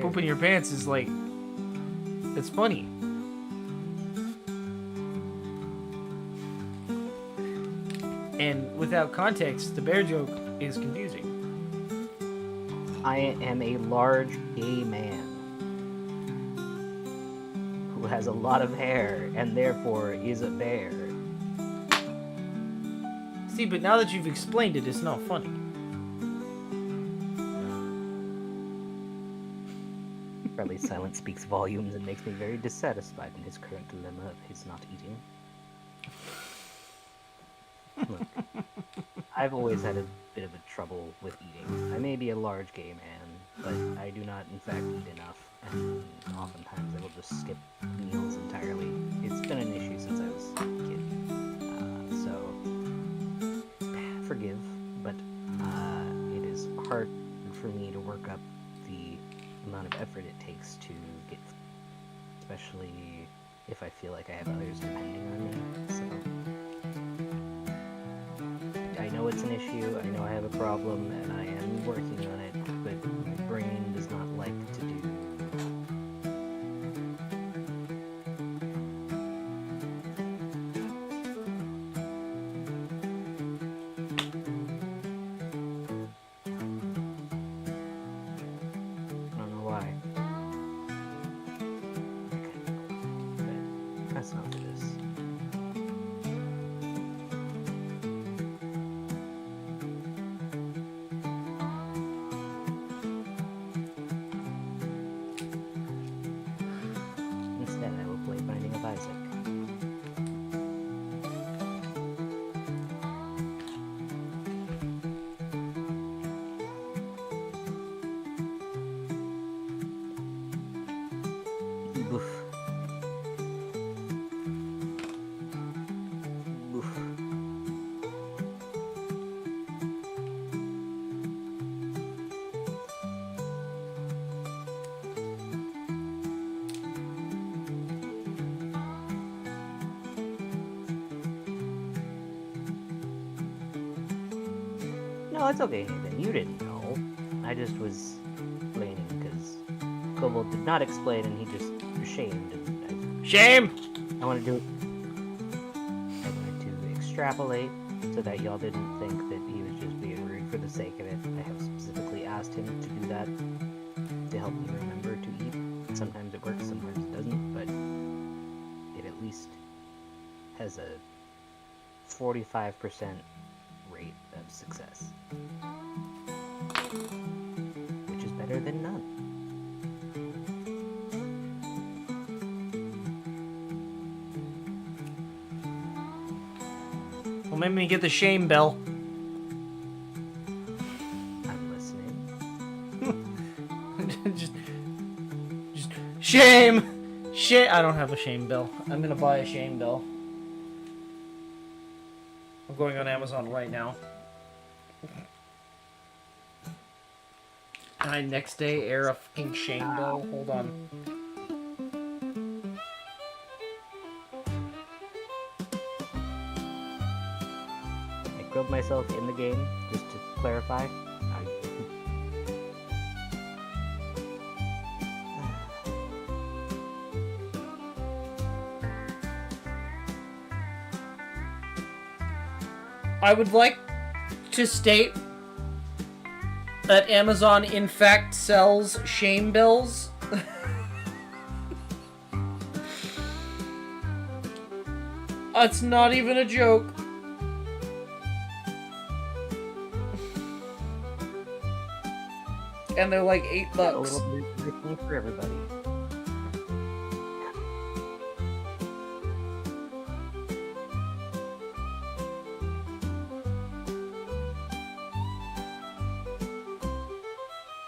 Pooping your pants is like, it's funny. And without context, the bear joke is confusing. I am a large gay man who has a lot of hair and therefore is a bear. See, but now that you've explained it, it's not funny. Farley's silence speaks volumes and makes me very dissatisfied in his current dilemma of his not eating. Look, I've always had a bit of a trouble with eating. I may be a large gay man, but I do not in fact eat enough, and oftentimes I will just skip meals entirely. It's been an issue since I was a kid. So, forgive, but it is hard for me to work up the amount of effort it takes to get, especially if I feel like I have others depending on me. So I know it's an issue, I know I have a problem, and I am working on it, but my brain does not like to do. I don't know why. Okay. But that's not for this. Oh, it's okay, Nathan. You didn't know. I just was explaining because Kobold did not explain and he just shamed. And Shame! I wanted to extrapolate so that y'all didn't think that he was just being rude for the sake of it. I have specifically asked him to do that to help me remember to eat. Sometimes it works, sometimes it doesn't, but it at least has a 45% rate of success, which is better than none. Well, maybe me get the shame bell. I'm listening. just shame! Shame! I don't have a shame bell. I'm gonna buy a shame bell. I'm going on Amazon right now. And I next day air a fucking shame bell. Hold on. I killed myself in the game, just to clarify. I would like to state that Amazon in fact sells shame bills. That's not even a joke. And they're like $8. A little bit everything for everybody.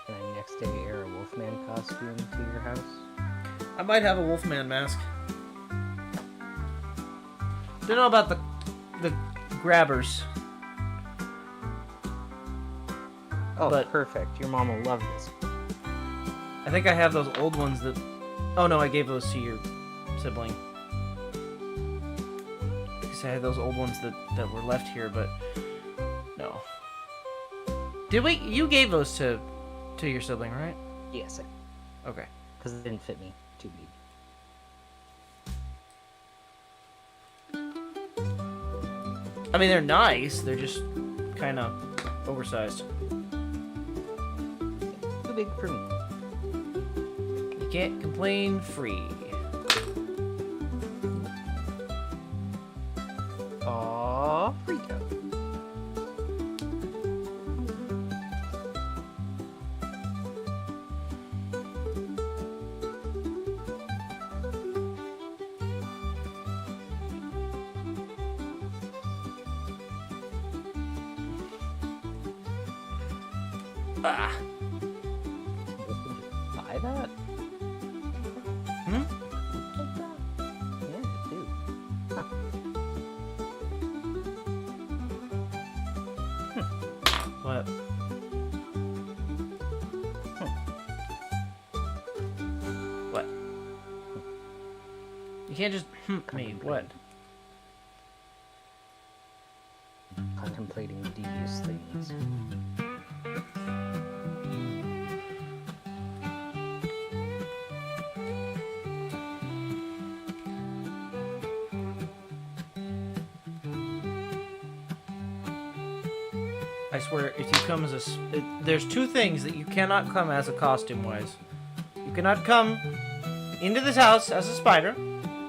Can I next day air a Wolfman costume to your house? I might have a Wolfman mask. Don't know about the grabbers. Oh, But- perfect. Your mom will love this. I think I have those old ones that... Oh no, I gave those to your sibling. Because I had those old ones that were left here, but... No. Did we... You gave those to your sibling, right? Yes, Okay. because it didn't fit me. Too big. I mean, they're nice. They're just kind of oversized. Too big for me. You can't complain free. Aww, freak out. Ah. Buy that? Hmm? Yeah, dude. Huh. What? What? You can't just me. What? Contemplating devious things. I swear, if you come as there's two things that you cannot come as a costume-wise. You cannot come into this house as a spider,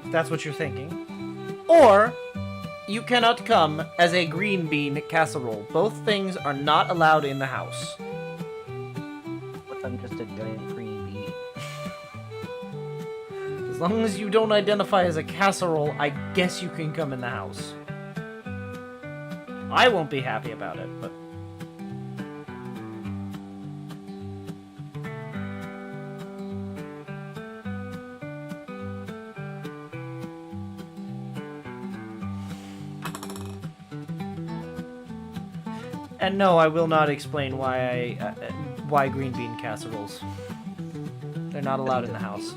if that's what you're thinking, or you cannot come as a green bean casserole. Both things are not allowed in the house. What if I'm just a giant green bee? As long as you don't identify as a casserole, I guess you can come in the house. I won't be happy about it, but... And no, I will not explain why green bean casseroles. They're not allowed in the house.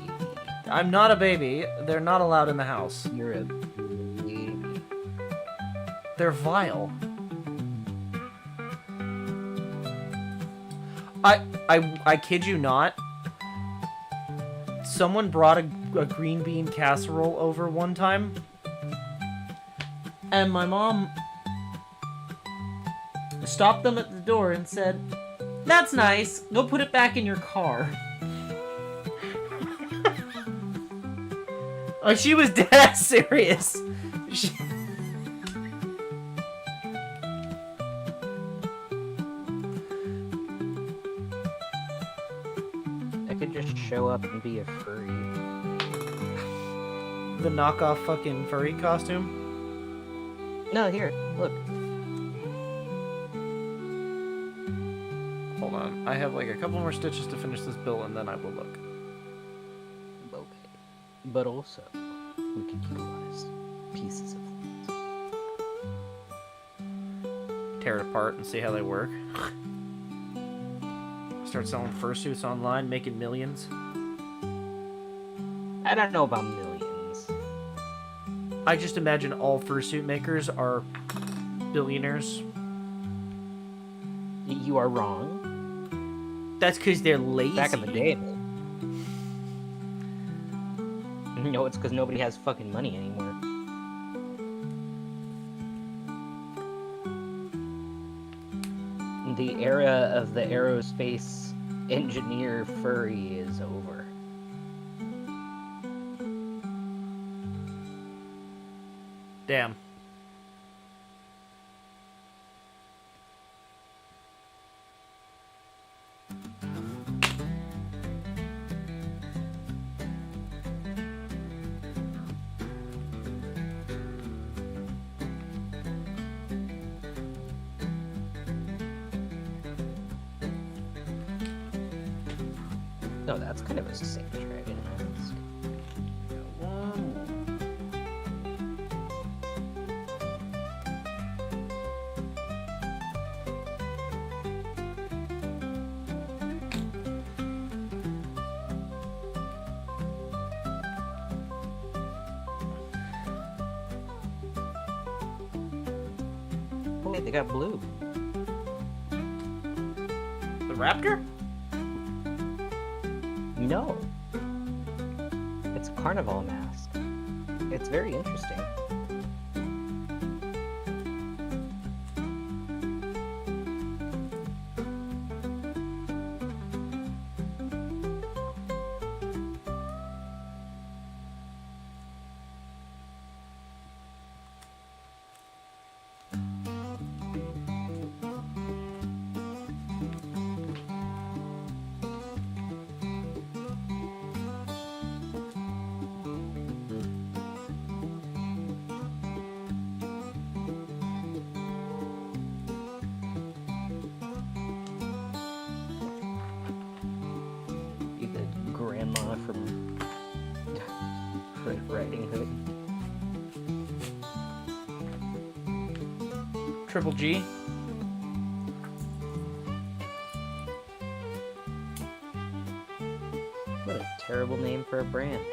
I'm not a baby. They're not allowed in the house. You're a baby. They're vile. I kid you not. Someone brought a green bean casserole over one time, and my mom stopped them at the door and said, "That's nice. Go put it back in your car." Like, she was dead serious. I could just show up and be a furry. The knockoff fucking furry costume. No, here, look. Hold on. I have like a couple more stitches to finish this bill, and then I will look. Okay. But also, we could utilize pieces of things. Tear it apart and see how they work. Start selling fursuits online, making millions. I don't know about millions. I just imagine all fursuit makers are billionaires. You are wrong. That's because they're lazy. Back in the day. No, it's because nobody has fucking money anymore. The era of the aerospace engineer furry is over. Damn. No, that's kind of a sick dragon mask. Oh, wait, they got blue. The raptor? No. It's a carnival mask. It's very interesting. Grandma from Red Riding Hood. Triple G. What a terrible name for a brand.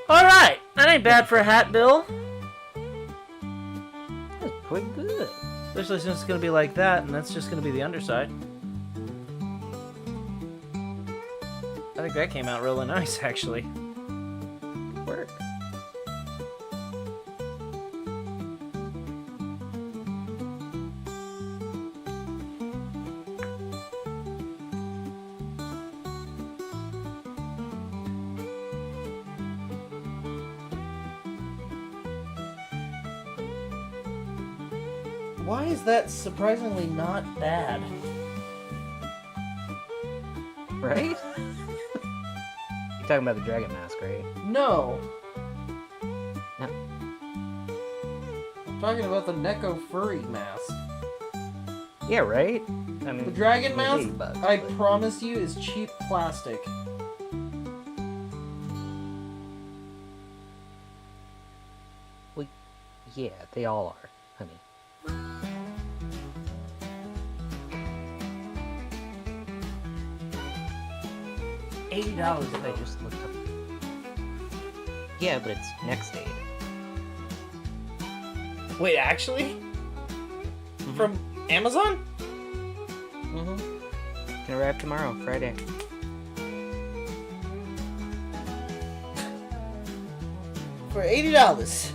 Alright! That ain't bad for a hat, Bill. That's quite good. Especially since it's gonna be like that, and that's just gonna be the underside. I think that came out really nice, actually. Work. Why is that surprisingly not bad? Right? You're talking about the dragon mask, right? No. No. I'm talking about the Neko furry mask. Yeah, right? I mean, The dragon it's mask, $80, I but- promise you, is cheap plastic. Well, yeah, they all are, honey. $80 I just looked up. Yeah, but it's next aid. Wait, actually? From Amazon? Can arrive tomorrow, Friday. For $80.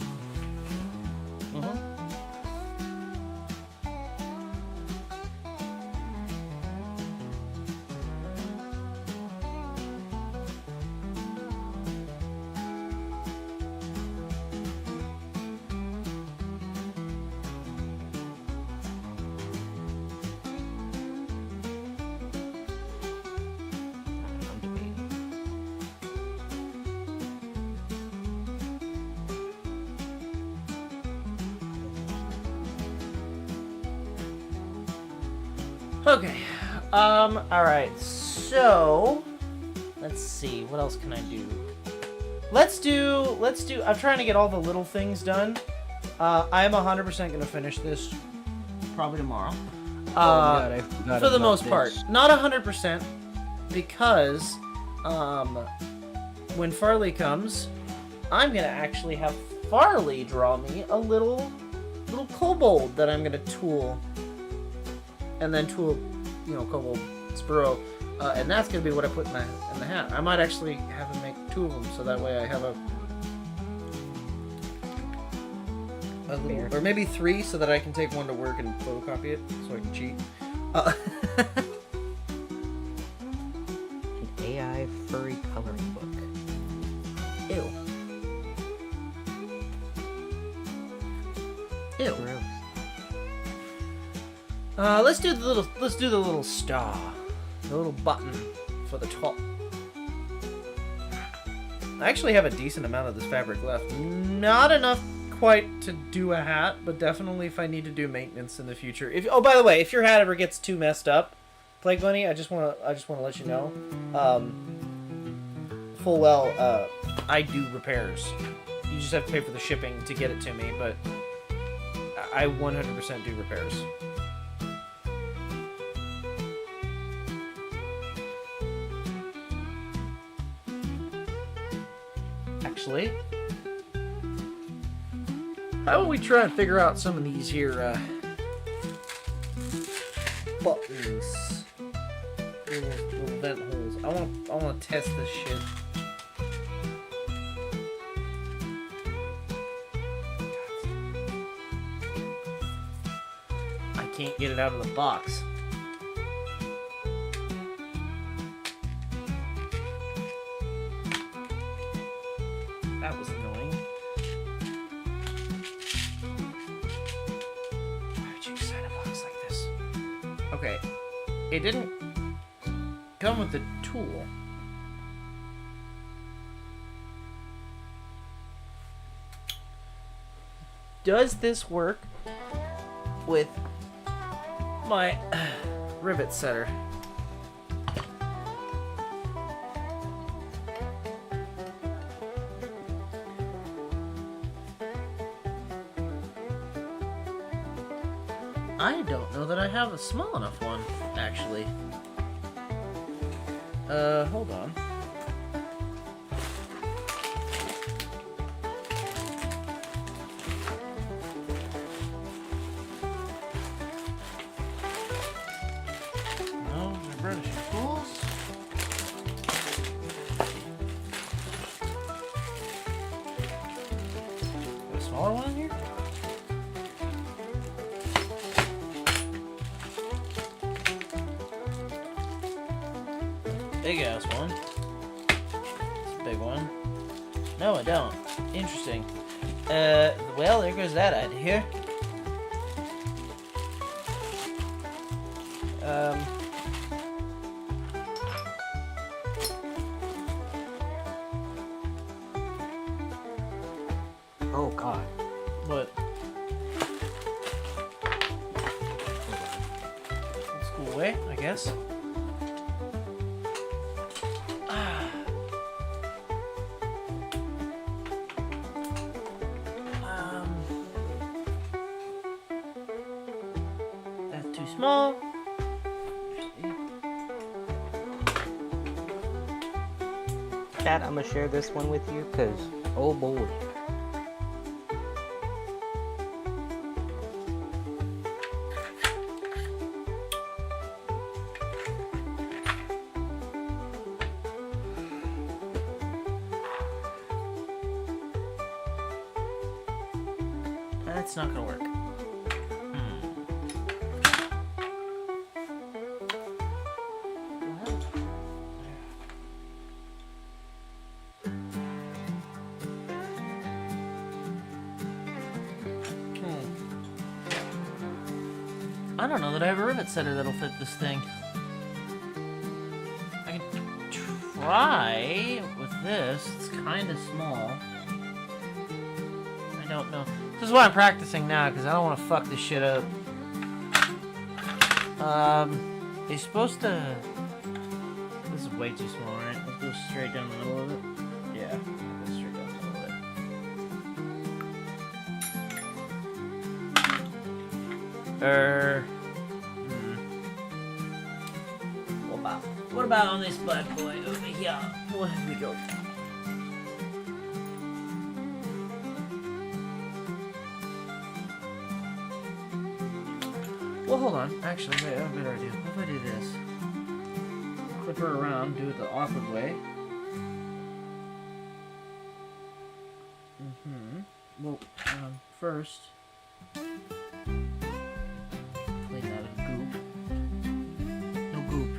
I'm debating. Okay. Alright, so let's see, what else can I do? Let's do I'm trying to get all the little things done. I am 100% gonna finish this probably tomorrow. God, I forgot for the about most this. part. Not 100%, because when Farley comes, I'm gonna actually have Farley draw me a little kobold that I'm gonna tool. And then tool, Kobold's burrow, and that's gonna be what I put in the hat. I might actually have him make 2 of them, so that way I have a little, or maybe 3, so that I can take one to work and photocopy it, so I can cheat. An AI furry coloring book. Ew. Ew. Gross. Let's do the little star, the little button for the top. I actually have a decent amount of this fabric left. Not enough quite to do a hat, but definitely if I need to do maintenance in the future. Oh, by the way, if your hat ever gets too messed up, Plague Bunny, I just wanna let you know, full well, I do repairs. You just have to pay for the shipping to get it to me, but I 100% do repairs. Actually, how about we try and figure out some of these here buttons, little vent holes. I want to test this shit. I can't get it out of the box. That was annoying. Why would you design a box like this? Okay, it didn't come with the tool. Does this work with my rivet setter? I don't know that I have a small enough one, actually. Hold on. No, my burnishing tools. Got a smaller one in here? Big ass one. It's a big one. No, I don't. Interesting. Well, there goes that idea. Oh God. What? Let's go away, I guess. That's too small. Chat, I'm gonna share this one with you because Oh boy. That's not gonna work. I don't know that I have a rivet setter that'll fit this thing. I can try with this. It's kind of small. I don't know. This is why I'm practicing now, because I don't want to fuck this shit up. You're supposed to... This is way too small, right? Let's go straight down the middle of it. Yeah, go straight down the middle of it. What about on this bad boy over here? Where have we go? Well, hold on. Actually, wait, I have a better idea. What if I do this? Flip her around, do it the awkward way. Well, first... clean out of goop. No goop.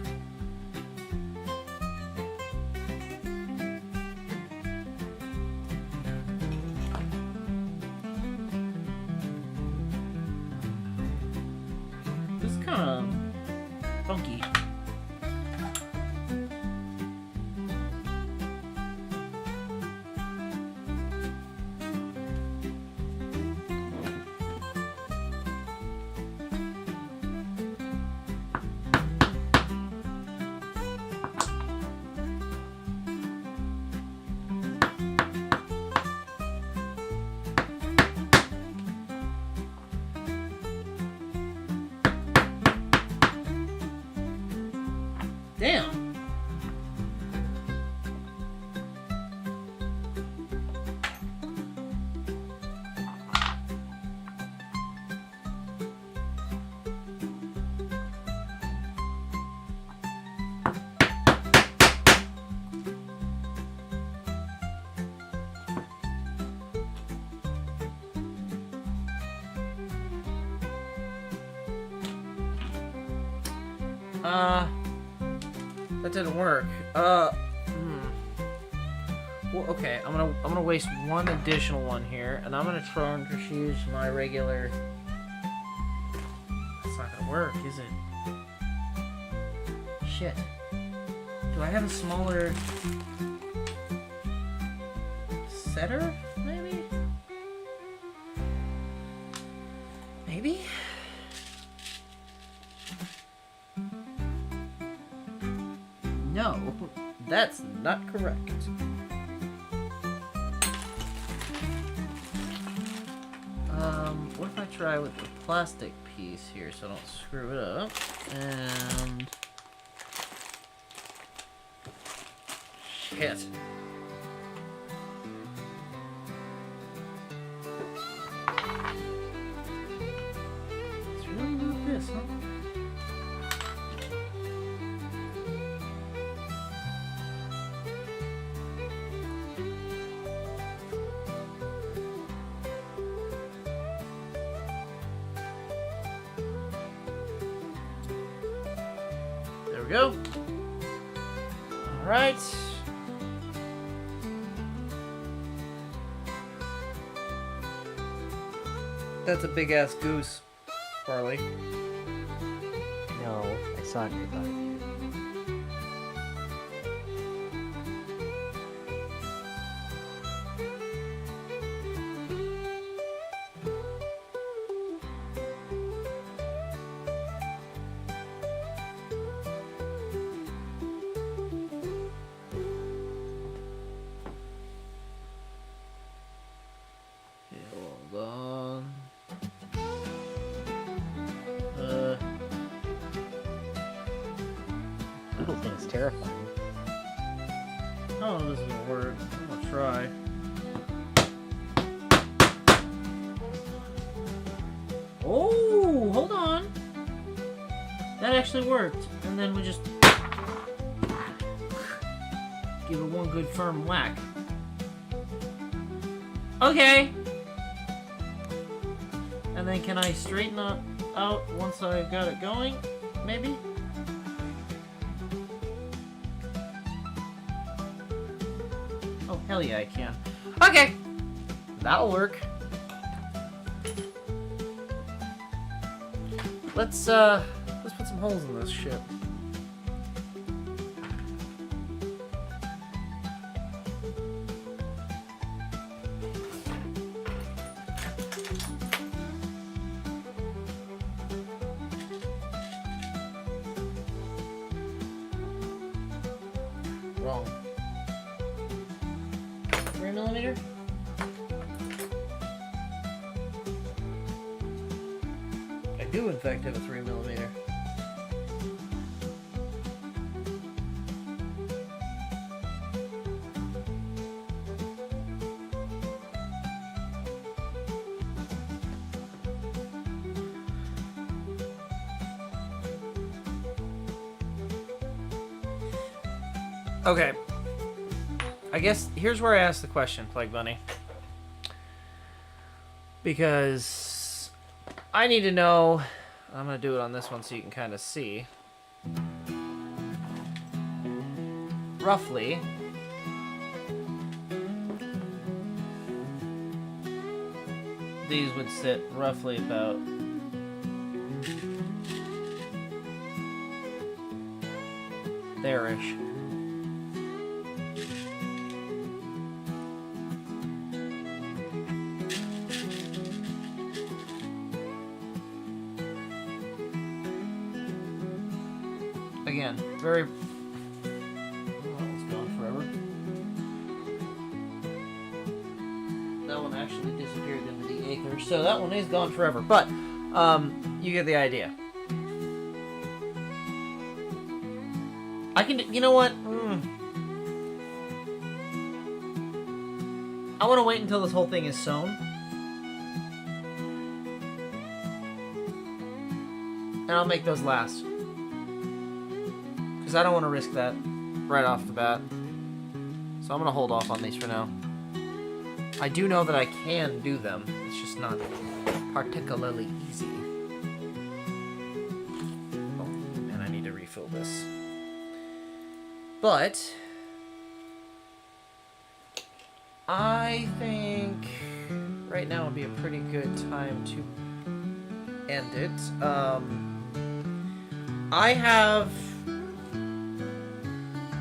This is kind of funky. Damn. That didn't work. Well, okay. I'm gonna waste one additional one here, and I'm gonna try and just use my regular. That's not gonna work, is it? Shit. Do I have a smaller setter? Maybe. Maybe. No, that's not correct. What if I try with the plastic piece here so I don't screw it up? And... shit. It's really like this, huh? There we go. All right. That's a big ass goose, Farley. No, I saw it in your thought. Hold on. Little thing's terrifying. Oh, this is gonna work. I'm gonna try. Oh, hold on. That actually worked. And then we just give it one good firm whack. Okay. And then can I straighten it out once I've got it going? Maybe? Oh, hell yeah, I can. Okay. That'll work. Let's put some holes in this shit. Wrong. 3mm? I do in fact have a 3mm. Okay. I guess here's where I ask the question, Plague Bunny. Because I need to know. I'm going to do it on this one so you can kind of see. Roughly. These would sit roughly about there-ish. Again, very... Oh, that one's gone forever. That one actually disappeared into the acre, so that one is gone forever. But, you get the idea. I can... You know what? I want to wait until this whole thing is sewn. And I'll make those last. Because I don't want to risk that right off the bat. So I'm going to hold off on these for now. I do know that I can do them. It's just not particularly easy. Oh, and I need to refill this. But I think right now would be a pretty good time to end it. I have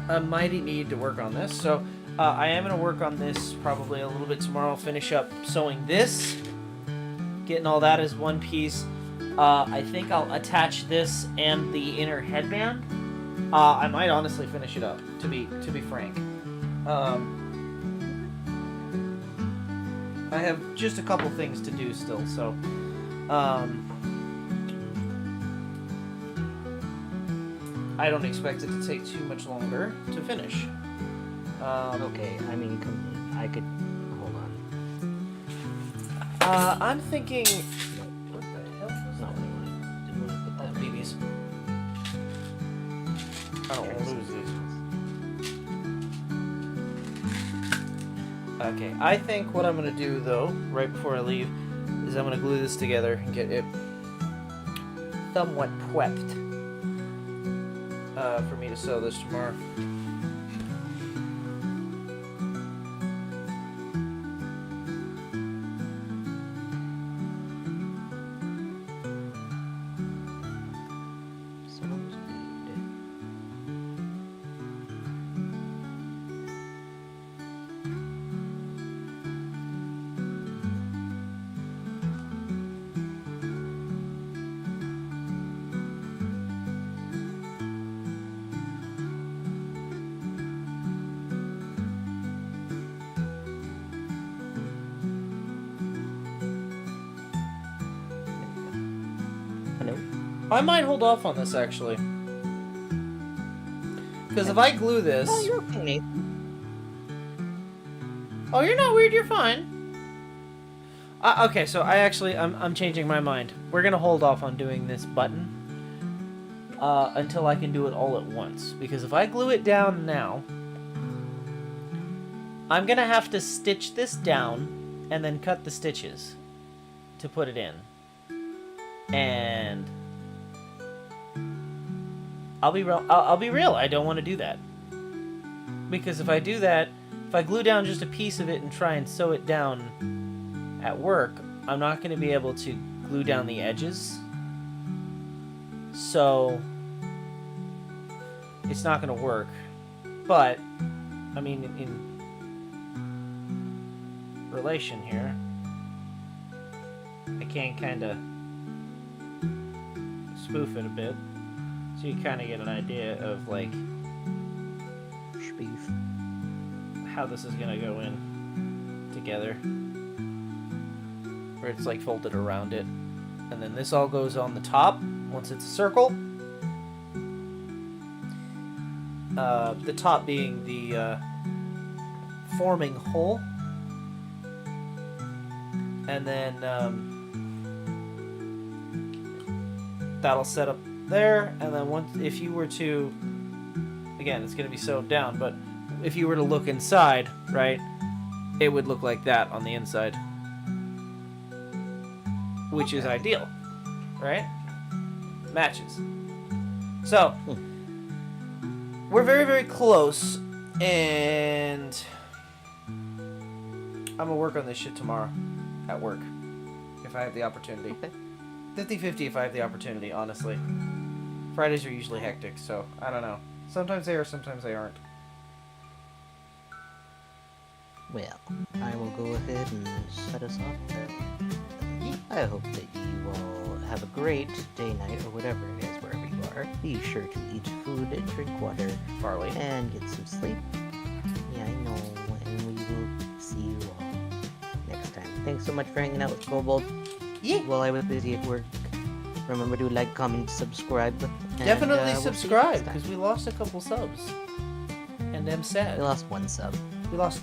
a mighty need to work on this, so I am going to work on this probably a little bit tomorrow. Finish up sewing this, getting all that as one piece. I think I'll attach this and the inner headband. I might honestly finish it up, to be frank. I have just a couple things to do still, so I don't expect it to take too much longer to finish. Okay, I mean, I could... Hold on. I'm thinking... What the hell? That's not what I wanted. Didn't want to put that BBs. I don't want to lose these. Okay, I think what I'm going to do, though, right before I leave, is I'm going to glue this together and get it somewhat prepped for me to sew this tomorrow. Sounds good. Hello? I might hold off on this, actually. Because if I glue this... Oh, you're okay, Nathan. Oh, you're not weird, you're fine. Okay, so I'm changing my mind. We're gonna hold off on doing this button until I can do it all at once. Because if I glue it down now, I'm gonna have to stitch this down and then cut the stitches to put it in. And I'll be real. I don't want to do that, because if I do that, if I glue down just a piece of it and try and sew it down at work, I'm not going to be able to glue down the edges. So it's not going to work. But I mean, in relation here, I can kind of spoof it a bit, so you kind of get an idea of like Spoof. how this is gonna go in together, where it's like folded around it, and then this all goes on the top once it's a circle. The top being the forming hole, and then that'll set up there, and then once, if you were to, again, it's going to be sewed down, but if you were to look inside, right, it would look like that on the inside, which is ideal, right? Matches. So, we're very, very close, and I'm going to work on this shit tomorrow at work, if I have the opportunity. Okay. 50-50 if I have the opportunity, honestly. Fridays are usually hectic, so I don't know. Sometimes they are, sometimes they aren't. Well, I will go ahead and set us off then. I hope that you all have a great day, night, or whatever it is, wherever you are. Be sure to eat food and drink water. Farley. And get some sleep. Yeah, I know. And we will see you all next time. Thanks so much for hanging out with Kobold. Yeah. While I was busy at work. Remember to like, comment, subscribe. And, Definitely we'll see you subscribe, next time. because we lost a couple subs. And I'm sad. We lost one sub. We lost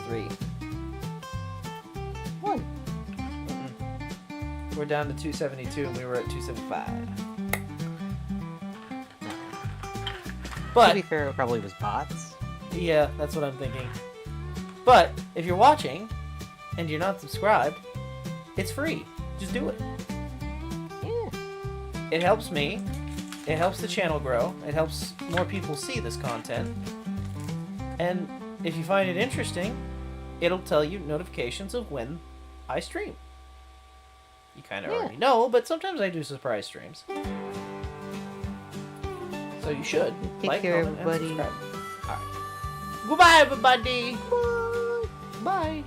3. One. We're down to 272 and we were at 275. But To be fair, it probably was bots. yeah, that's what I'm thinking. But if you're watching and you're not subscribed, it's free. Just do it. Yeah. It helps me. It helps the channel grow. It helps more people see this content. And if you find it interesting, it'll tell you notifications of when I stream. You kind of already know, but sometimes I do surprise streams. So you should. Take like, care, comment, and everybody. subscribe. Alright. Goodbye, everybody. Bye.